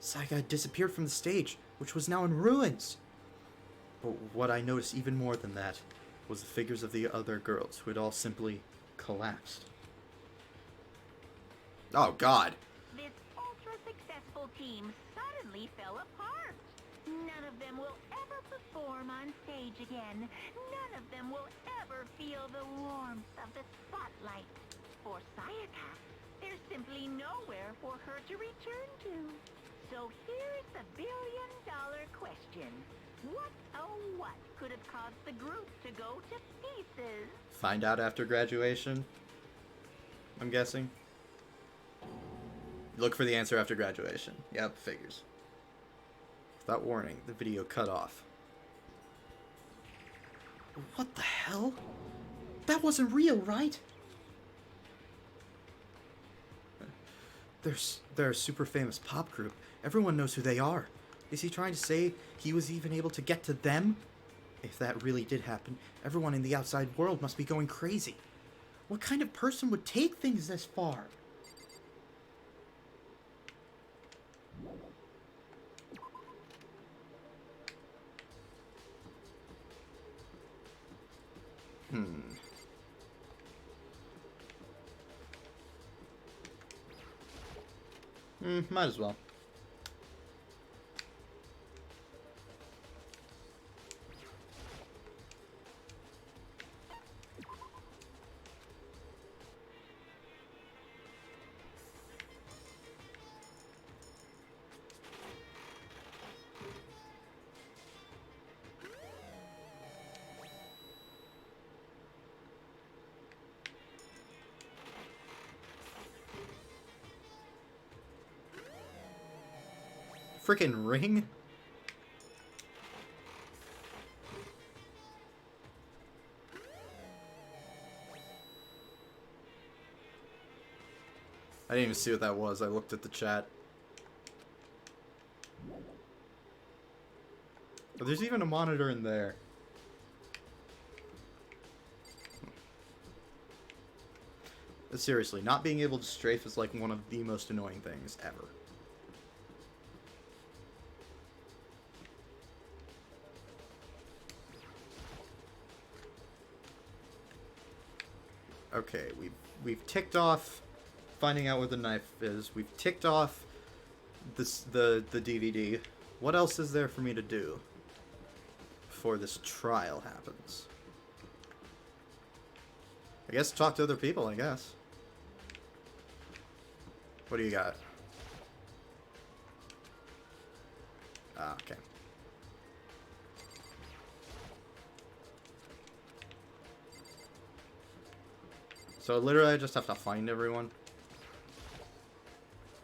A: Sayaka had disappeared from the stage, which was now in ruins. But what I noticed even more than that was the figures of the other girls, who had all simply collapsed. Oh, God.
D: This ultra-successful team suddenly fell apart. None of them will ever perform on stage again. None of them will ever feel the warmth of the spotlight. For Sayaka, there's simply nowhere for her to return to. So here's the billion-dollar question. What, oh what, could have caused the group to go to pieces?
A: Find out after graduation, I'm guessing. Look for the answer after graduation. Yep, figures. Without warning, the video cut off. What the hell? That wasn't real, right? They're a super famous pop group. Everyone knows who they are. Is he trying to say he was even able to get to them? If that really did happen, everyone in the outside world must be going crazy. What kind of person would take things this far? Might as well. freaking ring? I didn't even see what that was. I looked at the chat. But there's even a monitor in there. But seriously, not being able to strafe is like one of the most annoying things ever. Okay, we've ticked off finding out where the knife is. We've ticked off the DVD. What else is there for me to do before this trial happens? I guess talk to other people, I guess. What do you got? Ah, okay. So literally I just have to find everyone.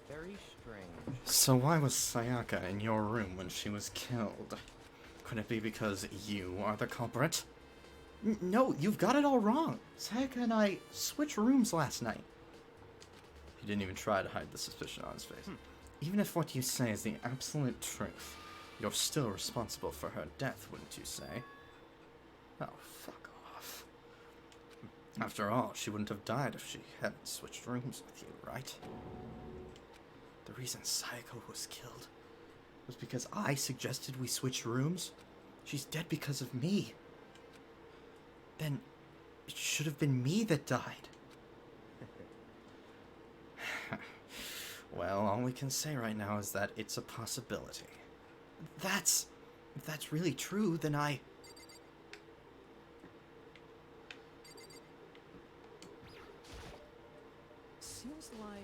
H: Very strange.
A: So why was Sayaka in your room when she was killed? Could it be because you are the culprit? No, you've got it all wrong. Sayaka and I switched rooms last night. He didn't even try to hide the suspicion on his face. Even if what you say is the absolute truth, you're still responsible for her death, wouldn't you say? Oh, fuck off. After all, she wouldn't have died if she hadn't switched rooms with you, right? The reason Sayaka was killed was because I suggested we switch rooms. She's dead because of me. Then it should have been me that died. Well, all we can say right now is that it's a possibility. If that's really true, then I...
H: Seems like...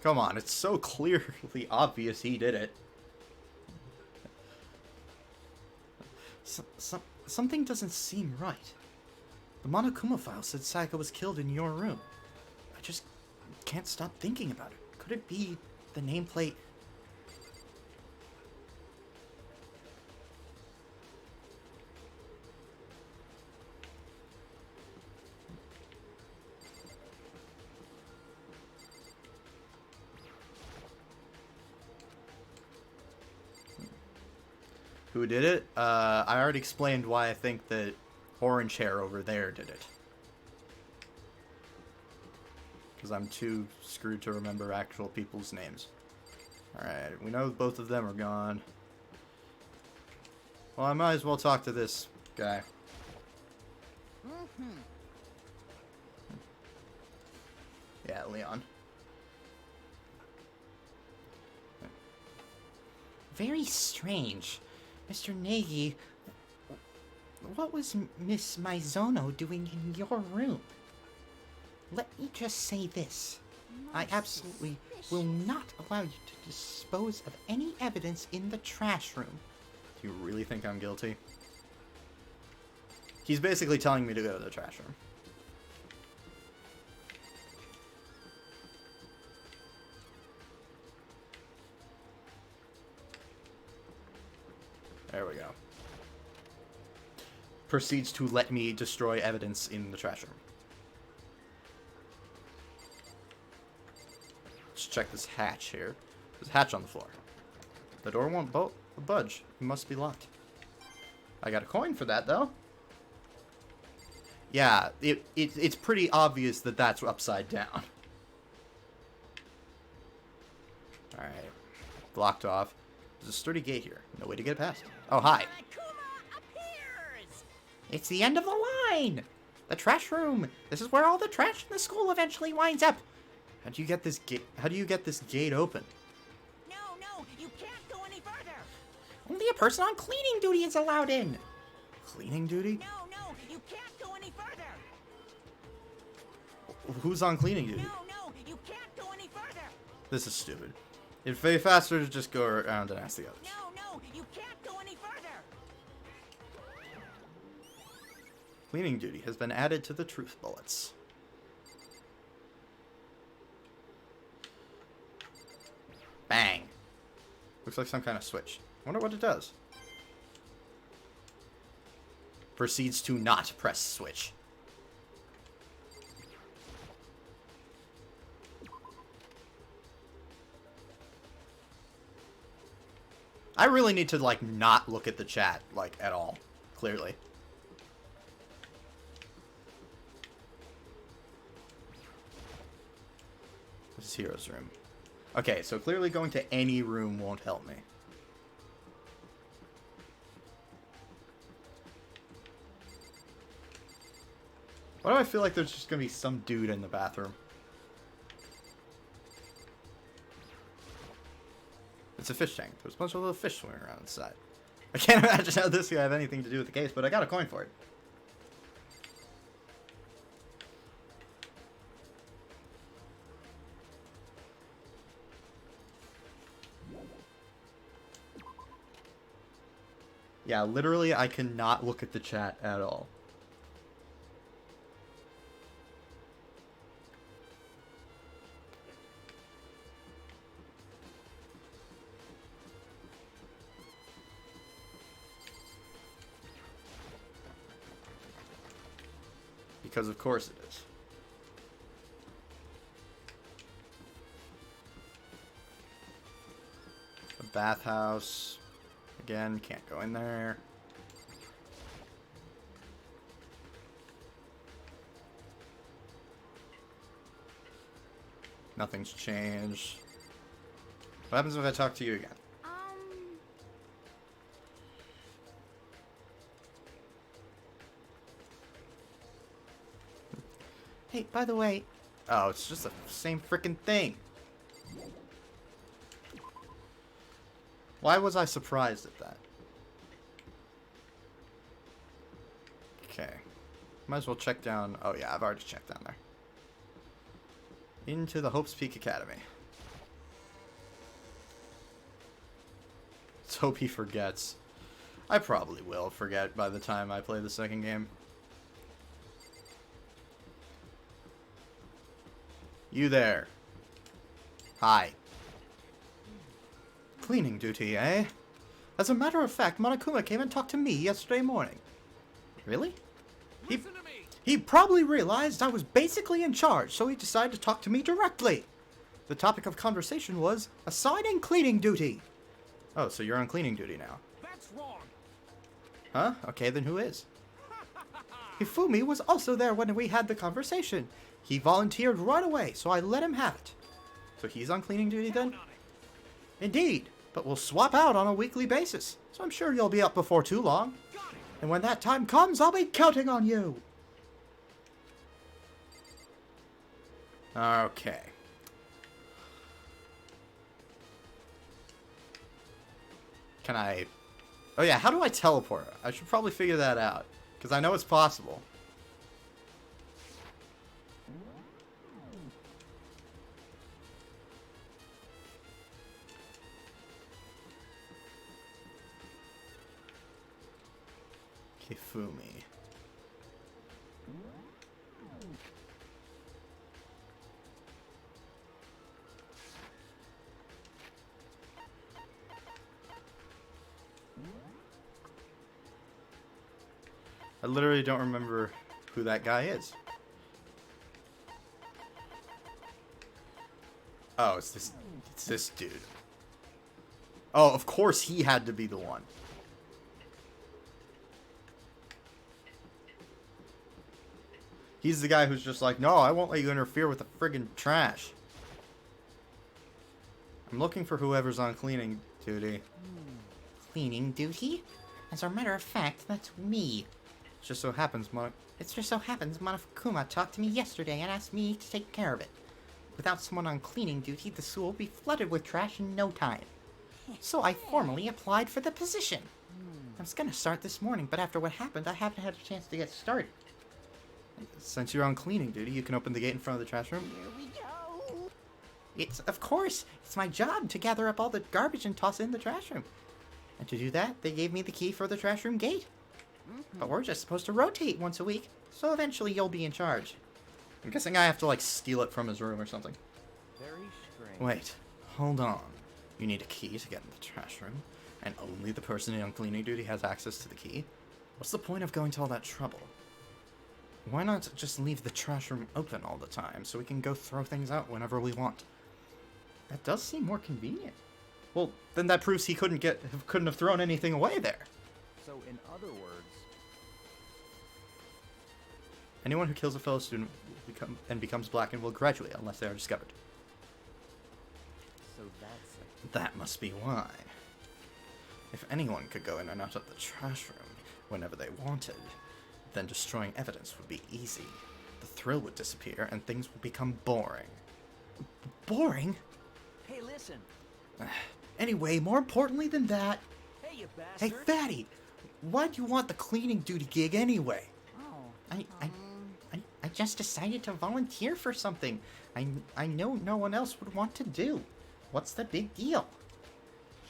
A: Come on, it's so clearly obvious he did it. Something doesn't seem right. The Monokuma file said Sayaka was killed in your room. I just can't stop thinking about it. Could it be the nameplate? Who did it? I already explained why I think that orange hair over there did it. Because I'm too screwed to remember actual people's names. Alright, we know both of them are gone. Well, I might as well talk to this guy. Yeah, Leon.
F: Very strange. Mr. Nagy, what was Miss Mizono doing in your room? Let me just say this. I absolutely will not allow you to dispose of any evidence in the trash room.
A: Do you really think I'm guilty? He's basically telling me to go to the trash room. There we go. Proceeds to let me destroy evidence in the trash room. Let's check this hatch here. There's a hatch on the floor. The door won't budge. It must be locked. I got a coin for that, though. Yeah, it's pretty obvious that that's upside down. Alright. Blocked off. There's a sturdy gate here. No way to get past. Oh, hi.
B: Akuma appears!
F: It's the end of the line! The trash room! This is where all the trash in the school eventually winds up!
A: How do you get this gate open?
B: No, you can't go any further!
F: Only a person on cleaning duty is allowed in!
A: Cleaning duty?
B: No, you can't go any further!
A: Who's on cleaning duty?
B: No, you can't go any further!
A: This is stupid. It'd be faster to just go around and ask the others.
B: No, you can't go any further!
A: Cleaning duty has been added to the truth bullets. Bang. Looks like some kind of switch. Wonder what it does. Proceeds to not press switch. I really need to, like, not look at the chat, like, at all. Clearly. This is Hero's room. Okay, so clearly going to any room won't help me. Why do I feel like there's just gonna be some dude in the bathroom? It's a fish tank. There's a bunch of little fish swimming around inside. I can't imagine how this could have anything to do with the case, but I got a coin for it. Yeah, literally, I cannot look at the chat at all. Because of course it is. The bathhouse. Again, can't go in there. Nothing's changed. What happens if I talk to you again? Hey, by the way... Oh, it's just the same freaking thing. Why was I surprised at that? Okay. Might as well check down... Oh yeah, I've already checked down there. Into the Hope's Peak Academy. Let's hope he forgets. I probably will forget by the time I play the second game. You there. Hi. Cleaning duty, eh? As a matter of fact, Monokuma came and talked to me yesterday morning. Really? He probably realized I was basically in charge, so he decided to talk to me directly. The topic of conversation was assigning cleaning duty. Oh, so you're on cleaning duty now.
E: That's wrong.
A: Huh? Okay, then who is? Hifumi was also there when we had the conversation. He volunteered right away, so I let him have it. So he's on cleaning duty then? Indeed, but we'll swap out on a weekly basis, so I'm sure you'll be up before too long. And when that time comes, I'll be counting on you. Okay. Can I... Oh yeah, how do I teleport? I should probably figure that out, because I know it's possible. Hifumi. I literally don't remember who that guy is. Oh, it's this dude. Oh, of course he had to be the one. He's the guy who's just like, no, I won't let you interfere with the friggin' trash. I'm looking for whoever's on cleaning duty.
F: Cleaning duty? As a matter of fact, that's me.
A: It just so happens,
F: It just so happens Monokuma talked to me yesterday and asked me to take care of it. Without someone on cleaning duty, the school will be flooded with trash in no time. So I formally applied for the position. I was gonna start this morning, but after what happened, I haven't had a chance to get started.
A: Since you're on cleaning duty, you can open the gate in front of the trash room.
F: Here we go. Of course, it's my job to gather up all the garbage and toss it in the trash room. And to do that, they gave me the key for the trash room gate. But we're just supposed to rotate once a week, so eventually you'll be in charge.
A: I'm guessing I have to, like, steal it from his room or something.
H: Very strange.
A: Wait, hold on. You need a key to get in the trash room, and only the person on cleaning duty has access to the key. What's the point of going to all that trouble? Why not just leave the trash room open all the time so we can go throw things out whenever we want? That does seem more convenient. Well, then that proves he couldn't have thrown anything away there.
H: So, in other words,
A: Anyone who kills a fellow student becomes blackened will graduate unless they are discovered.
H: so that's it.
A: That must be why. If anyone could go in and out of the trash room whenever they wanted, then destroying evidence would be easy. The thrill would disappear and things would become boring. Boring?
H: Hey, listen.
A: Anyway, more importantly than that,
H: Hey, you
A: hey,
H: bastard.
A: Fatty, why do you want the cleaning duty gig anyway?
F: Oh, I just decided to volunteer for something I know no one else would want to do. What's the big deal?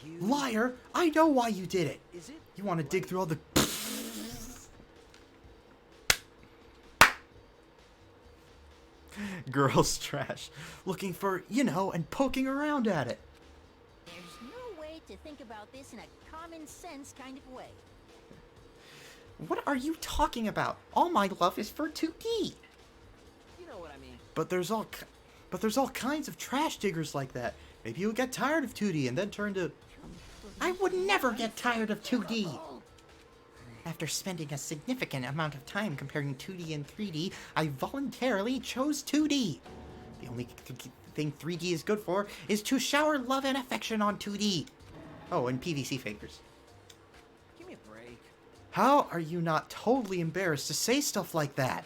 H: You...
A: Liar! I know why you did it!
H: Is it?
A: You want to dig through all the... girls' trash, looking for, and poking around at it.
B: There's no way to think about this in a common sense kind of way.
F: What are you talking about? All my love is for 2D.
H: You know what I mean.
A: But there's all kinds of trash diggers like that. Maybe you'll get tired of 2D and then turn to...
F: I would never get tired of 2D. After spending a significant amount of time comparing 2D and 3D, I voluntarily chose 2D. The only thing 3D is good for is to shower love and affection on 2D. Oh, and PVC figures.
H: Give me a break.
A: How are you not totally embarrassed to say stuff like that?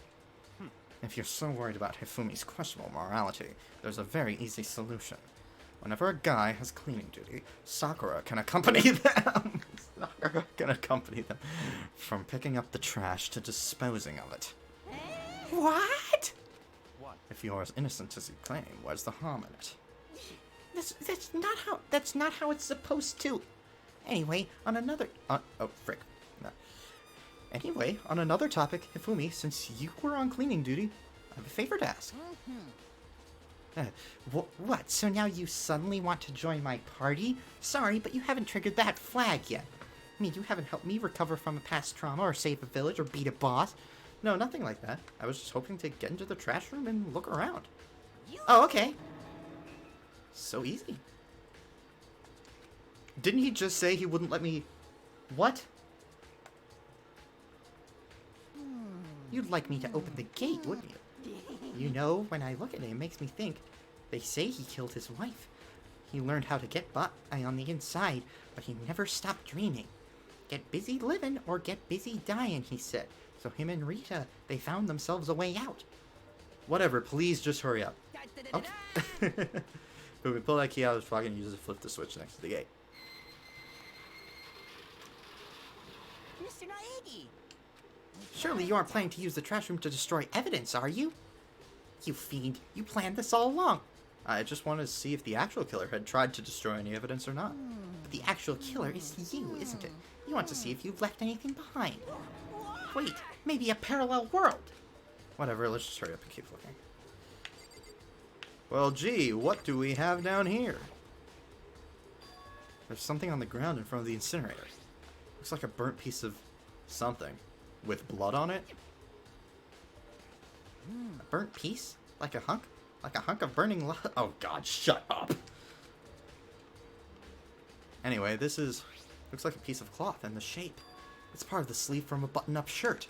A: If you're so worried about Hifumi's questionable morality, there's a very easy solution. Whenever a guy has cleaning duty, Sakura can accompany them. Sakura can accompany them from picking up the trash to disposing of it.
F: What?
H: What?
A: If you're as innocent as you claim, where's the harm in it?
F: That's not how it's supposed to. Anyway, on another frick. No.
A: Anyway, on another topic, Hifumi, since you were on cleaning duty, I have a favor to ask.
F: What? So now you suddenly want to join my party? Sorry, but you haven't triggered that flag yet. I mean, you haven't helped me recover from a past trauma or save a village or beat a boss.
A: No, nothing like that. I was just hoping to get into the trash room and look around.
F: Oh, okay.
A: So easy. Didn't he just say he wouldn't let me... What?
F: You'd like me to open the gate, wouldn't you? You know, when I look at it, it makes me think. They say he killed his wife. He learned how to get by on the inside, but he never stopped dreaming. Get busy living or get busy dying, he said. So him and Rita, they found themselves a way out.
A: Whatever, please just hurry up. Okay. But we pull that key out of his pocket and use it to flip the switch next to the gate.
B: Mr. Naegi!
F: Surely you aren't planning to use the trash room to destroy evidence, are you? You fiend, you planned this all along.
A: I just wanted to see if the actual killer had tried to destroy any evidence or not.
F: But the actual killer is you, isn't it? You want to see if you've left anything behind. Wait, maybe a parallel world.
A: Whatever, let's just hurry up and keep looking. Well, gee, what do we have down here? There's something on the ground in front of the incinerator. Looks like a burnt piece of something with blood on it.
F: A burnt piece? Like a hunk? Like a hunk of burning love?
A: Oh god, shut up! Anyway, this looks like a piece of cloth and the shape. It's part of the sleeve from a button-up shirt.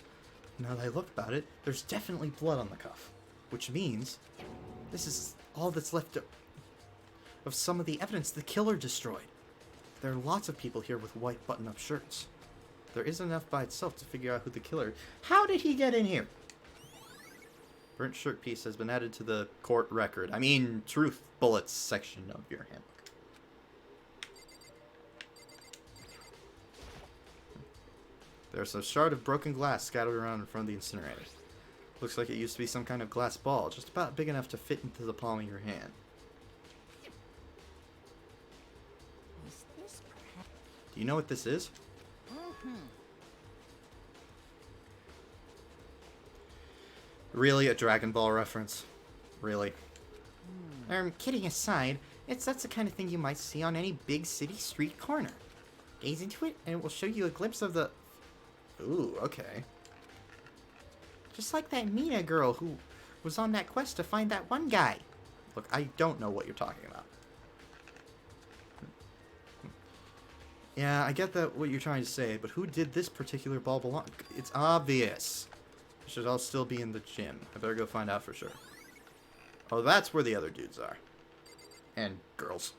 A: Now that I look about it, there's definitely blood on the cuff. Which means this is all that's left of some of the evidence the killer destroyed. There are lots of people here with white button-up shirts. There isn't enough by itself to figure out who the killer... How did he get in here? Burnt shirt piece has been added to the court record. I mean, truth bullets section of your handbook. There's a shard of broken glass scattered around in front of the incinerator. Looks like it used to be some kind of glass ball, just about big enough to fit into the palm of your hand.
B: Is this perhaps...
A: Do you know what this is? Really, a Dragon Ball reference? Really?
F: Kidding aside, That's the kind of thing you might see on any big city street corner. Gaze into it, and it will show you a glimpse of the... Ooh, okay. Just like that Mina girl who was on that quest to find that one guy. Look, I don't know what you're talking about. Yeah, I get that what you're trying to say, but who did this particular ball belong? It's obvious. It should all still be in the gym. I better go find out for sure. Oh, that's where the other dudes are. And girls.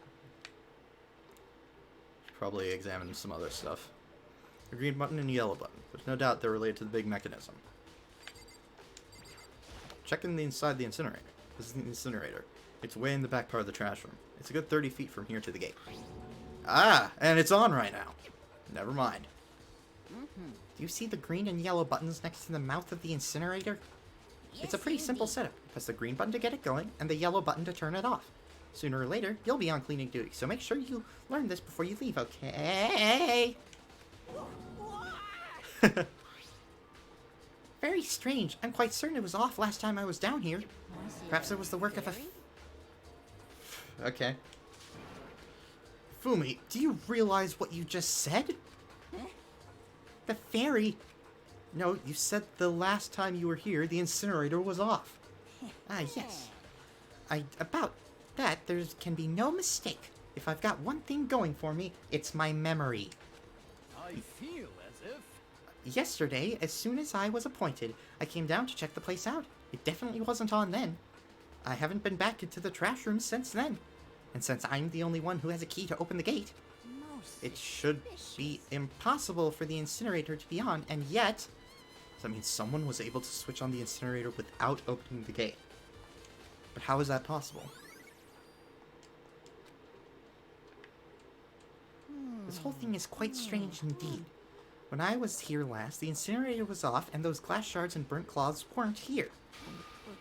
F: Should probably examine some other stuff. A green button and a yellow button. There's no doubt they're related to the big mechanism. Checking the inside the incinerator. This is the incinerator. It's way in the back part of the trash room. It's a good 30 feet from here to the gate. Ah, and it's on right now. Never mind. Do you see the green and yellow buttons next to the mouth of the incinerator? It's a pretty simple setup. Press the green button to get it going, and the yellow button to turn it off. Sooner or later, you'll be on cleaning duty, so make sure you learn this before you leave, okay? Very strange. I'm quite certain it was off last time I was down here. Perhaps it was the work of a... Okay. Fumi, do you realize what you just said? The fairy... No, you said the last time you were here, the incinerator was off. Ah, yes. About that, there can be no mistake. If I've got one thing going for me, it's my memory.
E: I feel as if...
F: Yesterday, as soon as I was appointed, I came down to check the place out. It definitely wasn't on then. I haven't been back into the trash room since then. And since I'm the only one who has a key to open the gate, it should be impossible for the incinerator to be on, and yet... That means someone was able to switch on the incinerator without opening the gate. But how is that possible? This whole thing is quite strange indeed. When I was here last, the incinerator was off, and those glass shards and burnt cloths weren't here.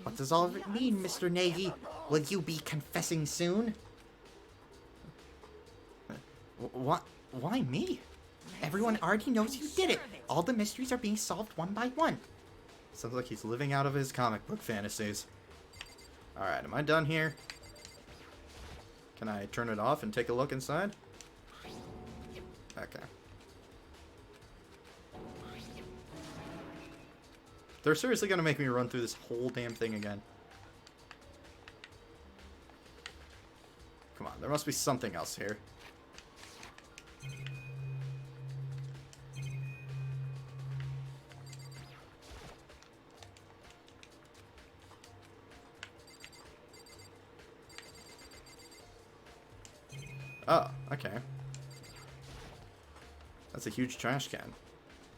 F: What does all of it mean, Mr. Nagy? Will you be confessing soon? What? Why me? Everyone already knows you did it. All the mysteries are being solved one by one.
A: Sounds like he's living out of his comic book fantasies. Alright, am I done here? Can I turn it off and take a look inside? Okay. They're seriously gonna make me run through this whole damn thing again. Come on, there must be something else here. Oh, okay. That's a huge trash can.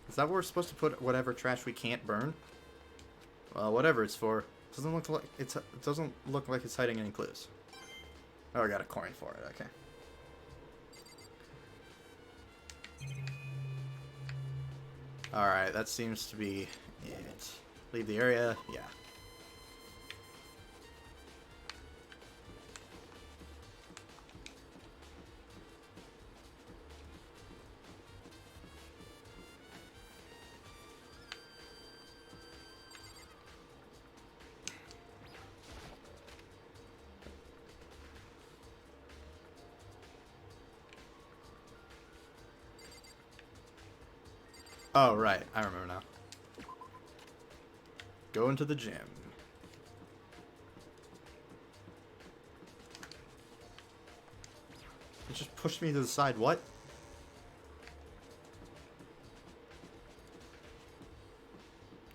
A: Is that where we're supposed to put whatever trash we can't burn? Well, whatever it's for. Doesn't look like it doesn't look like it's hiding any clues. Oh, I got a coin for it. Okay. All right, that seems to be it. Leave the area. Yeah. Oh, right. I remember now. Go into the gym. It just pushed me to the side. What?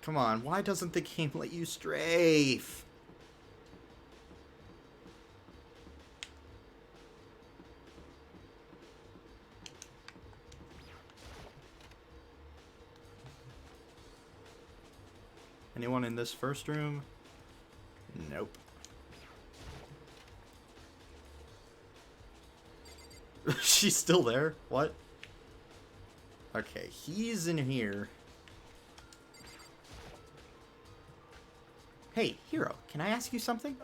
A: Come on. Why doesn't the game let you strafe? Anyone in this first room? Nope. She's still there? What? Okay, he's in here.
F: Hey, Hero, can I ask you something?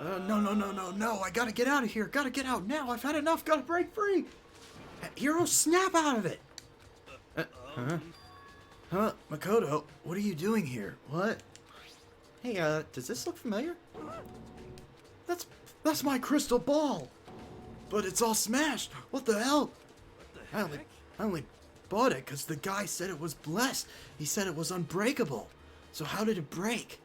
A: No, I gotta get out of here. Gotta get out now. I've had enough. Gotta break free.
F: Hero, snap out of it!
A: Huh? Makoto, what are you doing here? What?
F: Hey, does this look familiar?
A: That's my crystal ball. But it's all smashed. What the hell?
E: What the heck?
A: I only bought it because the guy said it was blessed. He said it was unbreakable. So how did it break?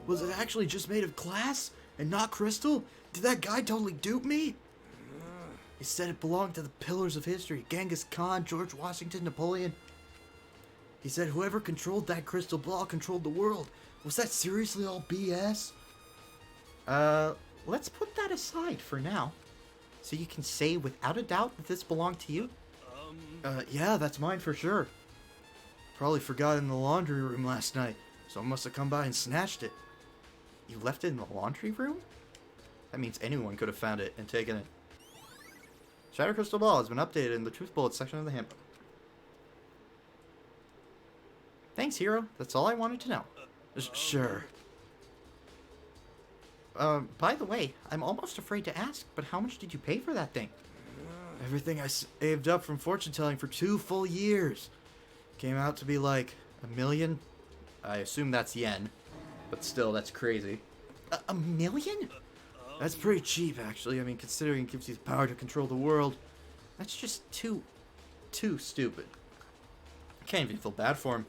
A: Was it actually just made of glass and not crystal? Did that guy totally dupe me? He said it belonged to the pillars of history. Genghis Khan, George Washington, Napoleon. He said whoever controlled that crystal ball controlled the world. Was that seriously all BS?
F: Let's put that aside for now. So you can say without a doubt that this belonged to you?
A: Yeah, that's mine for sure. Probably forgot it in the laundry room last night. Someone must have come by and snatched it.
F: You left it in the laundry room?
A: That means anyone could have found it and taken it. Shattered Crystal Ball has been updated in the Truth Bullets section of the handbook.
F: Thanks, Hero. That's all I wanted to know.
A: Sure.
F: By the way, I'm almost afraid to ask, but how much did you pay for that thing?
A: Everything I saved up from fortune telling for 2 full years. Came out to be like $1 million. I assume that's yen. But still, that's crazy.
F: A million?
A: That's pretty cheap, actually. I mean, considering it gives you the power to control the world.
F: That's just too
A: Stupid. I can't even feel bad for him.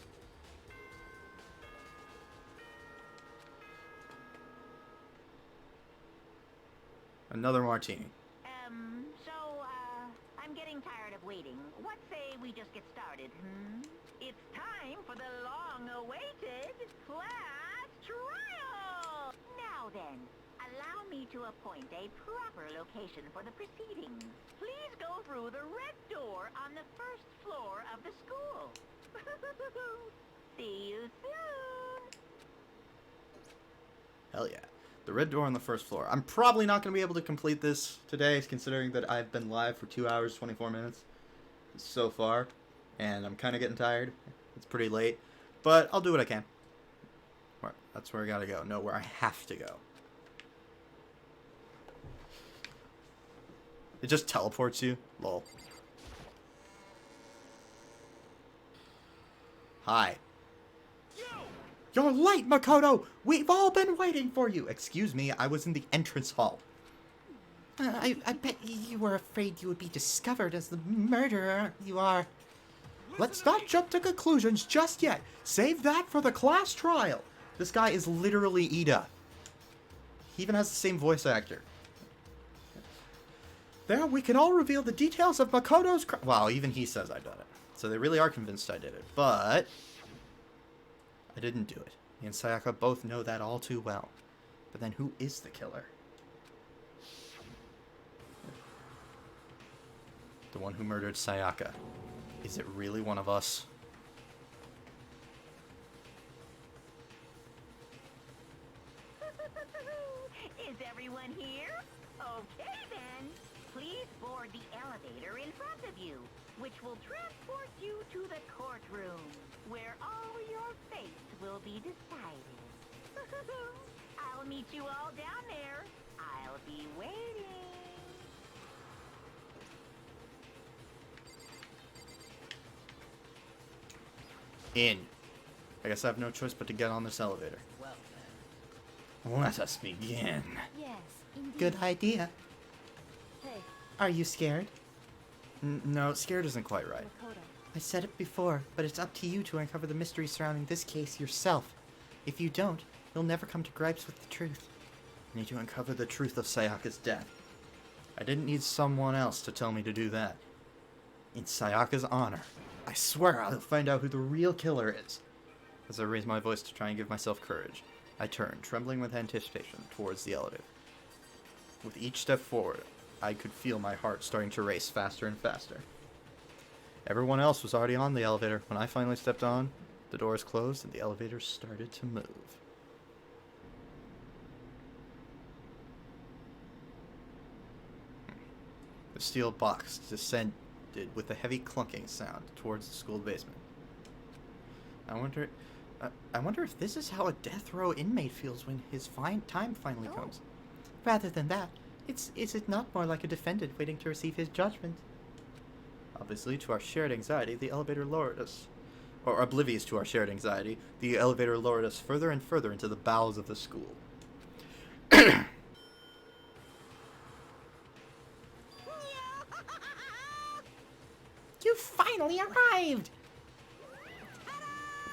A: Another martini.
D: I'm getting tired of waiting. What say we just get started, It's time for the long-awaited class trial! Now then, allow me to appoint a proper location for the proceedings. Please go through the red door on the first floor of the school. See you soon!
A: Hell yeah. The red door on the first floor. I'm probably not going to be able to complete this today, considering that I've been live for 2 hours, 24 minutes so far. And I'm kind of getting tired. It's pretty late. But I'll do what I can. That's where I got to go. No, where I have to go. It just teleports you. Lol. Hi.
F: You're late, Makoto! We've all been waiting for you!
A: Excuse me, I was in the entrance hall.
F: I bet you were afraid you would be discovered as the murderer you are.
A: Let's not jump to conclusions just yet. Save that for the class trial. This guy is literally Ida. He even has the same voice actor. There, we can all reveal the details of Makoto's crime. Wow, even he says I done it. So they really are convinced I did it. But I didn't do it. Me and Sayaka both know that all too well. But then who is the killer? The one who murdered Sayaka. Is it really one of us?
D: Is everyone here? Okay then. Please board the elevator in front of you, which will transport you to the courtroom, where all your fates will be decided. I'll meet you all down there. I'll be waiting.
A: In. I guess I have no choice but to get on this elevator.
H: Well then.
A: Let us begin.
G: Yes, indeed.
F: Good idea.
G: Hey,
F: Are you scared?
A: No, scared isn't quite right.
G: Makoto.
F: I said it before, but it's up to you to uncover the mystery surrounding this case yourself. If you don't, you'll never come to gripes with the truth.
A: I need to uncover the truth of Sayaka's death. I didn't need someone else to tell me to do that. In Sayaka's honor, I swear I'll find out who the real killer is. As I raise my voice to try and give myself courage, I turn, trembling with anticipation, towards the elevator. With each step forward, I could feel my heart starting to race faster and faster. Everyone else was already on the elevator. When I finally stepped on, the doors closed and the elevator started to move. The steel box descended with a heavy clunking sound towards the school basement. I wonder if this is how a death row inmate feels when his time finally comes.
F: Rather than that, is it not more like a defendant waiting to receive his judgment?
A: Obviously, to our shared anxiety, the elevator lowered us. Or oblivious to our shared anxiety, the elevator lowered us further and further into the bowels of the school.
F: arrived!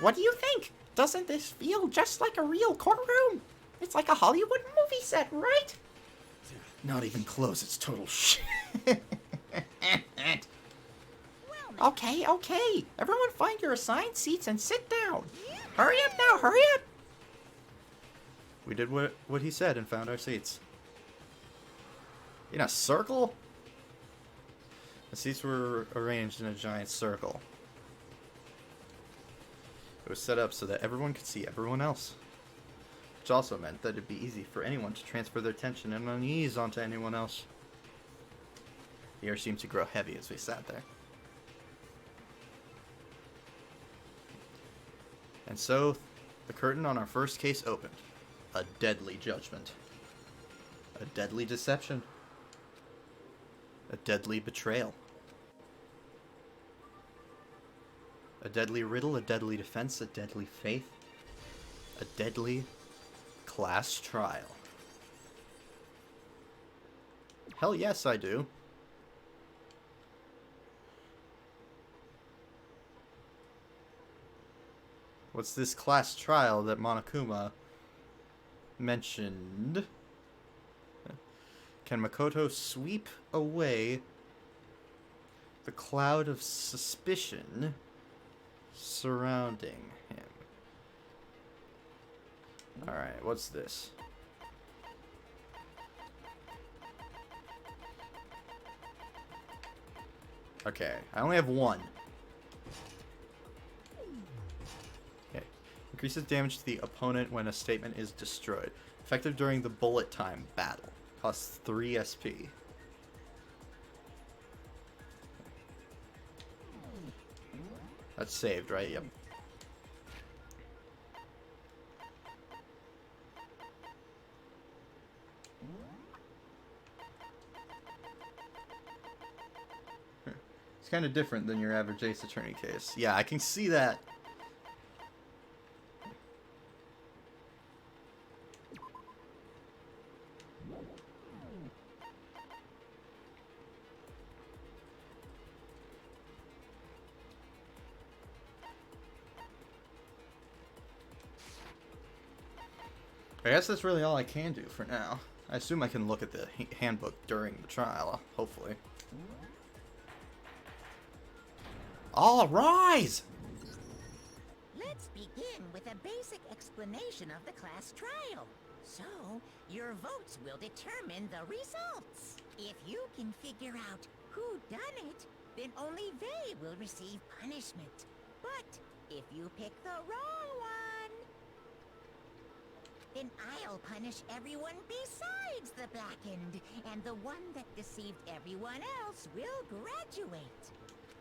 F: What do you think? Doesn't this feel just like a real courtroom? It's like a Hollywood movie set, right?
A: Not even close. It's total shit.
F: Okay, okay. Everyone find your assigned seats and sit down. Hurry up now, hurry up!
A: We did what he said and found our seats. In a circle? The seats were arranged in a giant circle. It was set up so that everyone could see everyone else. Which also meant that it'd be easy for anyone to transfer their tension and unease onto anyone else. The air seemed to grow heavy as we sat there. And so, the curtain on our first case opened. A deadly judgment. A deadly deception. A deadly betrayal. A deadly riddle, a deadly defense, a deadly faith. A deadly class trial. Hell yes, I do. What's this class trial that Monokuma mentioned? Can Makoto sweep away the cloud of suspicion surrounding him? Alright, what's this? Okay, I only have one. Okay. Increases damage to the opponent when a statement is destroyed. Effective during the bullet time battle. Costs 3 SP. That's saved, right? Yep. It's kind of different than your average Ace Attorney case. Yeah, I can see that. I guess that's really all I can do for now. I assume I can look at the handbook during the trial, hopefully.
F: All rise!
B: Let's begin with a basic explanation of the class trial. So, your votes will determine the results. If you can figure out who done it, then only they will receive punishment. But if you pick the wrong one, then I'll punish everyone besides the Blackened, and the one that deceived everyone else will graduate.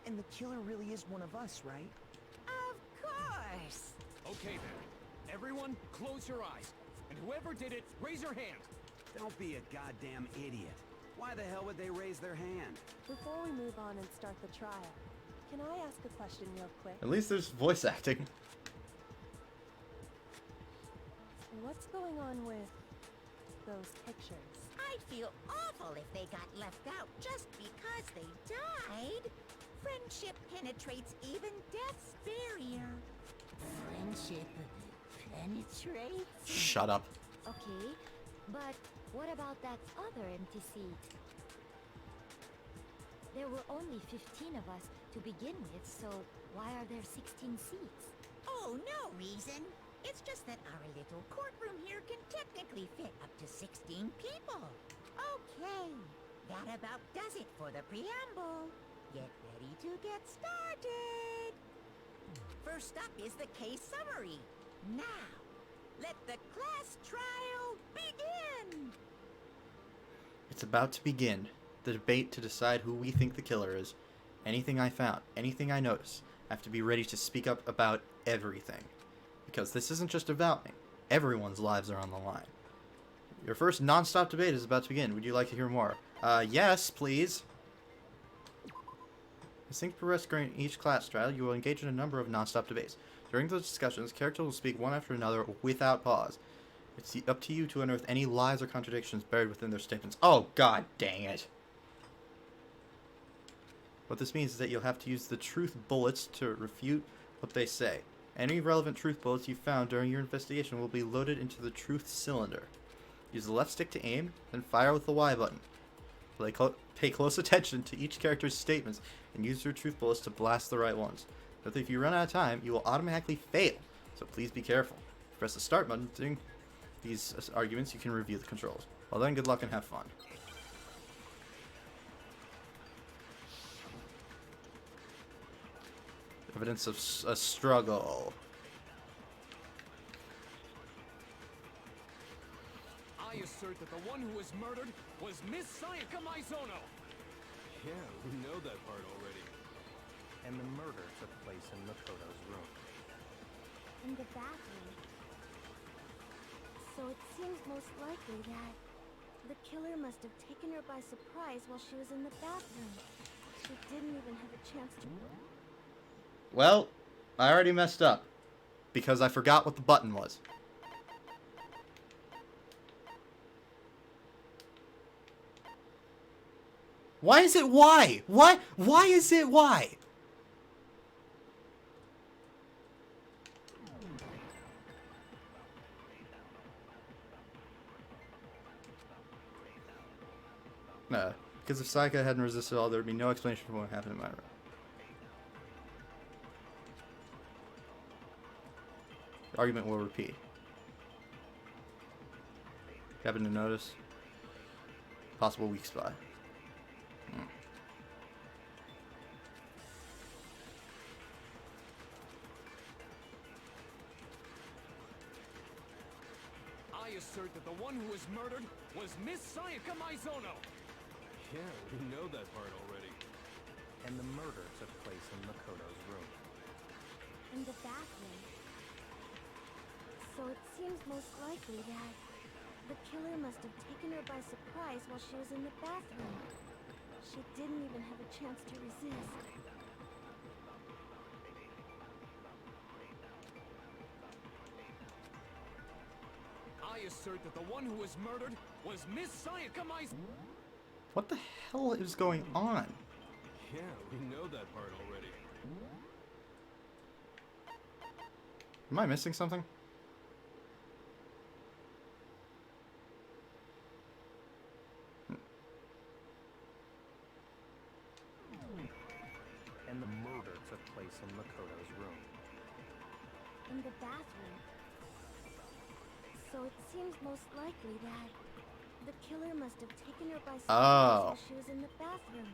I: And the killer really is one of us, right?
B: Of course.
E: Okay then. Everyone, close your eyes. And whoever did it, raise your hand.
I: Don't be a goddamn idiot. Why the hell would they raise their hand?
G: Before we move on and start the trial, can I ask a question real quick?
A: At least there's voice acting.
G: What's going on with those pictures?
B: I'd feel awful if they got left out just because they died. Friendship penetrates even death's barrier. Friendship penetrates?
A: Shut up.
J: Okay, but what about that other empty seat? There were only 15 of us to begin with, so why are there 16 seats?
B: Oh, no reason. It's just that our little courtroom here can technically fit up to 16 people. Okay, that about does it for the preamble. Get ready to get started. First up is the case summary. Now, let the class trial begin!
A: It's about to begin. The debate to decide who we think the killer is. Anything I found, anything I notice, I have to be ready to speak up about everything. Because this isn't just about me. Everyone's lives are on the line. Your first non-stop debate is about to begin. Would you like to hear more? Yes, please. As things progress during each class trial, you will engage in a number of non-stop debates. During those discussions, characters will speak one after another without pause. It's up to you to unearth any lies or contradictions buried within their statements. Oh, god dang it. What this means is that you'll have to use the truth bullets to refute what they say. Any relevant truth bullets you found during your investigation will be loaded into the truth cylinder. Use the left stick to aim, then fire with the Y button. Pay close attention to each character's statements and use your truth bullets to blast the right ones. But if you run out of time, you will automatically fail, so please be careful. Press the start button during these arguments. You can review the controls. Well then, good luck and have fun. Evidence of a struggle.
E: I assert that the one who was murdered was Miss Sayaka Maizono. Yeah, we know that part already.
K: And the murder took place in Makoto's room.
J: In the bathroom. So it seems most likely that the killer must have taken her by surprise while she was in the bathroom. She didn't even have a chance to...
A: Well, I already messed up because I forgot what the button was. Why is it Y? What? Why is it Y? No, because if Sayaka hadn't resisted all, there would be no explanation for what happened in my room. The argument will repeat. Happen to notice? Possible weak spot.
E: I assert that the one who was murdered was Miss Sayaka Maizono. Yeah, we know that part already.
K: And the murder took place in Makoto's room.
J: In the bathroom. So it seems most likely that the killer must have taken her by surprise while she was in the bathroom. She didn't even have a chance to resist.
E: I assert that the one who was murdered was Miss Sayaka Maizono.
A: What the hell is going on?
E: Yeah, we know that part already.
A: Am I missing something?
K: And the murder took place in Makoto's room.
J: In the bathroom. So it seems most likely that the killer must have taken her by surprise while she was in the bathroom.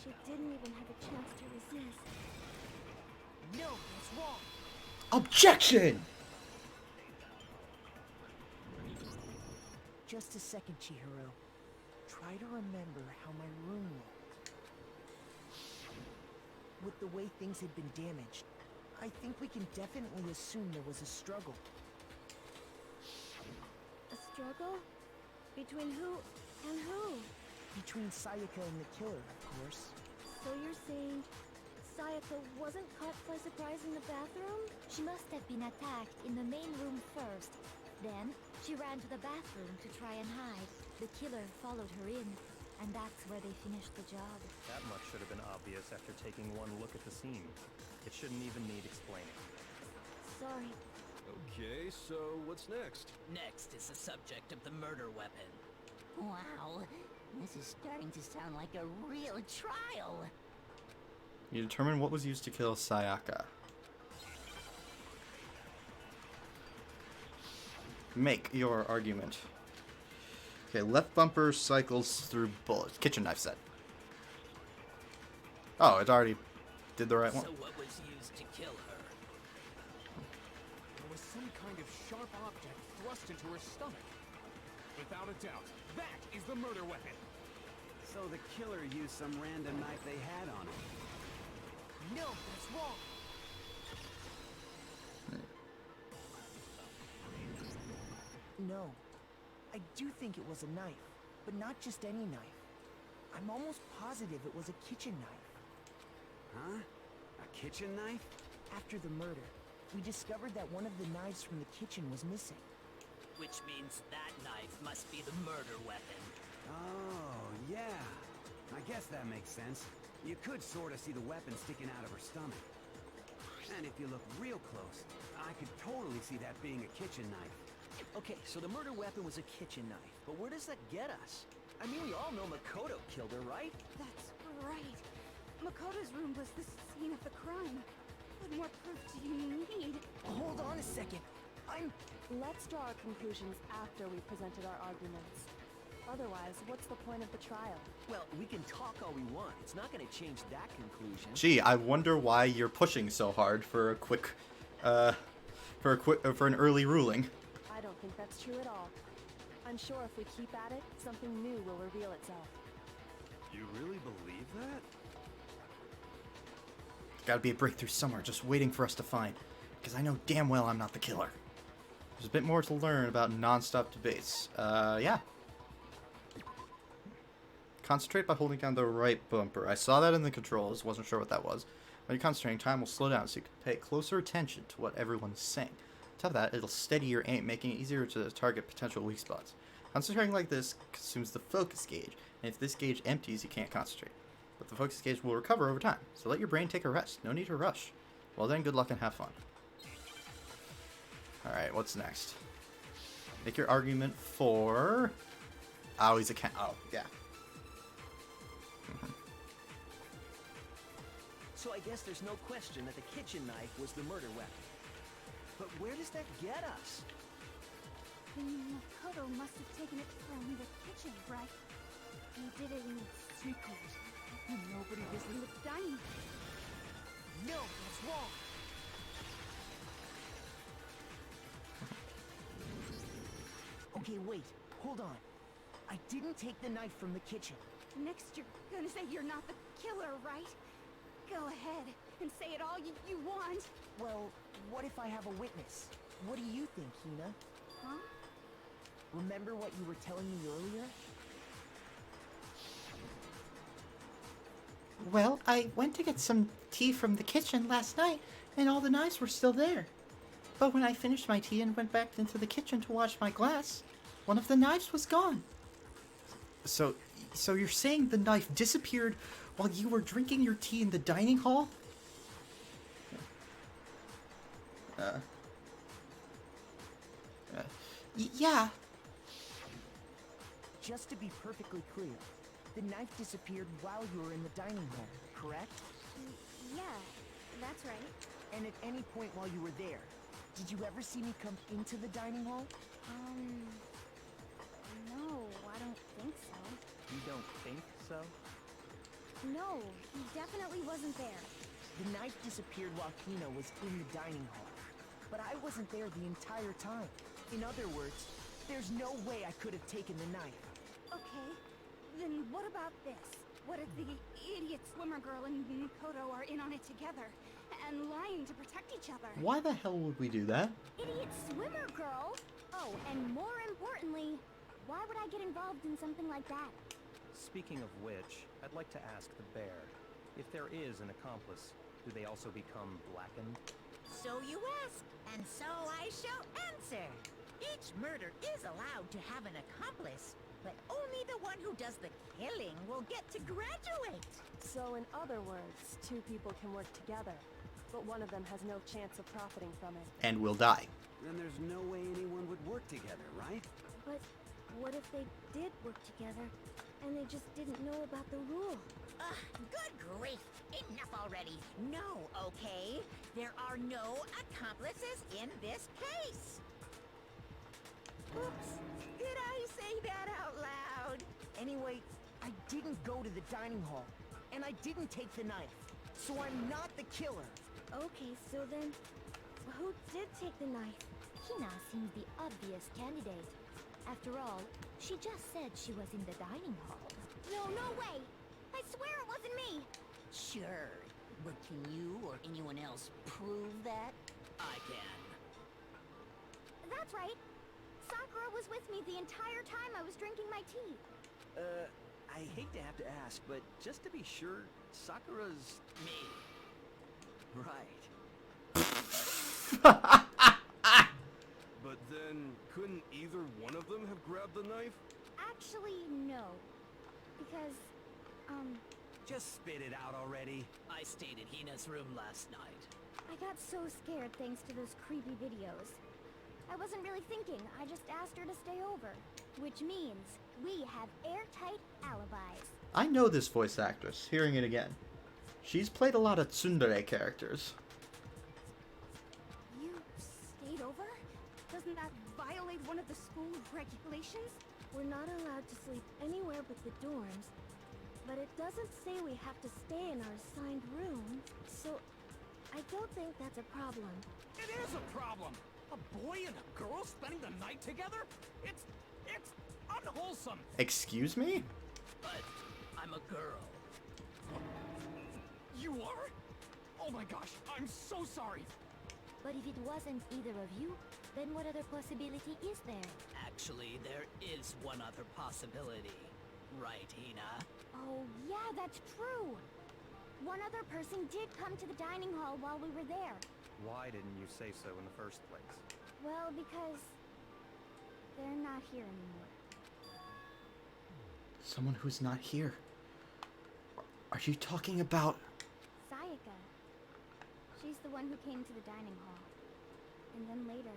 J: She didn't even have a chance to resist.
B: No, that's wrong.
A: Objection!
L: Just a second, Chihiro. Try to remember how my room looked. With the way things had been damaged, I think we can definitely assume there was a struggle.
J: A struggle? Between who and who?
L: Between Sayaka and the killer, of course.
J: So you're saying Sayaka wasn't caught by surprise in the bathroom? She must have been attacked in the main room first. Then, she ran to the bathroom to try and hide. The killer followed her in, and that's where they finished the job.
K: That much should have been obvious after taking one look at the scene. It shouldn't even need explaining.
J: Sorry.
E: Okay, so what's next?
B: Next is the subject of the murder weapon. Wow, this is starting to sound like a real trial.
A: You determine what was used to kill Sayaka. Make your argument. Okay, left bumper cycles through bullets. Kitchen knife set. Oh, it already did the right one.
B: So what was used to kill her?
E: There was some kind of sharp object thrust into her stomach. Without a doubt, that is the murder weapon.
I: So the killer used some random knife they had on him.
B: No, that's wrong.
L: No. I do think it was a knife, but not just any knife. I'm almost positive it was a kitchen knife.
I: Huh? A kitchen knife?
L: After the murder, we discovered that one of the knives from the kitchen was missing.
B: Which means that knife must be the murder weapon.
I: Oh, yeah. I guess that makes sense. You could sort of see the weapon sticking out of her stomach. And if you look real close, I could totally see that being a kitchen knife.
M: Okay, so the murder weapon was a kitchen knife, but where does that get us? I mean, we all know Makoto killed her, right?
N: That's right. Makoto's room was the scene of the crime. What more proof do you need?
L: Hold on a second.
G: Let's draw our conclusions after we've presented our arguments. Otherwise, what's the point of the trial?
M: Well, we can talk all we want. It's not going to change that conclusion.
A: Gee, I wonder why you're pushing so hard for a quick, for an early ruling.
G: I don't think that's true at all. I'm sure if we keep at it, something new will reveal itself.
I: You really believe that?
A: Gotta be a breakthrough somewhere just waiting for us to find. Because I know damn well I'm not the killer. There's a bit more to learn about non-stop debates. Yeah. Concentrate by holding down the right bumper. I saw that in the controls, wasn't sure what that was. When you're concentrating, time will slow down so you can pay closer attention to what everyone's saying. On top of that, it'll steady your aim, making it easier to target potential weak spots. Concentrating like this consumes the focus gauge, and if this gauge empties, you can't concentrate. But the focus gauge will recover over time, so let your brain take a rest. No need to rush. Well then, good luck and have fun. Alright, what's next? Make your argument for... Oh, he's a cat. Oh, yeah.
M: So I guess there's no question that the kitchen knife was the murder weapon. But where does that get us?
N: Makoto must have taken it from the kitchen, right? He did it in secret. Nobody was in the dining room.
L: No, that's wrong. Okay, wait. Hold on. I didn't take the knife from the kitchen.
N: Next, you're gonna say you're not the killer, right? Go ahead and say it all you want.
L: Well, what if I have a witness? What do you think, Hina?
N: Huh?
L: Remember what you were telling me earlier?
F: Well, I went to get some tea from the kitchen last night, and all the knives were still there. But when I finished my tea and went back into the kitchen to wash my glass, one of the knives was gone.
A: So you're saying the knife disappeared while you were drinking your tea in the dining hall?
F: Yeah.
L: Just to be perfectly clear, the knife disappeared while you were in the dining hall, correct?
J: Yeah, that's right.
L: And at any point while you were there, did you ever see me come into the dining hall?
J: No, I don't think so.
K: You don't think so?
J: No, he definitely wasn't there.
L: The knife disappeared while Hina was in the dining hall. But I wasn't there the entire time. In other words, there's no way I could have taken the knife.
N: Okay, then what about this? What if the idiot swimmer girl and Makoto are in on it together and lying to protect each other?
A: Why the hell would we do that?
J: Idiot swimmer girl? Oh, and more importantly, why would I get involved in something like that?
K: Speaking of which, I'd like to ask the bear, if there is an accomplice, do they also become blackened?
B: So you ask, and so I shall answer. Each murder is allowed to have an accomplice, but only the one who does the killing will get to graduate.
G: So in other words, two people can work together, but one of them has no chance of profiting from it.
A: And will die.
I: Then there's no way anyone would work together, right?
J: But what if they did work together and they just didn't know about the rule?
B: Good grief! Enough already! No, okay? There are no accomplices in this case! Oops! Did I say that out loud?
L: Anyway, I didn't go to the dining hall, and I didn't take the knife, so I'm not the killer.
J: Okay, so then, who did take the knife? Hina seems the obvious candidate. After all, she just said she was in the dining hall. No way! I swear it wasn't me!
B: Sure, but can you or anyone else prove that?
M: I can.
J: That's right. Sakura was with me the entire time I was drinking my tea.
M: I hate to have to ask, but just to be sure, Sakura's... me. Right.
E: But then, couldn't either one of them have grabbed the knife?
J: Actually, no. Because,
I: Just spit it out already.
M: I stayed in Hina's room last night.
J: I got so scared thanks to those creepy videos. I wasn't really thinking, I just asked her to stay over. Which means we have airtight alibis.
A: I know this voice actress, hearing it again. She's played a lot of tsundere characters.
N: You stayed over? Doesn't that violate one of the school regulations?
J: We're not allowed to sleep anywhere but the dorms. But it doesn't say we have to stay in our assigned room, so I don't think that's a problem.
E: It is a problem! A boy and a girl spending the night together? It's unwholesome!
A: Excuse me?
M: But I'm a girl.
E: You are? Oh my gosh, I'm so sorry!
J: But if it wasn't either of you, then what other possibility is there?
M: Actually, there is one other possibility. Right, Hina?
J: Oh, yeah, that's true! One other person did come to the dining hall while we were there.
K: Why didn't you say so in the first place?
J: Well, because they're not here anymore.
A: Someone who's not here. Are you talking about...
J: Sayaka. She's the one who came to the dining hall. And then later,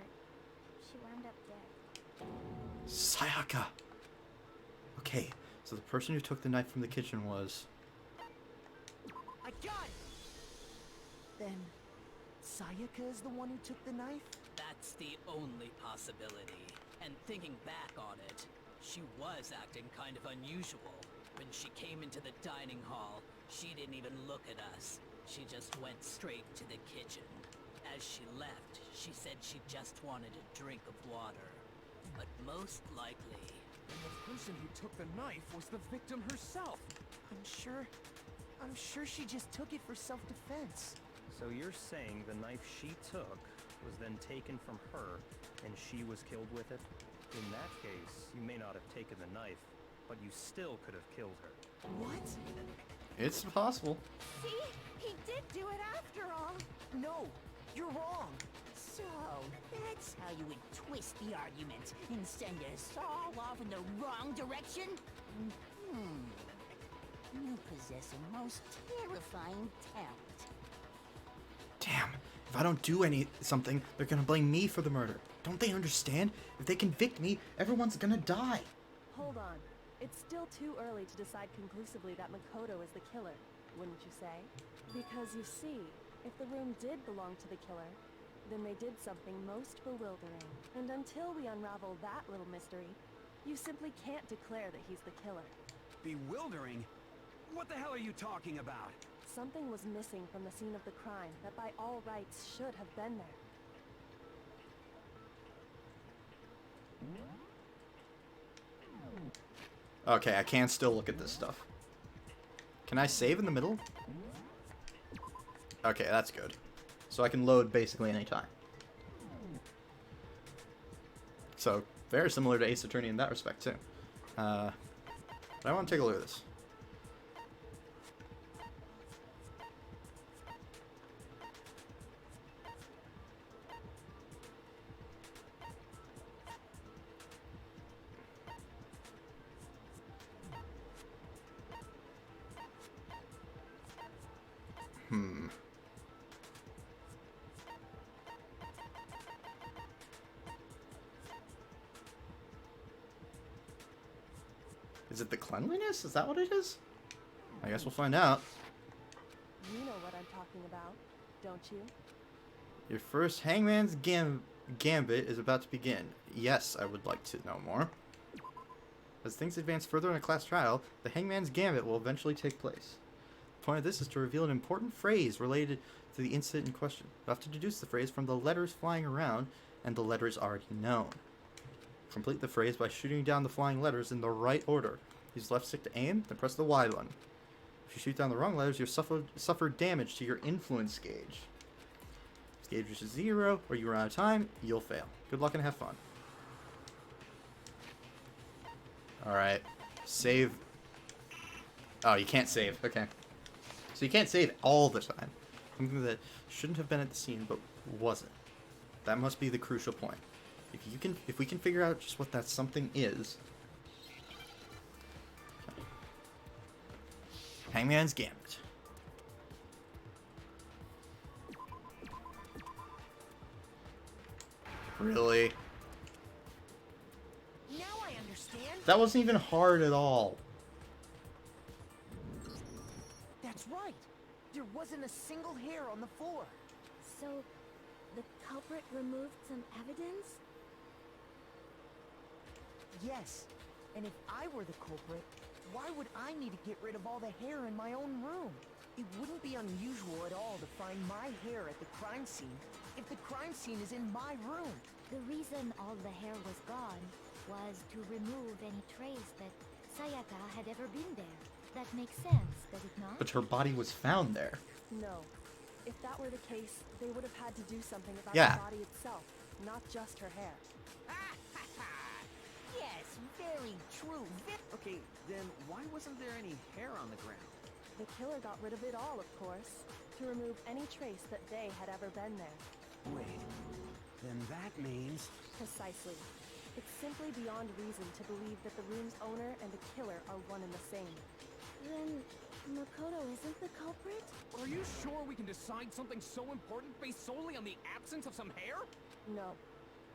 J: she wound up dead.
A: Sayaka! Okay, so the person who took the knife from the kitchen was...
L: I got it! Then, Sayaka is the one who took the knife?
M: That's the only possibility. And thinking back on it, she was acting kind of unusual. When she came into the dining hall, she didn't even look at us. She just went straight to the kitchen. As she left, she said she just wanted a drink of water. But most likely...
E: And the person who took the knife was the victim herself!
L: I'm sure she just took it for self-defense.
K: So you're saying the knife she took was then taken from her, and she was killed with it? In that case, you may not have taken the knife, but you still could have killed her.
L: What?
A: It's possible.
N: See? He did do it after all.
L: No, you're wrong.
B: So, that's how you would twist the argument and send us all off in the wrong direction? You possess a most terrifying talent.
A: Damn, if I don't do something, they're gonna blame me for the murder. Don't they understand? If they convict me, everyone's gonna die.
G: Hold on. It's still too early to decide conclusively that Makoto is the killer, wouldn't you say? Because you see, if the room did belong to the killer, then they did something most bewildering. And until we unravel that little mystery, you simply can't declare that he's the killer.
I: Bewildering? What the hell are you talking about?
G: Something was missing from the scene of the crime that by all rights should have been there.
A: Okay, I can still look at this stuff. Can I save in the middle? Okay, that's good. So I can load basically any time. So, very similar to Ace Attorney in that respect, too. But I want to take a look at this. Is it the cleanliness? Is that what it is? I guess we'll find out.
G: You know what I'm talking about, don't you?
A: Your first Hangman's Gambit is about to begin. Yes, I would like to know more. As things advance further in a class trial, the Hangman's Gambit will eventually take place. The point of this is to reveal an important phrase related to the incident in question. You'll have to deduce the phrase from the letters flying around and the letters already known. Complete the phrase by shooting down the flying letters in the right order. Use left stick to aim, then press the Y button. If you shoot down the wrong letters, you'll suffer damage to your influence gauge. If the gauge reaches 0 or you run out of time, you'll fail. Good luck and have fun. Alright. Save. Oh, you can't save. Okay. So you can't save all the time. Something that shouldn't have been at the scene, but wasn't. That must be the crucial point. If we can figure out just what that something is. Hangman's Gambit. Really?
L: Now I understand.
A: That wasn't even hard at all.
L: That's right. There wasn't a single hair on the floor.
J: So, the culprit removed some evidence?
L: Yes. And if I were the culprit, why would I need to get rid of all the hair in my own room? It wouldn't be unusual at all to find my hair at the crime scene if the crime scene is in my room.
J: The reason all the hair was gone was to remove any trace that Sayaka had ever been there. That makes sense, does it not?
A: But her body was found there.
G: No. If that were the case, they would have had to do something about
A: Yeah.
G: the body itself, not just her hair.
B: Yes, very true.
O: Okay, then why wasn't there any hair on the ground?
G: The killer got rid of it all, of course, to remove any trace that they had ever been there.
I: Wait, then that means...
G: Precisely. It's simply beyond reason to believe that the room's owner and the killer are one and the same.
J: Then, Makoto isn't the culprit?
E: Are you sure we can decide something so important based solely on the absence of some hair?
G: No.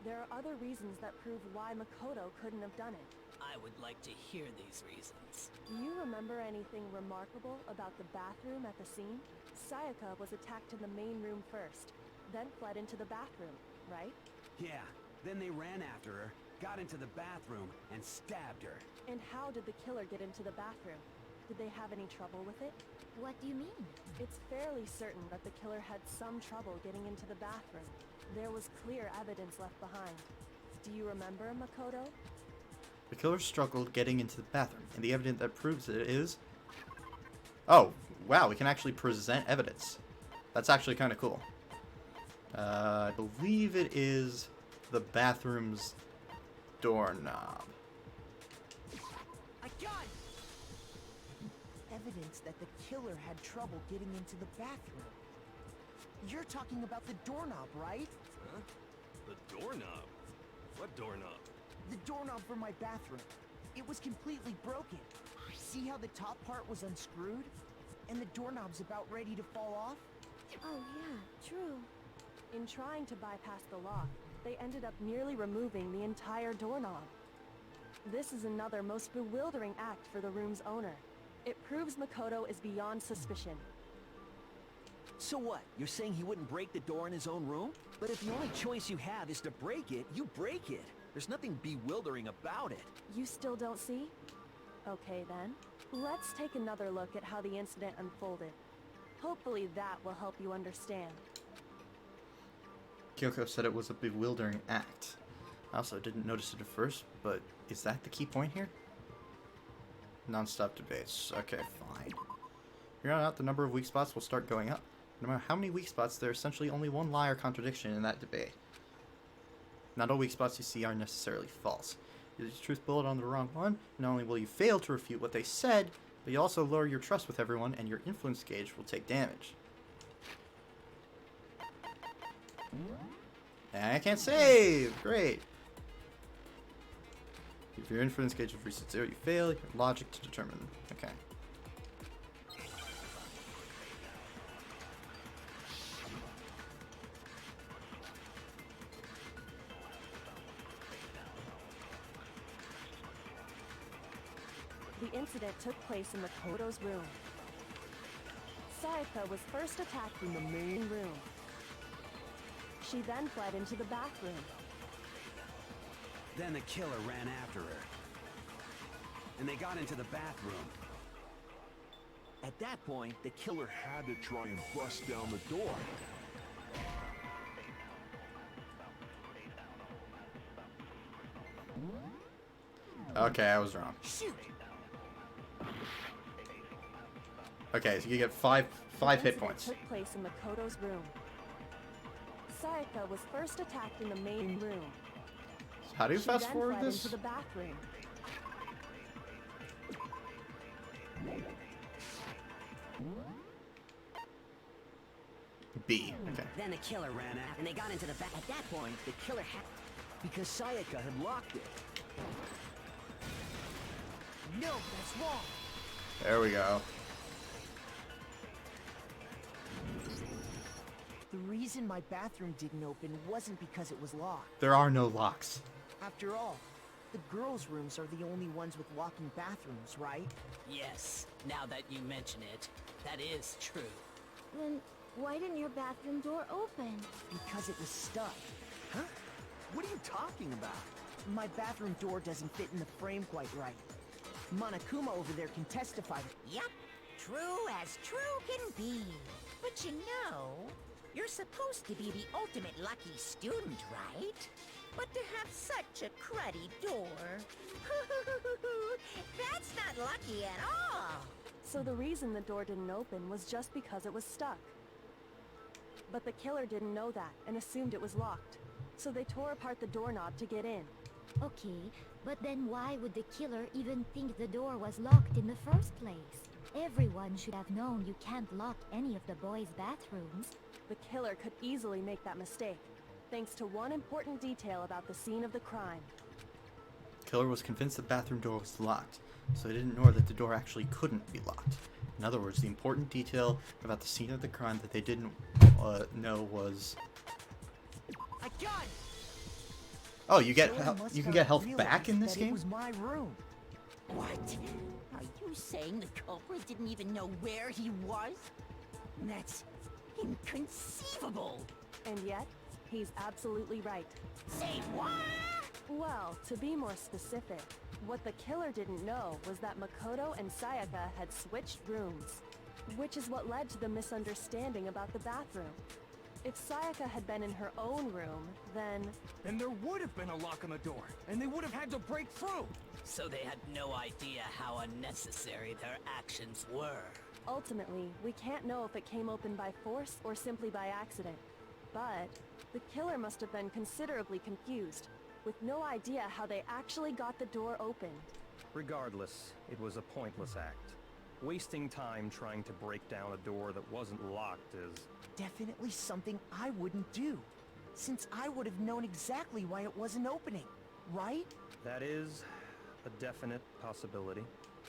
G: There are other reasons that prove why Makoto couldn't have done it.
M: I would like to hear these reasons.
G: Do you remember anything remarkable about the bathroom at the scene? Sayaka was attacked in the main room first, then fled into the bathroom, right?
I: Yeah, then they ran after her, got into the bathroom, and stabbed her.
G: And how did the killer get into the bathroom? Did they have any trouble with it?
J: What do you mean?
G: It's fairly certain that the killer had some trouble getting into the bathroom. There was clear evidence left behind. Do you remember, Makoto?
A: The killer struggled getting into the bathroom, and the evidence that proves it is... Oh, wow, we can actually present evidence. That's actually kind of cool. I believe it is the bathroom's doorknob.
L: I got it! Evidence that the killer had trouble getting into the bathroom. You're talking about the doorknob, right?
E: Huh? The doorknob? What doorknob?
L: The doorknob for my bathroom. It was completely broken. See how the top part was unscrewed? And the doorknob's about ready to fall off?
J: Oh yeah, true.
G: In trying to bypass the lock, they ended up nearly removing the entire doorknob. This is another most bewildering act for the room's owner. It proves Makoto is beyond suspicion.
O: So what? You're saying he wouldn't break the door in his own room? But if the only choice you have is to break it, you break it. There's nothing bewildering about it.
G: You still don't see? Okay then. Let's take another look at how the incident unfolded. Hopefully that will help you understand.
A: Kyoko said it was a bewildering act. I also didn't notice it at first, but is that the key point here? Non-stop debates. Okay, fine. Here on out, the number of weak spots will start going up. No matter how many weak spots, there's essentially only one lie or contradiction in that debate. Not all weak spots you see are necessarily false. You use a truth bullet on the wrong one, not only will you fail to refute what they said, but you also lower your trust with everyone and your influence gauge will take damage. And I can't save! Great! If your influence gauge reaches 0, you fail. Your logic to determine. Okay.
G: The incident took place in Makoto's room. Sayaka was first attacked in the main room. She then fled into the bathroom.
I: Then the killer ran after her. And they got into the bathroom.
O: At that point, the killer had to try and bust down the door.
A: Okay, I was wrong.
L: Shoot!
A: Okay, so you get five hit points.
G: Took place in Makoto's room. Sayaka was first attacked in the main room.
A: So how do you
G: She
A: fast
G: then
A: forward
G: fled
A: this?
G: into the bathroom.
A: B. Okay.
I: Then the killer ran out, and they got into the back. At that point, the killer had...
O: Because Sayaka had locked it.
L: No, that's wrong.
A: There we go.
L: The reason my bathroom didn't open wasn't because it was locked.
A: There are no locks.
L: After all, the girls' rooms are the only ones with locking bathrooms, right?
M: Yes, now that you mention it, that is true.
J: Then why didn't your bathroom door open?
L: Because it was stuck.
O: Huh? What are you talking about?
L: My bathroom door doesn't fit in the frame quite right. Monokuma over there can testify.
B: Yup, true as true can be. But you know, you're supposed to be the ultimate lucky student, right? But to have such a cruddy door, that's not lucky at all.
G: So the reason the door didn't open was just because it was stuck. But the killer didn't know that and assumed it was locked. So they tore apart the doorknob to get in.
J: Okay, but then why would the killer even think the door was locked in the first place? Everyone should have known you can't lock any of the boys' bathrooms.
G: The killer could easily make that mistake, thanks to one important detail about the scene of the crime.
A: Killer was convinced the bathroom door was locked, so he didn't know that the door actually couldn't be locked. In other words, the important detail about the scene of the crime that they didn't know was...
L: I got it!
A: Oh, you get
L: Someone must
A: you can
L: have
A: get health
L: realized
A: back in this
L: that
A: game?
L: It was my room.
B: What? Are you saying the culprit didn't even know where he was? That's inconceivable.
G: And yet, he's absolutely right.
B: Say what?
G: Well, to be more specific, what the killer didn't know was that Makoto and Sayaka had switched rooms, which is what led to the misunderstanding about the bathroom. If Sayaka had been in her own room, then
E: there would have been a lock on the door, and they would have had to break through.
M: So they had no idea how unnecessary their actions were.
G: ultimately, we can't know if it came open by force or simply by accident. But the killer must have been considerably confused, with no idea how they actually got the door open.
K: Regardless, it was a pointless act. Wasting time trying to break down a door that wasn't locked is...
L: Definitely something I wouldn't do, since I would have known exactly why it wasn't opening, right?
K: That is a definite possibility.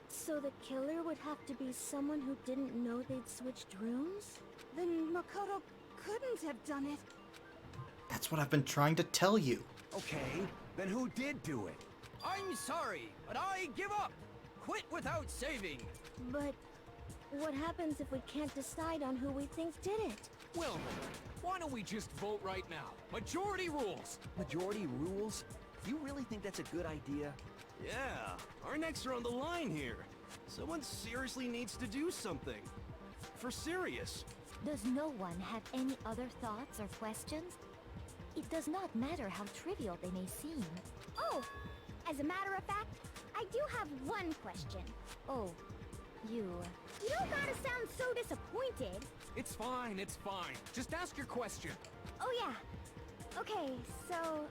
J: So the killer would have to be someone who didn't know they'd switched rooms?
N: Then Makoto couldn't have done it.
A: That's what I've been trying to tell you.
I: Okay, then who did do it?
E: I'm sorry, but I give up. Quit without saving.
J: But what happens if we can't decide on who we think did it?
E: Well, why don't we just vote right now? Majority rules.
O: Majority rules? You really think that's a good idea?
E: Yeah, our necks are on the line here. Someone seriously needs to do something. For serious.
J: Does no one have any other thoughts or questions? It does not matter how trivial they may seem.
N: Oh, as a matter of fact, I do have one question.
J: Oh, you...
N: You don't gotta sound so disappointed.
E: It's fine, it's fine. Just ask your question.
N: Oh yeah. Okay, so,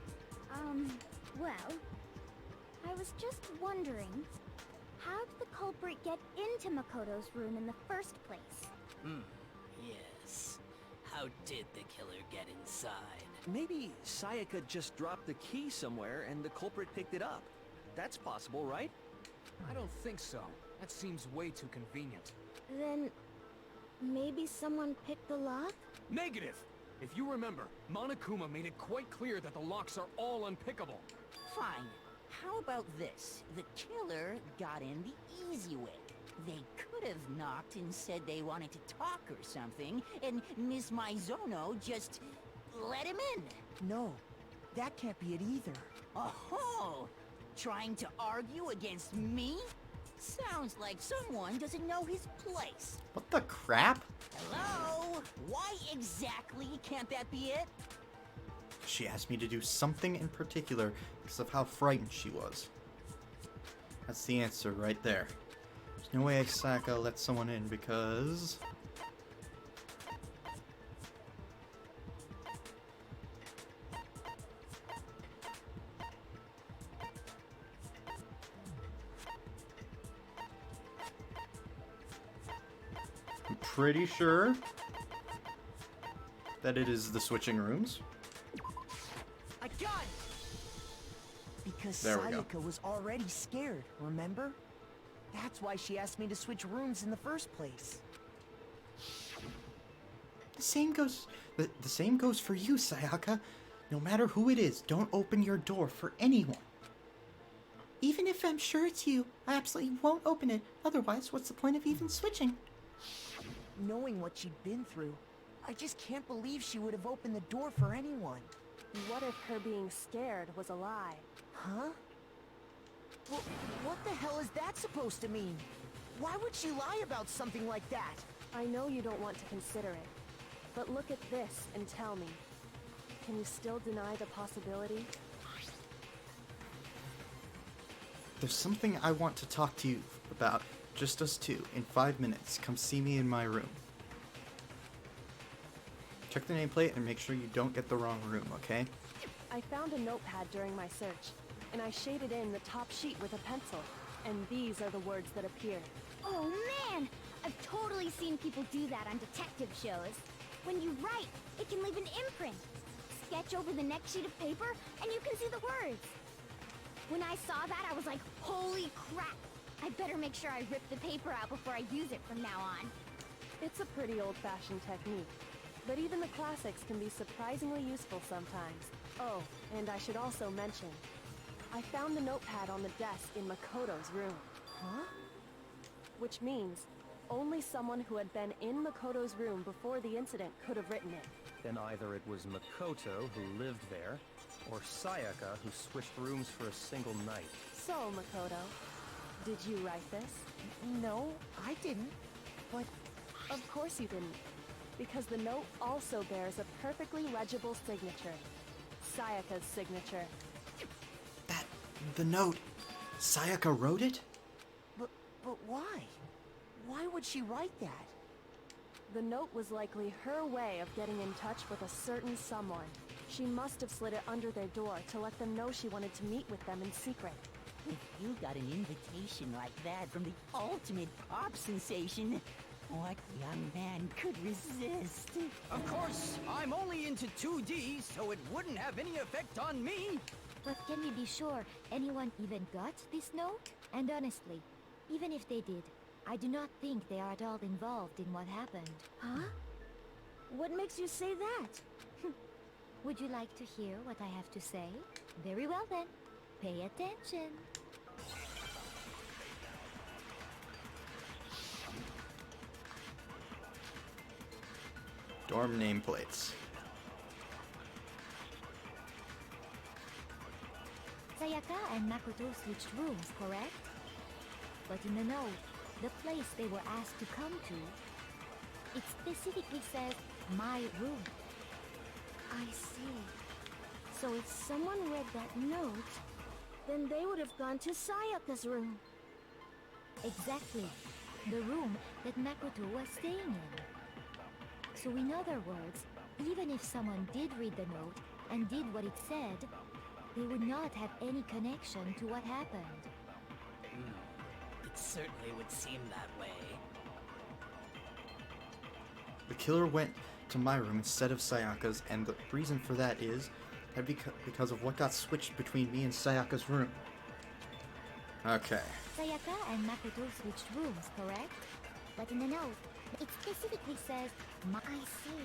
N: well, I was just wondering, how did the culprit get into Makoto's room in the first place?
M: Yes. How did the killer get inside?
O: Maybe Sayaka just dropped the key somewhere and the culprit picked it up. That's possible, right?
E: I don't think so. That seems way too convenient.
J: Then... maybe someone picked the lock?
E: Negative! If you remember, Monokuma made it quite clear that the locks are all unpickable.
B: Fine. How about this? The killer got in the easy way. They could have knocked and said they wanted to talk or something, and Miss Maizono just let him in.
L: No, that can't be it either.
B: Oh, trying to argue against me? Sounds like someone doesn't know his place.
A: What the crap?
B: Hello? Why exactly can't that be it?
A: She asked me to do something in particular because of how frightened she was. That's the answer right there. There's no way Asaka let someone in because... I'm pretty sure that it is the switching rooms.
L: I got it! Because
A: There we go.
L: Sayaka was already scared, remember? That's why she asked me to switch rooms in the first place.
F: The same goes for you, Sayaka. No matter who it is, don't open your door for anyone. Even if I'm sure it's you, I absolutely won't open it. Otherwise, what's the point of even switching?
L: Knowing what she'd been through, I just can't believe she would have opened the door for anyone.
G: What if her being scared was a lie?
L: Huh? What the hell is that supposed to mean? Why would she lie about something like that?
G: I know you don't want to consider it, but look at this and tell me. Can you still deny the possibility?
A: There's something I want to talk to you about. Just us two. In 5 minutes. Come see me in my room. Check the nameplate and make sure you don't get the wrong room, okay?
G: I found a notepad during my search, and I shaded in the top sheet with a pencil, and these are the words that appear.
J: Oh man! I've totally seen people do that on detective shows. When you write, it can leave an imprint. Sketch over the next sheet of paper, and you can see the words. When I saw that, I was like, holy crap! I better make sure I rip the paper out before I use it from now on.
G: It's a pretty old-fashioned technique, but even the classics can be surprisingly useful sometimes. Oh, and I should also mention, I found the notepad on the desk in Makoto's room.
L: Huh?
G: Which means only someone who had been in Makoto's room before the incident could have written it.
K: Then either it was Makoto who lived there, or Sayaka who switched rooms for a single night.
G: So, Makoto, did you write this?
L: No, I didn't. But
G: of course you didn't, because the note also bears a perfectly legible signature. Sayaka's signature.
A: The note. Sayaka wrote it?
L: But why? Why would she write that?
G: The note was likely her way of getting in touch with a certain someone. She must have slid it under their door to let them know she wanted to meet with them in secret.
B: If you got an invitation like that from the ultimate pop sensation, what young man could resist?
P: Of course, I'm only into 2D, so it wouldn't have any effect on me.
J: But can we be sure anyone even got this note? And honestly, even if they did, I do not think they are at all involved in what happened.
N: Huh? What makes you say that?
J: Would you like to hear what I have to say? Very well then. Pay attention.
A: Dorm nameplates.
J: Sayaka and Makoto switched rooms, correct? But in the note, the place they were asked to come to, it specifically says, my room.
N: I see. So if someone read that note, then they would have gone to Sayaka's room.
J: Exactly. The room that Makoto was staying in. So in other words, even if someone did read the note and did what it said, they would not have any connection to what happened.
M: It certainly would seem that way.
A: The killer went to my room instead of Sayaka's, and the reason for that is because of what got switched between me and Sayaka's room. Okay.
J: Sayaka and Makoto switched rooms, correct? But in the note, it specifically says, I see.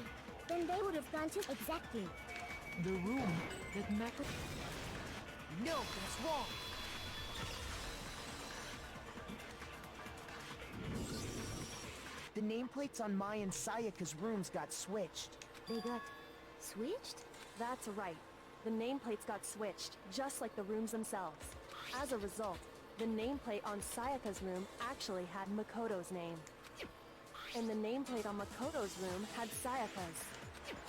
N: Then they would have gone to exactly
L: the room that Makoto... No, that's wrong. The nameplates on Mai and Sayaka's rooms got switched.
J: They got switched?
G: That's right. The nameplates got switched, just like the rooms themselves. As a result, the nameplate on Sayaka's room actually had Makoto's name. And the nameplate on Makoto's room had Sayaka's.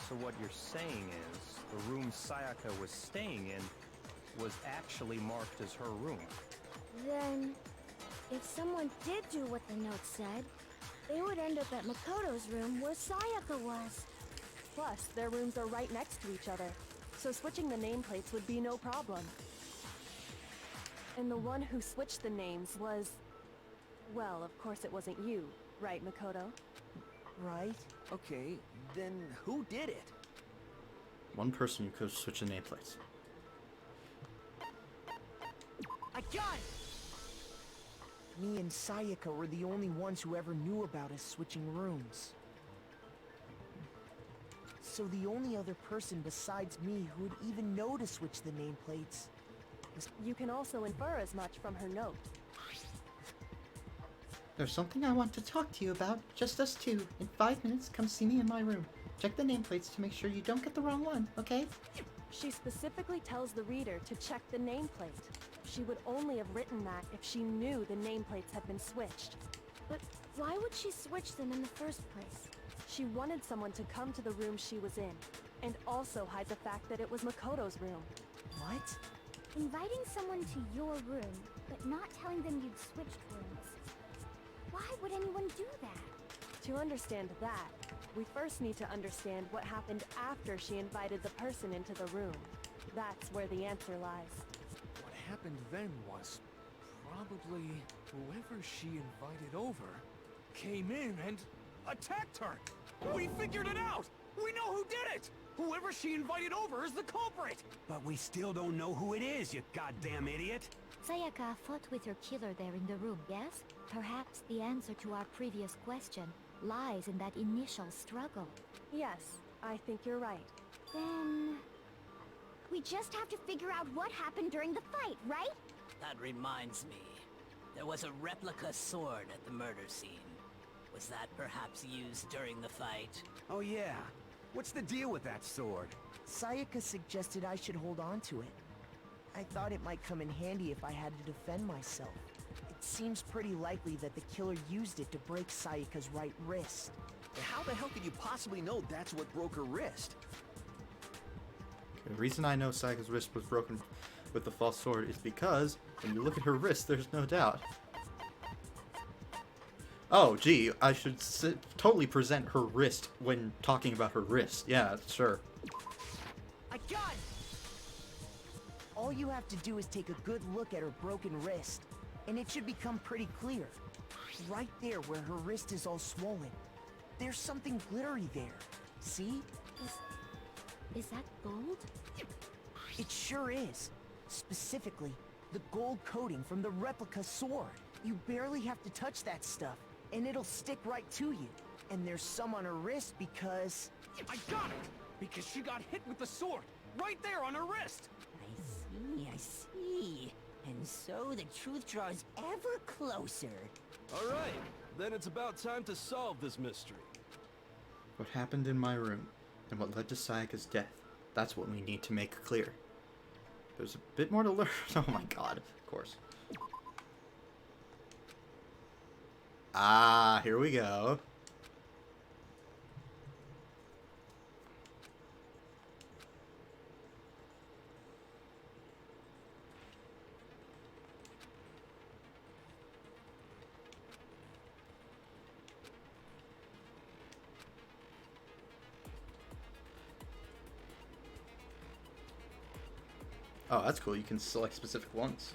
K: So what you're saying is, the room Sayaka was staying in was actually marked as her room.
N: Then, if someone did do what the note said, they would end up at Makoto's room where Sayaka was.
G: Plus, their rooms are right next to each other, so switching the nameplates would be no problem. And the one who switched the names was... Well, of course it wasn't you, right, Makoto?
L: Right. Okay, then who did it?
A: One person who could switch the nameplates.
L: I got it! Me and Sayaka were the only ones who ever knew about us switching rooms. So the only other person besides me who would even know to switch the nameplates was...
G: You can also infer as much from her note.
F: There's something I want to talk to you about. Just us two. In 5 minutes, come see me in my room. Check the nameplates to make sure you don't get the wrong one, okay?
G: She specifically tells the reader to check the nameplate. She would only have written that if she knew the nameplates had been switched.
J: But why would she switch them in the first place?
G: She wanted someone to come to the room she was in, and also hide the fact that it was Makoto's room.
L: What?
J: Inviting someone to your room, but not telling them you'd switched rooms. Why would anyone do that?
G: To understand that, we first need to understand what happened after she invited the person into the room. That's where the answer lies.
E: What happened then was probably whoever she invited over came in and attacked her. We figured it out! We know who did it! Whoever she invited over is the culprit!
I: But we still don't know who it is, you goddamn idiot!
J: Sayaka fought with her killer there in the room, yes? Perhaps the answer to our previous question lies in that initial struggle.
G: Yes, I think you're right.
J: Then... we just have to figure out what happened during the fight, right?
M: That reminds me. There was a replica sword at the murder scene. Was that perhaps used during the fight?
I: Oh yeah. What's the deal with that sword?
L: Sayaka suggested I should hold on to it. I thought it might come in handy if I had to defend myself. It seems pretty likely that the killer used it to break Sayaka's right wrist.
O: How the hell could you possibly know that's what broke her wrist?
A: The reason I know Sayaka's wrist was broken with the false sword is because when you look at her wrist, there's no doubt. Oh, gee, I should totally present her wrist when talking about her wrist. Yeah, sure.
L: I got it! All you have to do is take a good look at her broken wrist, and it should become pretty clear. Right there where her wrist is all swollen, there's something glittery there. See?
J: Is that gold?
L: It sure is. Specifically, the gold coating from the replica sword. You barely have to touch that stuff, and it'll stick right to you. And there's some on her wrist because...
E: I got it! Because she got hit with the sword, right there on her wrist!
Q: I see. And so the truth draws ever closer.
E: Alright, then it's about time to solve this mystery.
A: What happened in my room, and what led to Sayaka's death, that's what we need to make clear. There's a bit more to learn. Oh my god, of course. Ah, here we go. Oh, that's cool. You can select specific ones.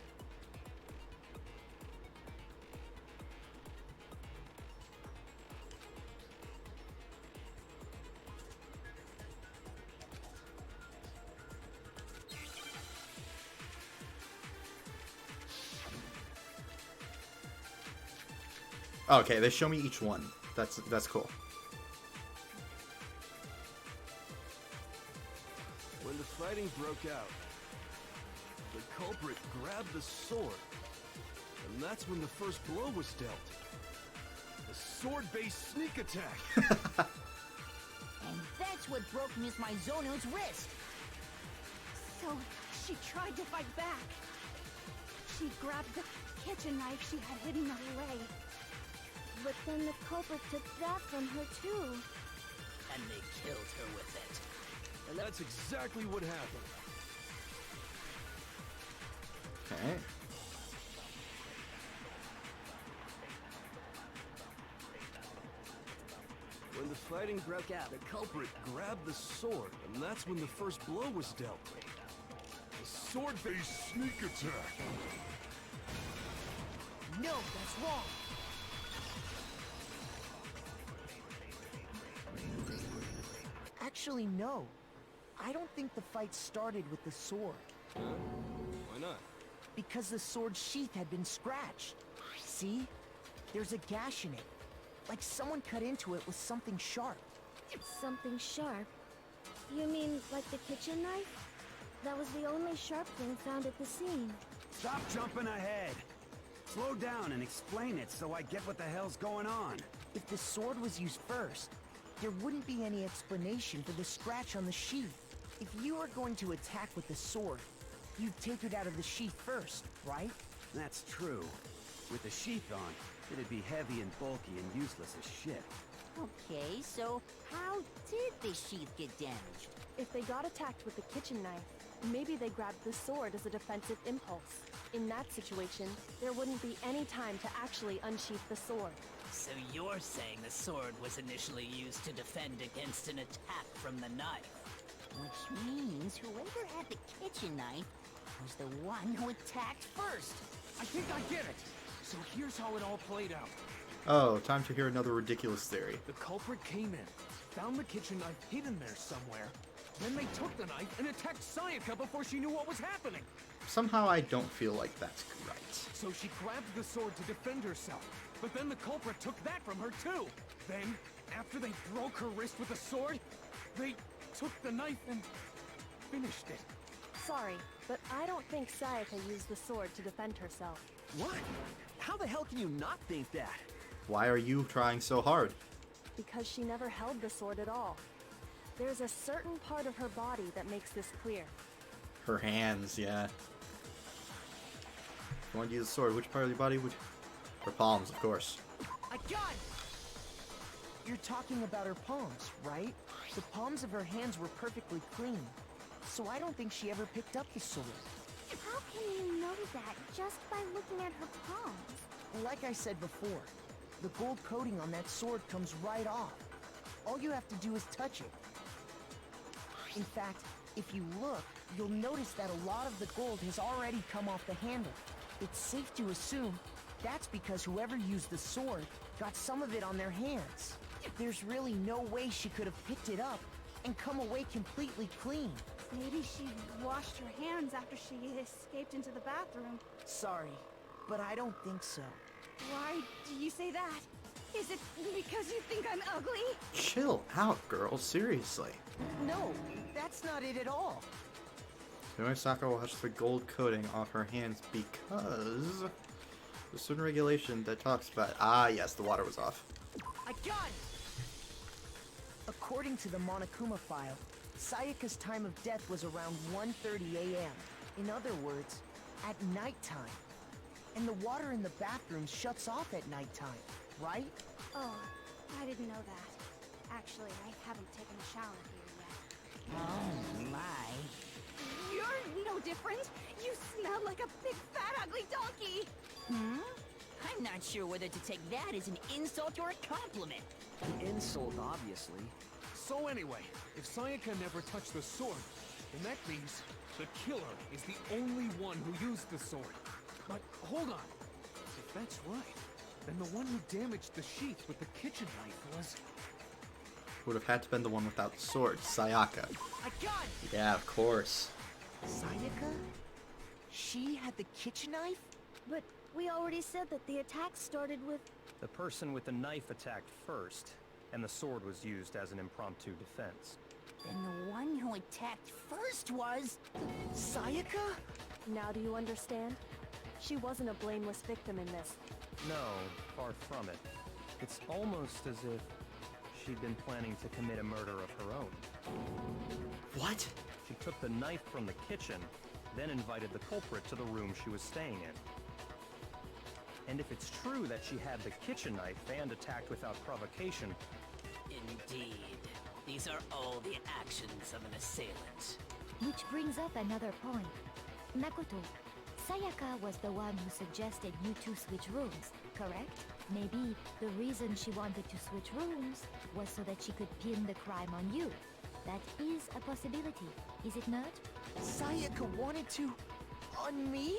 A: Okay, they show me each one. That's cool.
E: When the fighting broke out, the culprit grabbed the sword, and that's when the first blow was dealt. A sword-based sneak attack.
Q: And that's what broke Miss Mizono's wrist.
N: So, she tried to fight back. She grabbed the kitchen knife she had hidden away.
J: But then the culprit took that from her too.
M: And they killed her with it.
E: And that's exactly what happened.
A: Okay.
E: When the fighting broke out, the culprit grabbed the sword, and that's when the first blow was dealt. A sword-based sneak attack.
L: No, that's wrong. Actually, no. I don't think the fight started with the sword.
E: Why not?
L: Because the sword's sheath had been scratched. See? There's a gash in it. Like someone cut into it with something sharp.
J: Something sharp? You mean like the kitchen knife? That was the only sharp thing found at the scene.
I: Stop jumping ahead. Slow down and explain it so I get what the hell's going on.
L: If the sword was used first, there wouldn't be any explanation for the scratch on the sheath. If you were going to attack with the sword, you'd take it out of the sheath first, right?
I: That's true. With the sheath on, it'd be heavy and bulky and useless as shit.
Q: Okay, so how did the sheath get damaged?
G: If they got attacked with the kitchen knife, maybe they grabbed the sword as a defensive impulse. In that situation, there wouldn't be any time to actually unsheath the sword.
M: So you're saying the sword was initially used to defend against an attack from the knife?
Q: Which means whoever had the kitchen knife was the one who attacked first.
E: I think I get it. So here's how it all played out.
A: Oh, time to hear another ridiculous theory.
E: The culprit came in, found the kitchen knife hidden there somewhere. Then they took the knife and attacked Sayaka before she knew what was happening.
A: Somehow I don't feel like that's right.
E: So she grabbed the sword to defend herself. But then the culprit took that from her too. Then, after they broke her wrist with the sword, they took the knife and finished it.
G: Sorry, but I don't think Sayaka used the sword to defend herself.
O: What? How the hell can you not think that?
A: Why are you trying so hard?
G: Because she never held the sword at all. There's a certain part of her body that makes this clear.
A: Her hands, yeah. If you want to use the sword, which part of your body would... Her palms, of course.
L: I got it! You're talking about her palms, right? The palms of her hands were perfectly clean. So I don't think she ever picked up the sword.
J: How can you know that just by looking at her palms?
L: Like I said before, the gold coating on that sword comes right off. All you have to do is touch it. In fact, if you look, you'll notice that a lot of the gold has already come off the handle. It's safe to assume that's because whoever used the sword got some of it on their hands. There's really no way she could have picked it up and come away completely clean.
N: Maybe she washed her hands after she escaped into the bathroom.
L: Sorry, but I don't think so.
N: Why do you say that? Is it because you think I'm ugly?
A: Chill out, girl. Seriously.
L: No, that's not it at all.
A: Sakura washed the gold coating off her hands because... There's a certain regulation that talks about... Ah, yes, the water was off.
L: I got it! According to the Monokuma file, Sayaka's time of death was around 1:30 a.m. In other words, at nighttime. And the water in the bathroom shuts off at nighttime, right?
N: Oh, I didn't know that. Actually, I haven't taken a shower here yet.
Q: Oh my.
N: You're no different. You smell like a big fat ugly donkey.
Q: Hmm? I'm not sure whether to take that as an insult or a compliment.
O: Insult, obviously.
E: So anyway, if Sayaka never touched the sword, then that means the killer is the only one who used the sword. But hold on. If that's right, then the one who damaged the sheath with the kitchen knife was...
A: Would have had to been the one without the sword, Sayaka.
L: I got it!
A: Yeah, of course.
L: Sayaka? She had the kitchen knife?
J: But we already said that the attack started with...
K: The person with the knife attacked first, and the sword was used as an impromptu defense.
Q: Then the one who attacked first was...
L: Sayaka?
G: Now do you understand? She wasn't a blameless victim in this.
K: No, far from it. It's almost as if she'd been planning to commit a murder of her own.
A: What?
K: She took the knife from the kitchen, then invited the culprit to the room she was staying in. And if it's true that she had the kitchen knife and attacked without provocation...
M: Indeed. These are all the actions of an assailant.
J: Which brings up another point. Makoto, Sayaka was the one who suggested you two switch rooms, correct? Maybe the reason she wanted to switch rooms was so that she could pin the crime on you. That is a possibility, is it not?
L: Sayaka wanted to... on me?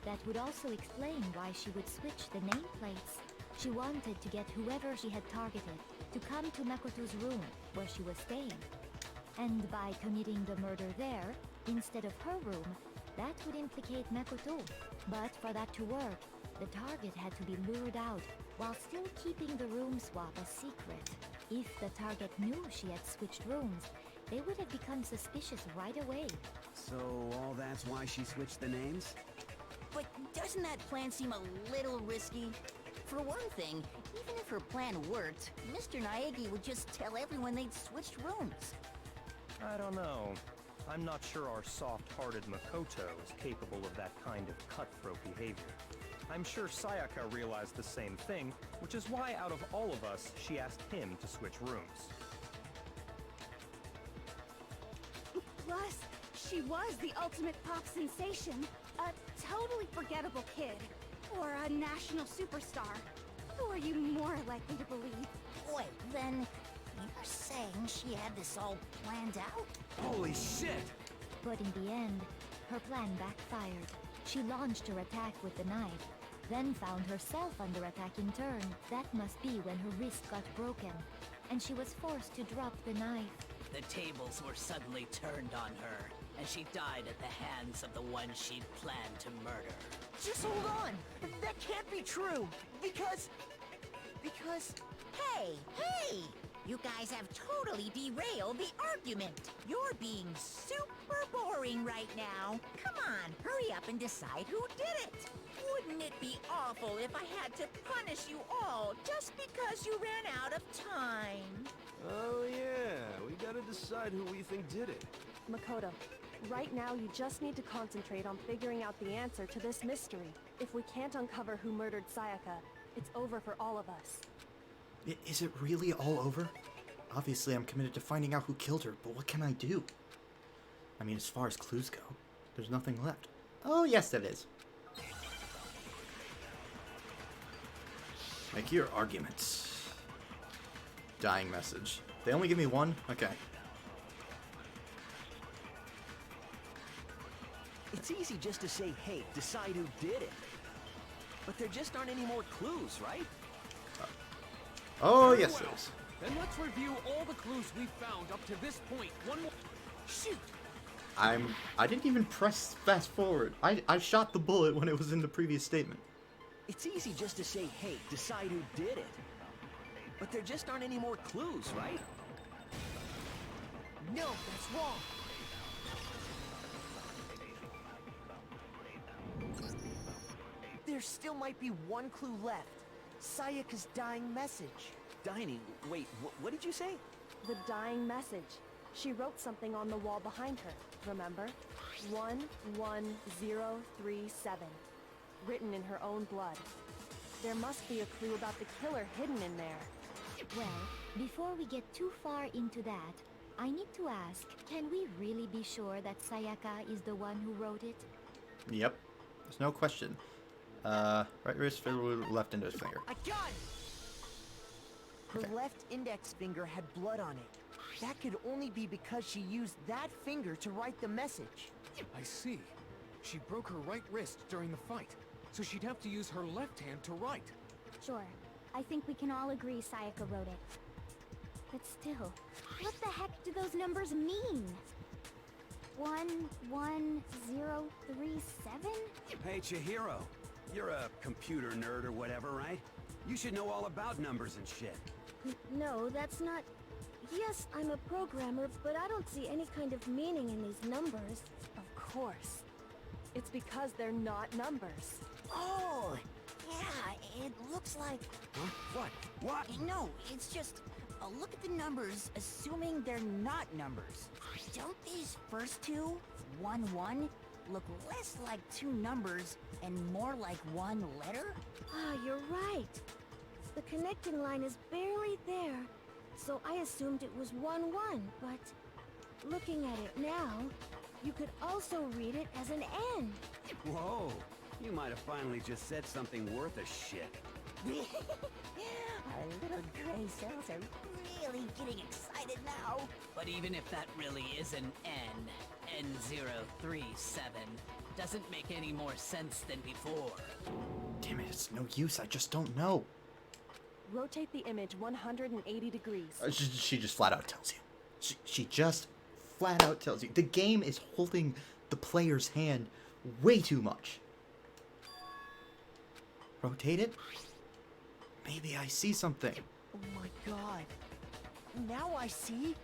J: That would also explain why she would switch the nameplates. She wanted to get whoever she had targeted to come to Makoto's room where she was staying. And by committing the murder there, instead of her room, that would implicate Makoto. But for that to work, the target had to be lured out while still keeping the room swap a secret. If the target knew she had switched rooms, they would have become suspicious right away.
I: So all that's why she switched the names?
Q: But doesn't that plan seem a little risky? For one thing, even if her plan worked, Mr. Naegi would just tell everyone they'd switched rooms.
K: I don't know. I'm not sure our soft-hearted Makoto is capable of that kind of cutthroat behavior. I'm sure Sayaka realized the same thing, which is why out of all of us, she asked him to switch rooms.
N: Plus, she was the ultimate pop sensation. A totally forgettable kid. Or a national superstar. Who are you more likely to believe?
Q: Wait, then you're saying she had this all planned out?
O: Holy shit!
J: But in the end, her plan backfired. She launched her attack with the knife, then found herself under attack in turn. That must be when her wrist got broken, and she was forced to drop the knife.
M: The tables were suddenly turned on her, and she died at the hands of the one she'd planned to murder.
L: Just hold on! That can't be true! Because...
B: Hey! You guys have totally derailed the argument. You're being super boring right now. Come on, hurry up and decide who did it. Wouldn't it be awful if I had to punish you all just because you ran out of time?
R: Oh yeah, we gotta decide who we think did it.
G: Makoto, right now you just need to concentrate on figuring out the answer to this mystery. If we can't uncover who murdered Sayaka, it's over for all of us.
A: Is it really all over? Obviously, I'm committed to finding out who killed her, but what can I do? I mean, as far as clues go, there's nothing left. Oh, yes, there is. Make your arguments. Dying message. They only give me one? Okay.
O: It's easy just to say, hey, decide who did it. But there just aren't any more clues, right?
A: Oh,
E: Very
A: yes,
E: well.
A: there is.
E: Then let's review all the clues we've found up to this point. One more. Shoot!
A: I didn't even press fast forward. I shot the bullet when it was in the previous statement.
O: It's easy just to say, hey, decide who did it. But there just aren't any more clues, right?
L: No, that's wrong. There still might be one clue left. Sayaka's dying message.
O: Dining? Wait, what did you say?
G: The dying message. She wrote something on the wall behind her, remember? 11037. Written in her own blood. There must be a clue about the killer hidden in there.
J: Well, before we get too far into that, I need to ask, can we really be sure that Sayaka is the one who wrote it?
A: Yep. There's no question. Right wrist, left index finger.
L: I got it! Her left index finger had blood on it. That could only be because she used that finger to write the message.
E: I see. She broke her right wrist during the fight, so she'd have to use her left hand to write.
N: Sure. I think we can all agree Sayaka wrote it. But still, what the heck do those numbers mean? 11037?
I: Hey, Chihiro. You're a computer nerd or whatever, right? You should know all about numbers and shit.
N: No, that's not... Yes, I'm a programmer, but I don't see any kind of meaning in these numbers.
G: Of course. It's because they're not numbers.
Q: Oh, yeah, it looks like...
I: Huh? What? What?
Q: No, it's just... look at the numbers, assuming they're not numbers. Don't these first two, 1-1, look less like two numbers and more like one letter?
N: Ah, you're right. The connecting line is barely there, so I assumed it was 1-1, but looking at it now, you could also read it as an N.
I: Whoa, you might have finally just said something worth a shit.
Q: Our little gray cells are really getting excited now.
M: But even if that really is an N, N037, doesn't make any more sense than before.
A: Damn it, it's no use. I just don't know.
G: Rotate the image 180 degrees.
A: She just flat out tells you. She just flat out tells you. The game is holding the player's hand way too much. Rotate it. Maybe I see something.
L: Oh my god. Now I see.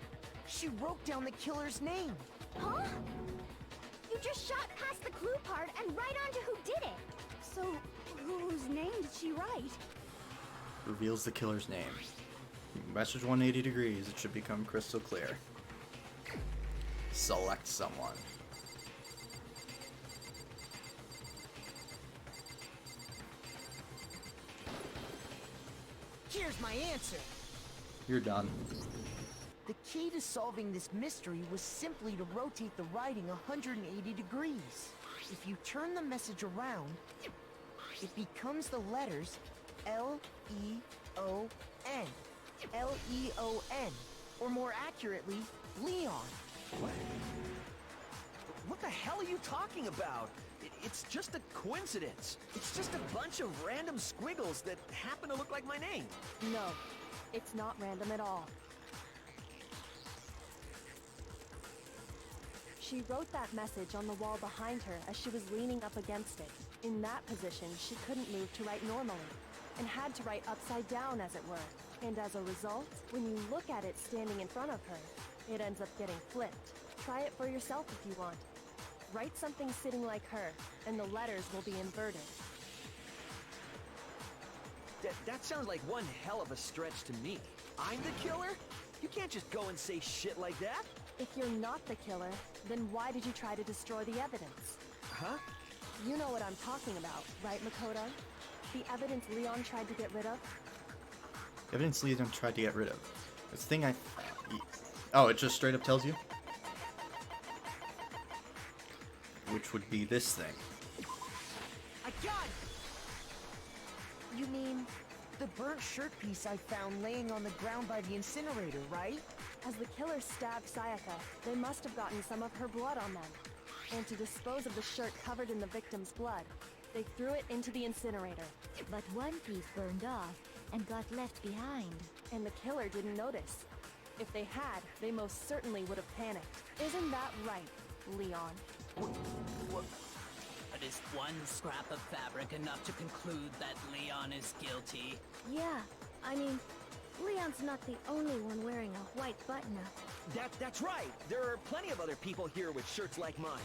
L: She wrote down the killer's name.
N: Huh? You just shot past the clue part and right onto who did it. So, whose name did she write?
A: Reveals the killer's name. Message 180 degrees. It should become crystal clear. Select someone.
L: Here's my answer.
A: You're done.
L: The key to solving this mystery was simply to rotate the writing 180 degrees. If you turn the message around, it becomes the letters L-E-O-N. L-E-O-N. Or more accurately, Leon.
O: What the hell are you talking about? It's just a coincidence. It's just a bunch of random squiggles that happen to look like my name.
G: No, it's not random at all. She wrote that message on the wall behind her as she was leaning up against it. In that position, she couldn't move to write normally, and had to write upside down, as it were. And as a result, when you look at it standing in front of her, it ends up getting flipped. Try it for yourself if you want. Write something sitting like her, and the letters will be inverted.
O: That sounds like one hell of a stretch to me. I'm the killer? You can't just go and say shit like that.
G: If you're not the killer, then why did you try to destroy the evidence?
O: Huh?
G: You know what I'm talking about, right, Makoto? The evidence Leon tried to get rid of?
A: Evidence Leon tried to get rid of. This thing I... Oh, it just straight up tells you? Which would be this thing.
L: I got it! You mean the burnt shirt piece I found laying on the ground by the incinerator, right?
G: As the killer stabbed Sayaka, they must have gotten some of her blood on them. And to dispose of the shirt covered in the victim's blood, they threw it into the incinerator.
J: But one piece burned off and got left behind.
G: And the killer didn't notice. If they had, they most certainly would have panicked. Isn't that right, Leon?
M: But is one scrap of fabric enough to conclude that Leon is guilty?
N: Yeah, I mean, Leon's not the only one wearing a white button-up.
O: That's right. There are plenty of other people here with shirts like mine.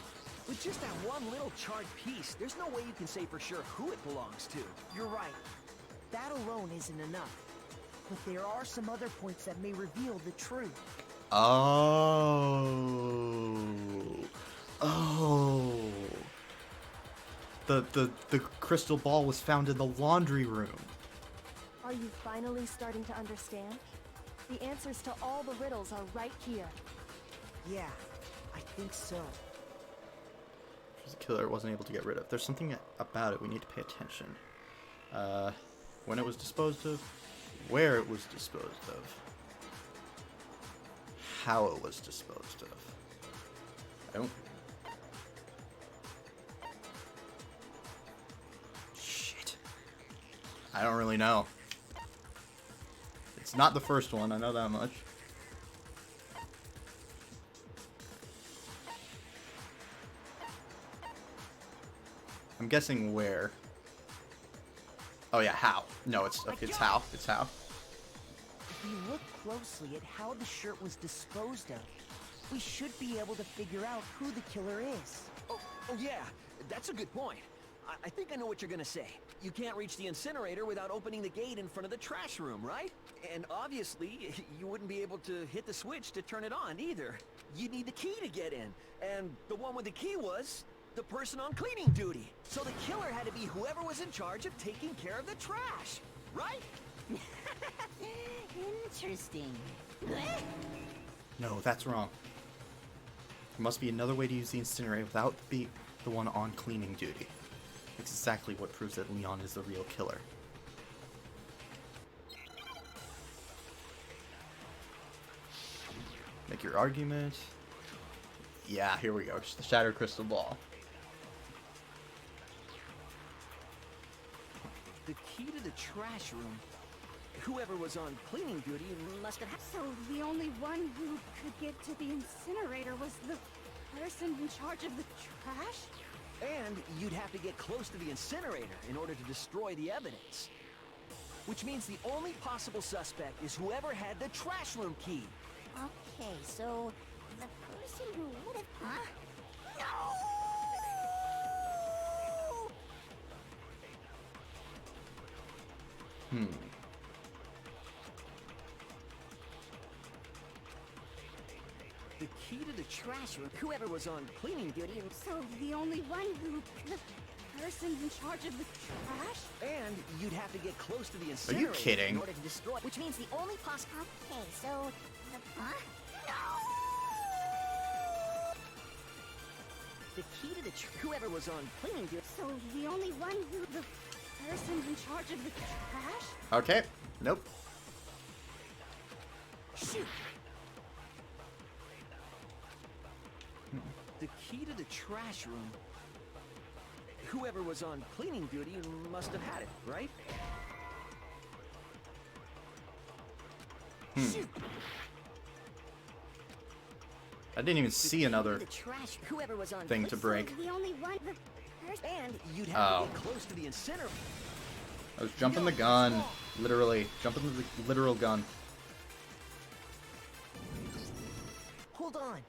O: With just that one little charred piece, there's no way you can say for sure who it belongs to.
L: You're right. That alone isn't enough. But there are some other points that may reveal the truth.
A: Oh. Oh. The crystal ball was found in the laundry room.
G: Are you finally starting to understand? The answers to all the riddles are right here.
L: Yeah, I think so.
A: The killer wasn't able to get rid of. There's something about it we need to pay attention. When it was disposed of, where it was disposed of, how it was disposed of. Shit. I don't really know. It's not the first one, I know that much. I'm guessing where. Oh yeah, how. No, it's how. It's how.
L: If we look closely at how the shirt was disposed of, we should be able to figure out who the killer is.
O: Oh yeah, that's a good point. I think I know what you're gonna say. You can't reach the incinerator without opening the gate in front of the trash room, right? And obviously, you wouldn't be able to hit the switch to turn it on either. You'd need the key to get in, and the one with the key was the person on cleaning duty. So the killer had to be whoever was in charge of taking care of the trash, right?
Q: Interesting.
A: No, that's wrong. There must be another way to use the incinerator without the one on cleaning duty. It's exactly what proves that Leon is the real killer. Make your argument. Yeah, here we go. Just the shattered crystal ball.
O: The key to the trash room. Whoever was on cleaning duty must have...
N: So the only one who could get to the incinerator was the person in charge of the trash?
O: And you'd have to get close to the incinerator in order to destroy the evidence. Which means the only possible suspect is whoever had the trash room key.
Q: Okay, so the person who would have... Huh? No!
A: Hmm.
O: The key to the trash room, whoever was on cleaning duty...
N: So the only one who... The person in charge of the trash?
O: And you'd have to get close to the
A: Are
O: incinerator
A: you kidding?
O: in order to destroy...
Q: Which means the only possible...
N: Okay, so... Huh?
O: The key to the whoever was on cleaning duty...
N: So the only one who... The person in charge of the trash?
A: Okay. Nope.
O: Shoot! The key to the trash room... Whoever was on cleaning duty must have had it, right? Shoot!
A: I didn't even see another
O: The trash, whoever was on
A: thing to break.
N: So the only one... The person...
O: And you'd have
A: Oh.
O: to get close to the incinerator.
A: I was jumping the gun. Literally. Jumping the literal gun.
L: Hold on.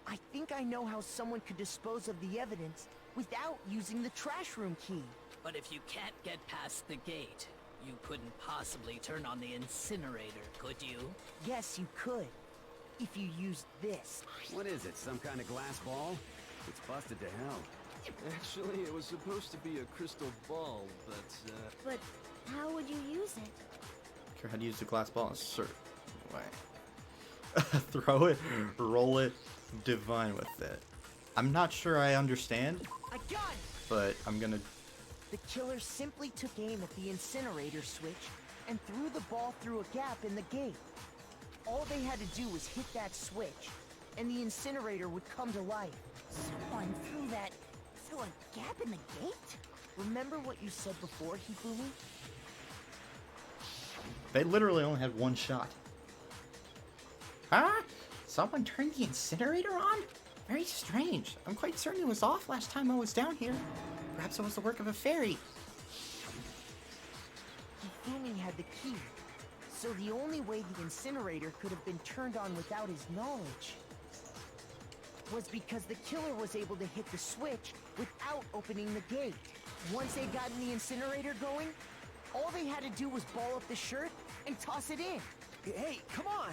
L: I think I know how someone could dispose of the evidence without using the trash room key.
M: But if you can't get past the gate, you couldn't possibly turn on the incinerator, could you?
L: Yes, you could. If you used this.
I: What is it, some kind of glass ball? It's busted to hell.
R: Actually, it was supposed to be a crystal ball, but,
N: But how would you use it?
A: Care how to use the glass ball in a certain way. Throw it, roll it, divine with it. I'm not sure I understand,
L: I got it!
A: but I'm gonna...
L: The killer simply took aim at the incinerator switch and threw the ball through a gap in the gate. All they had to do was hit that switch, and the incinerator would come to life.
Q: Someone threw a gap in the gate?
L: Remember what you said before, Hifumi?
A: They literally only had one shot.
F: Huh? Someone turned the incinerator on? Very strange. I'm quite certain it was off last time I was down here. Perhaps it was the work of a fairy.
L: Hifumi had the key, so the only way the incinerator could have been turned on without his knowledge was because the killer was able to hit the switch without opening the gate. Once they got in the incinerator going, all they had to do was ball up the shirt and toss it in.
O: Hey, come on!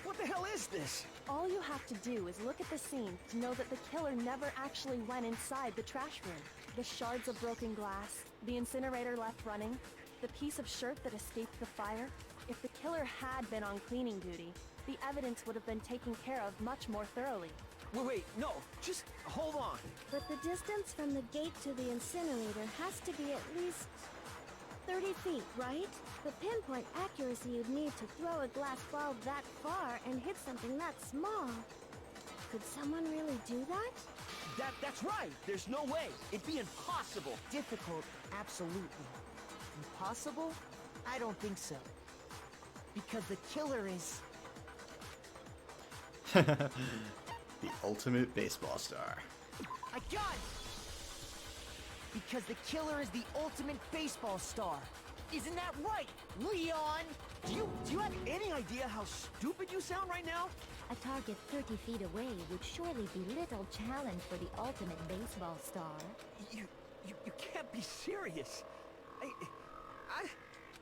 O: What the hell is this?
G: All you have to do is look at the scene to know that the killer never actually went inside the trash room. The shards of broken glass, the incinerator left running, the piece of shirt that escaped the fire. If the killer had been on cleaning duty, the evidence would have been taken care of much more thoroughly.
O: Wait, no, just hold on.
N: But the distance from the gate to the incinerator has to be at least 30 feet, right? The pinpoint accuracy you'd need to throw a glass ball that far and hit something that small. Could someone really do that?
O: That's right. There's no way. It'd be impossible.
L: Difficult, absolutely. Impossible? I don't think so. Because the killer is...
A: The ultimate baseball star.
L: I got it! Because the killer is the ultimate baseball star. Isn't that right, Leon?
O: Do you have any idea how stupid you sound right now?
J: A target 30 feet away would surely be little challenge for the ultimate baseball star.
O: You can't be serious.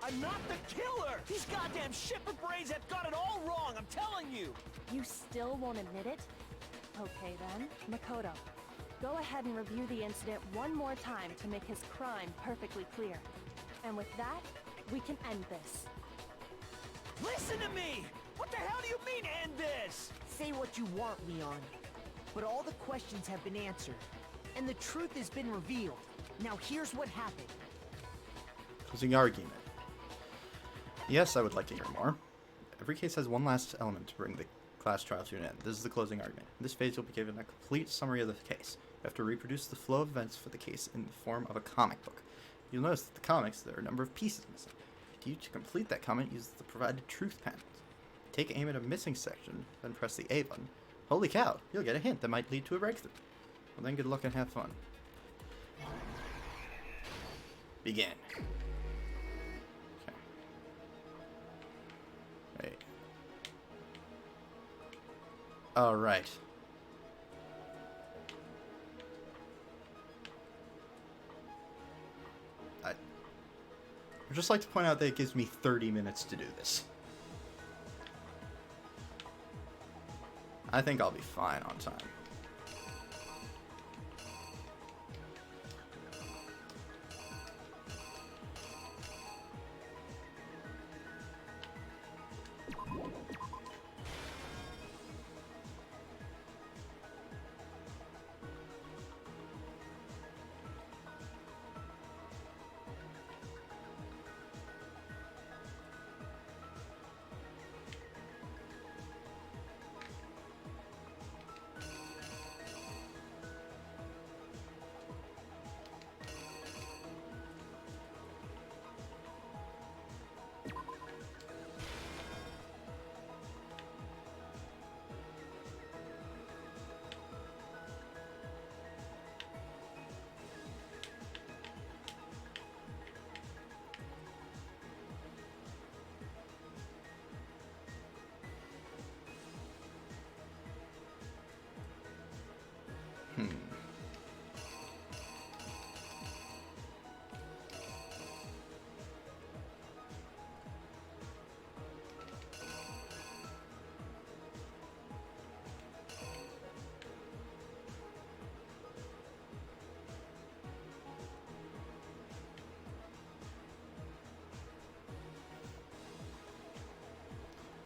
O: I'm not the killer! These goddamn shipper brains have got it all wrong, I'm telling you!
G: You still won't admit it? Okay then, Makoto. Go ahead and review the incident one more time to make his crime perfectly clear. And with that, we can end this.
O: Listen to me! What the hell do you mean, end this?
L: Say what you want, Leon. But all the questions have been answered, and the truth has been revealed. Now here's what happened.
A: Closing argument. Yes, I would like to hear more. Every case has one last element to bring the class trial to an end. This is the closing argument. In this phase, you'll be given a complete summary of the case. You have to reproduce the flow of events for the case in the form of a comic book. You'll notice that the comics, there are a number of pieces missing. To complete that comment, use the provided truth panels. Take aim at a missing section, then press the A button. Holy cow, you'll get a hint that might lead to a breakthrough. Well then, good luck and have fun. Begin. Okay. Wait. Oh, right. I'd just like to point out that it gives me 30 minutes to do this. I think I'll be fine on time.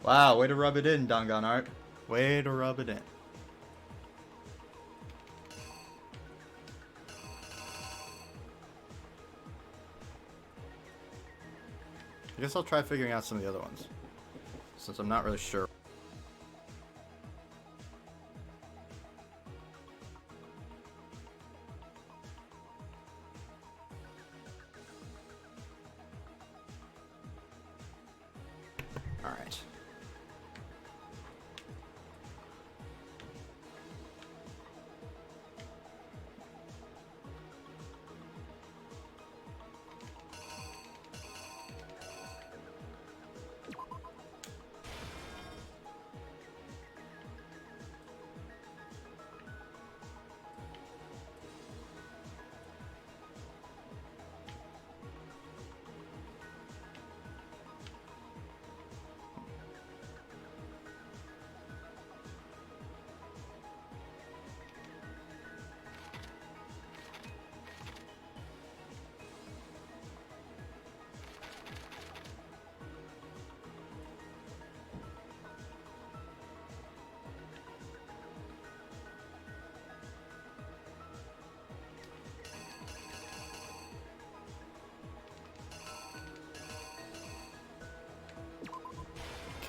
A: Wow, way to rub it in, Danganronpa. Way to rub it in. I guess I'll try figuring out some of the other ones, since I'm not really sure. Alright.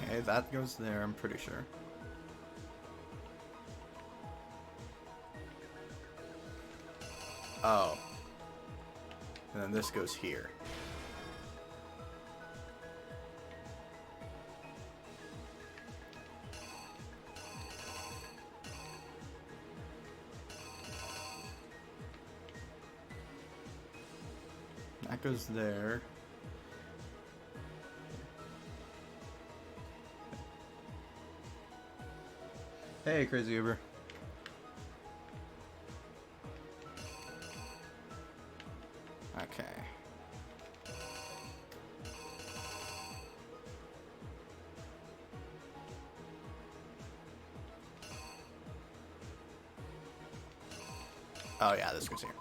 A: Okay, that goes there, I'm pretty sure. Oh. And then this goes here. That goes there. Hey, Crazy Uber. Okay. Oh yeah, this goes here.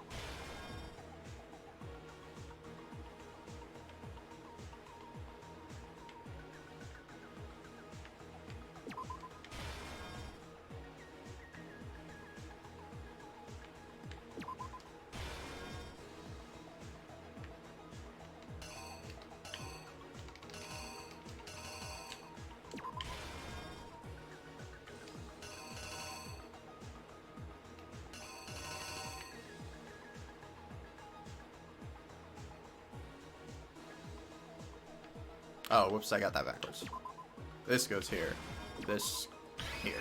A: Oh, whoops, I got that backwards. This goes here. This here.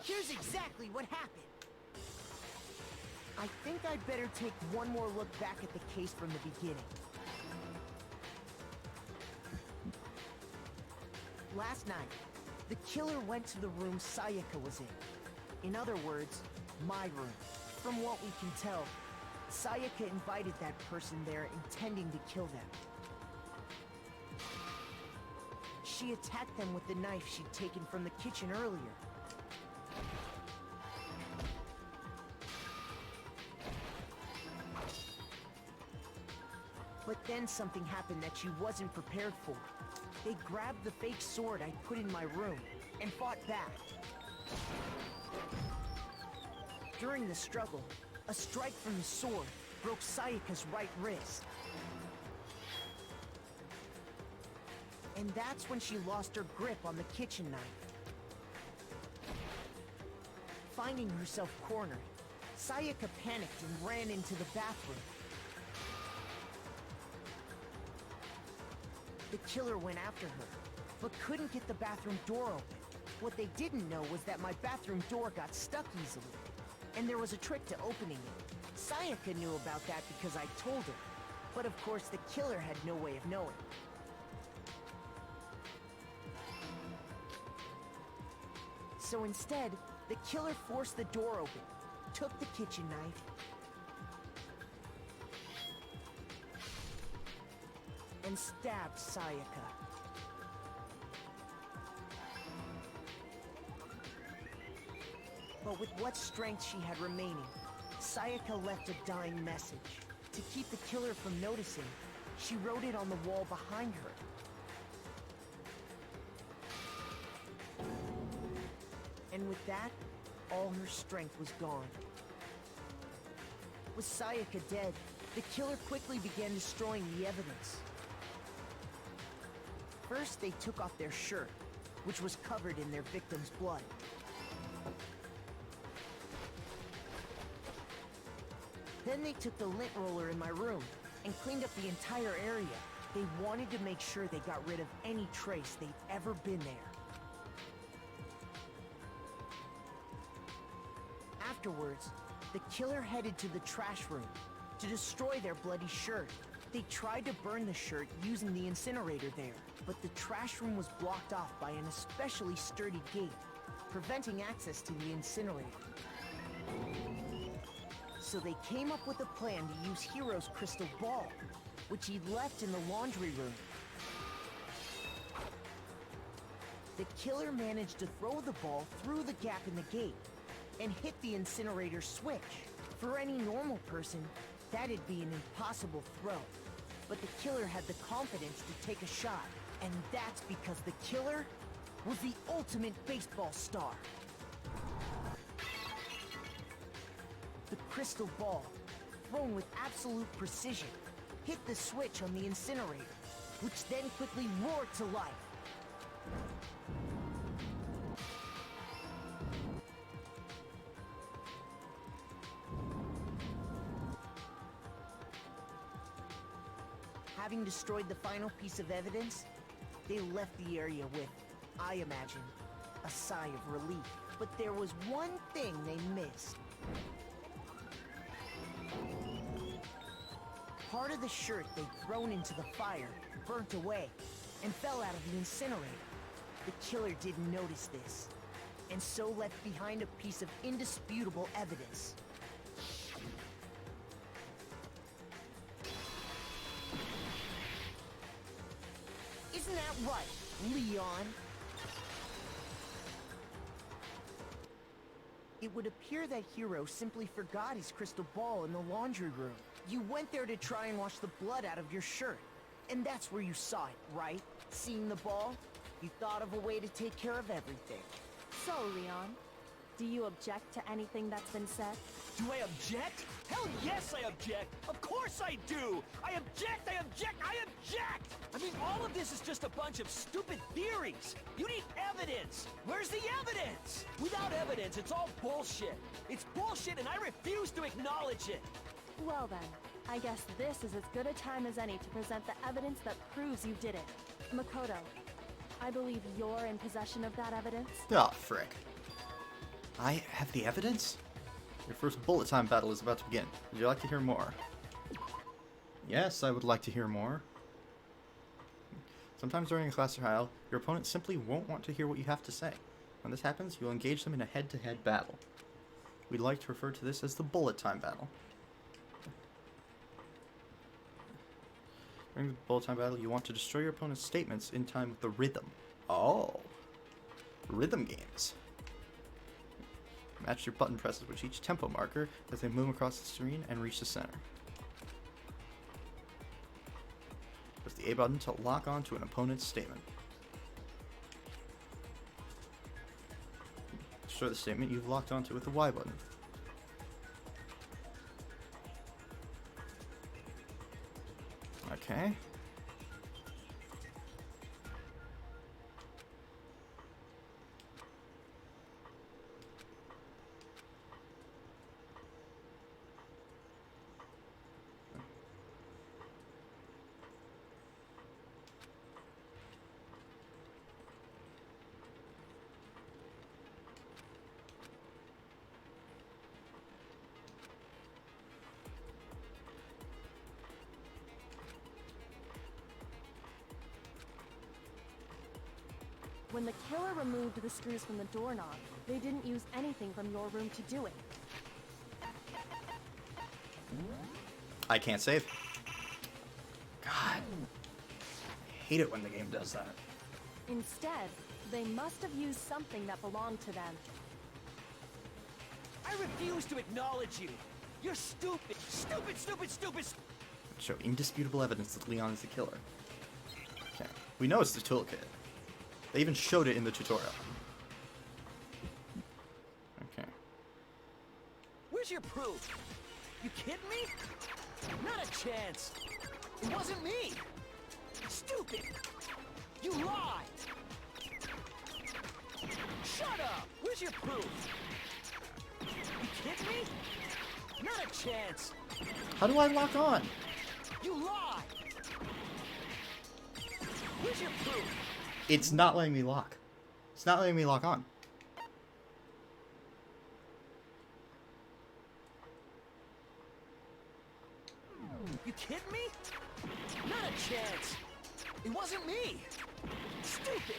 L: Here's exactly what happened. I think I'd better take one more look back at the case from the beginning. Last night, The killer went to the room Sayaka was in. In other words, my room. From what we can tell, Sayaka invited that person there intending to kill them. She attacked them with the knife she'd taken from the kitchen earlier. But then something happened that she wasn't prepared for. They grabbed the fake sword I put in my room and fought back. During the struggle, a strike from the sword broke Sayaka's right wrist. And that's when she lost her grip on the kitchen knife. Finding herself cornered, Sayaka panicked and ran into the bathroom. The killer went after her, but couldn't get the bathroom door open. What they didn't know was that my bathroom door got stuck easily, and there was a trick to opening it. Sayaka knew about that because I told her, but of course the killer had no way of knowing. So instead, the killer forced the door open, took the kitchen knife, and stabbed Sayaka. But with what strength she had remaining, Sayaka left a dying message. To keep the killer from noticing, she wrote it on the wall behind her. And with that, all her strength was gone. With Sayaka dead, the killer quickly began destroying the evidence. First, they took off their shirt, which was covered in their victim's blood. Then they took the lint roller in my room and cleaned up the entire area. They wanted to make sure they got rid of any trace they'd ever been there. Afterwards, the killer headed to the trash room to destroy their bloody shirt. They tried to burn the shirt using the incinerator there, but the trash room was blocked off by an especially sturdy gate, preventing access to the incinerator. So they came up with a plan to use Hiro's crystal ball, which he'd left in the laundry room. The killer managed to throw the ball through the gap in the gate and hit the incinerator switch. For any normal person, that'd be an impossible throw. But the killer had the confidence to take a shot, and that's because the killer was the ultimate baseball star. The crystal ball, thrown with absolute precision, hit the switch on the incinerator, which then quickly roared to life. Having destroyed the final piece of evidence, they left the area with, I imagine, a sigh of relief. But there was one thing they missed. Part of the shirt they'd thrown into the fire burnt away and fell out of the incinerator. The killer didn't notice this, and so left behind a piece of indisputable evidence. Isn't that right, Leon? It would appear that Hiro simply forgot his crystal ball in the laundry room. You went there to try and wash the blood out of your shirt. And that's where you saw it, right? Seeing the ball, you thought of a way to take care of everything.
G: So, Leon, do you object to anything that's been said?
O: Do I object? Hell yes, I object! Of course I do! I object! I object! I object! I mean, all of this is just a bunch of stupid theories! You need evidence! Where's the evidence? Without evidence, it's all bullshit! It's bullshit and I refuse to acknowledge it!
G: Well then, I guess this is as good a time as any to present the evidence that proves you did it. Makoto, I believe you're in possession of that evidence?
A: Oh, frick. I have the evidence? Your first bullet time battle is about to begin. Would you like to hear more? Yes, I would like to hear more. Sometimes during a class trial, your opponent simply won't want to hear what you have to say. When this happens, you'll engage them in a head-to-head battle. We'd like to refer to this as the bullet time battle. During the bullet time battle, you want to destroy your opponent's statements in time with the rhythm. Oh. Rhythm games. Match your button presses with each tempo marker as they move across the screen and reach the center. Press the A button to lock on to an opponent's statement. Destroy the statement you've locked onto with the Y button. Okay.
G: When the killer removed the screws from the doorknob, they didn't use anything from your room to do it.
A: I can't save. God. I hate it when the game does that.
G: Instead, they must have used something that belonged to them.
O: I refuse to acknowledge you. You're stupid. Stupid, stupid, stupid.
A: Show indisputable evidence that Leon is the killer. Okay. We know it's the toolkit. They even showed it in the tutorial. Okay.
O: Where's your proof? You kidding me? Not a chance. It wasn't me. Stupid. You lied. Shut up. Where's your proof? You kidding me? Not a chance.
A: How do I lock on?
O: You lied. Where's your proof?
A: It's not letting me lock. It's not letting me lock on.
O: You kidding me? Not a chance. It wasn't me. Stupid.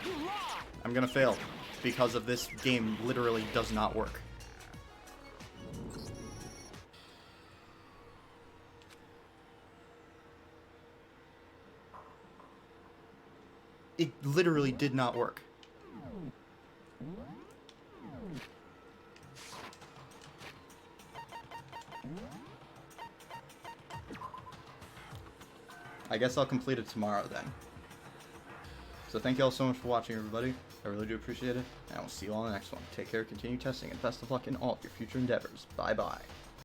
O: You lied.
A: I'm gonna fail because of this game literally does not work. It literally did not work. I guess I'll complete it tomorrow then. So thank you all so much for watching, everybody. I really do appreciate it, and I will see you all in the next one. Take care, continue testing, and best of luck in all of your future endeavors. Bye-bye.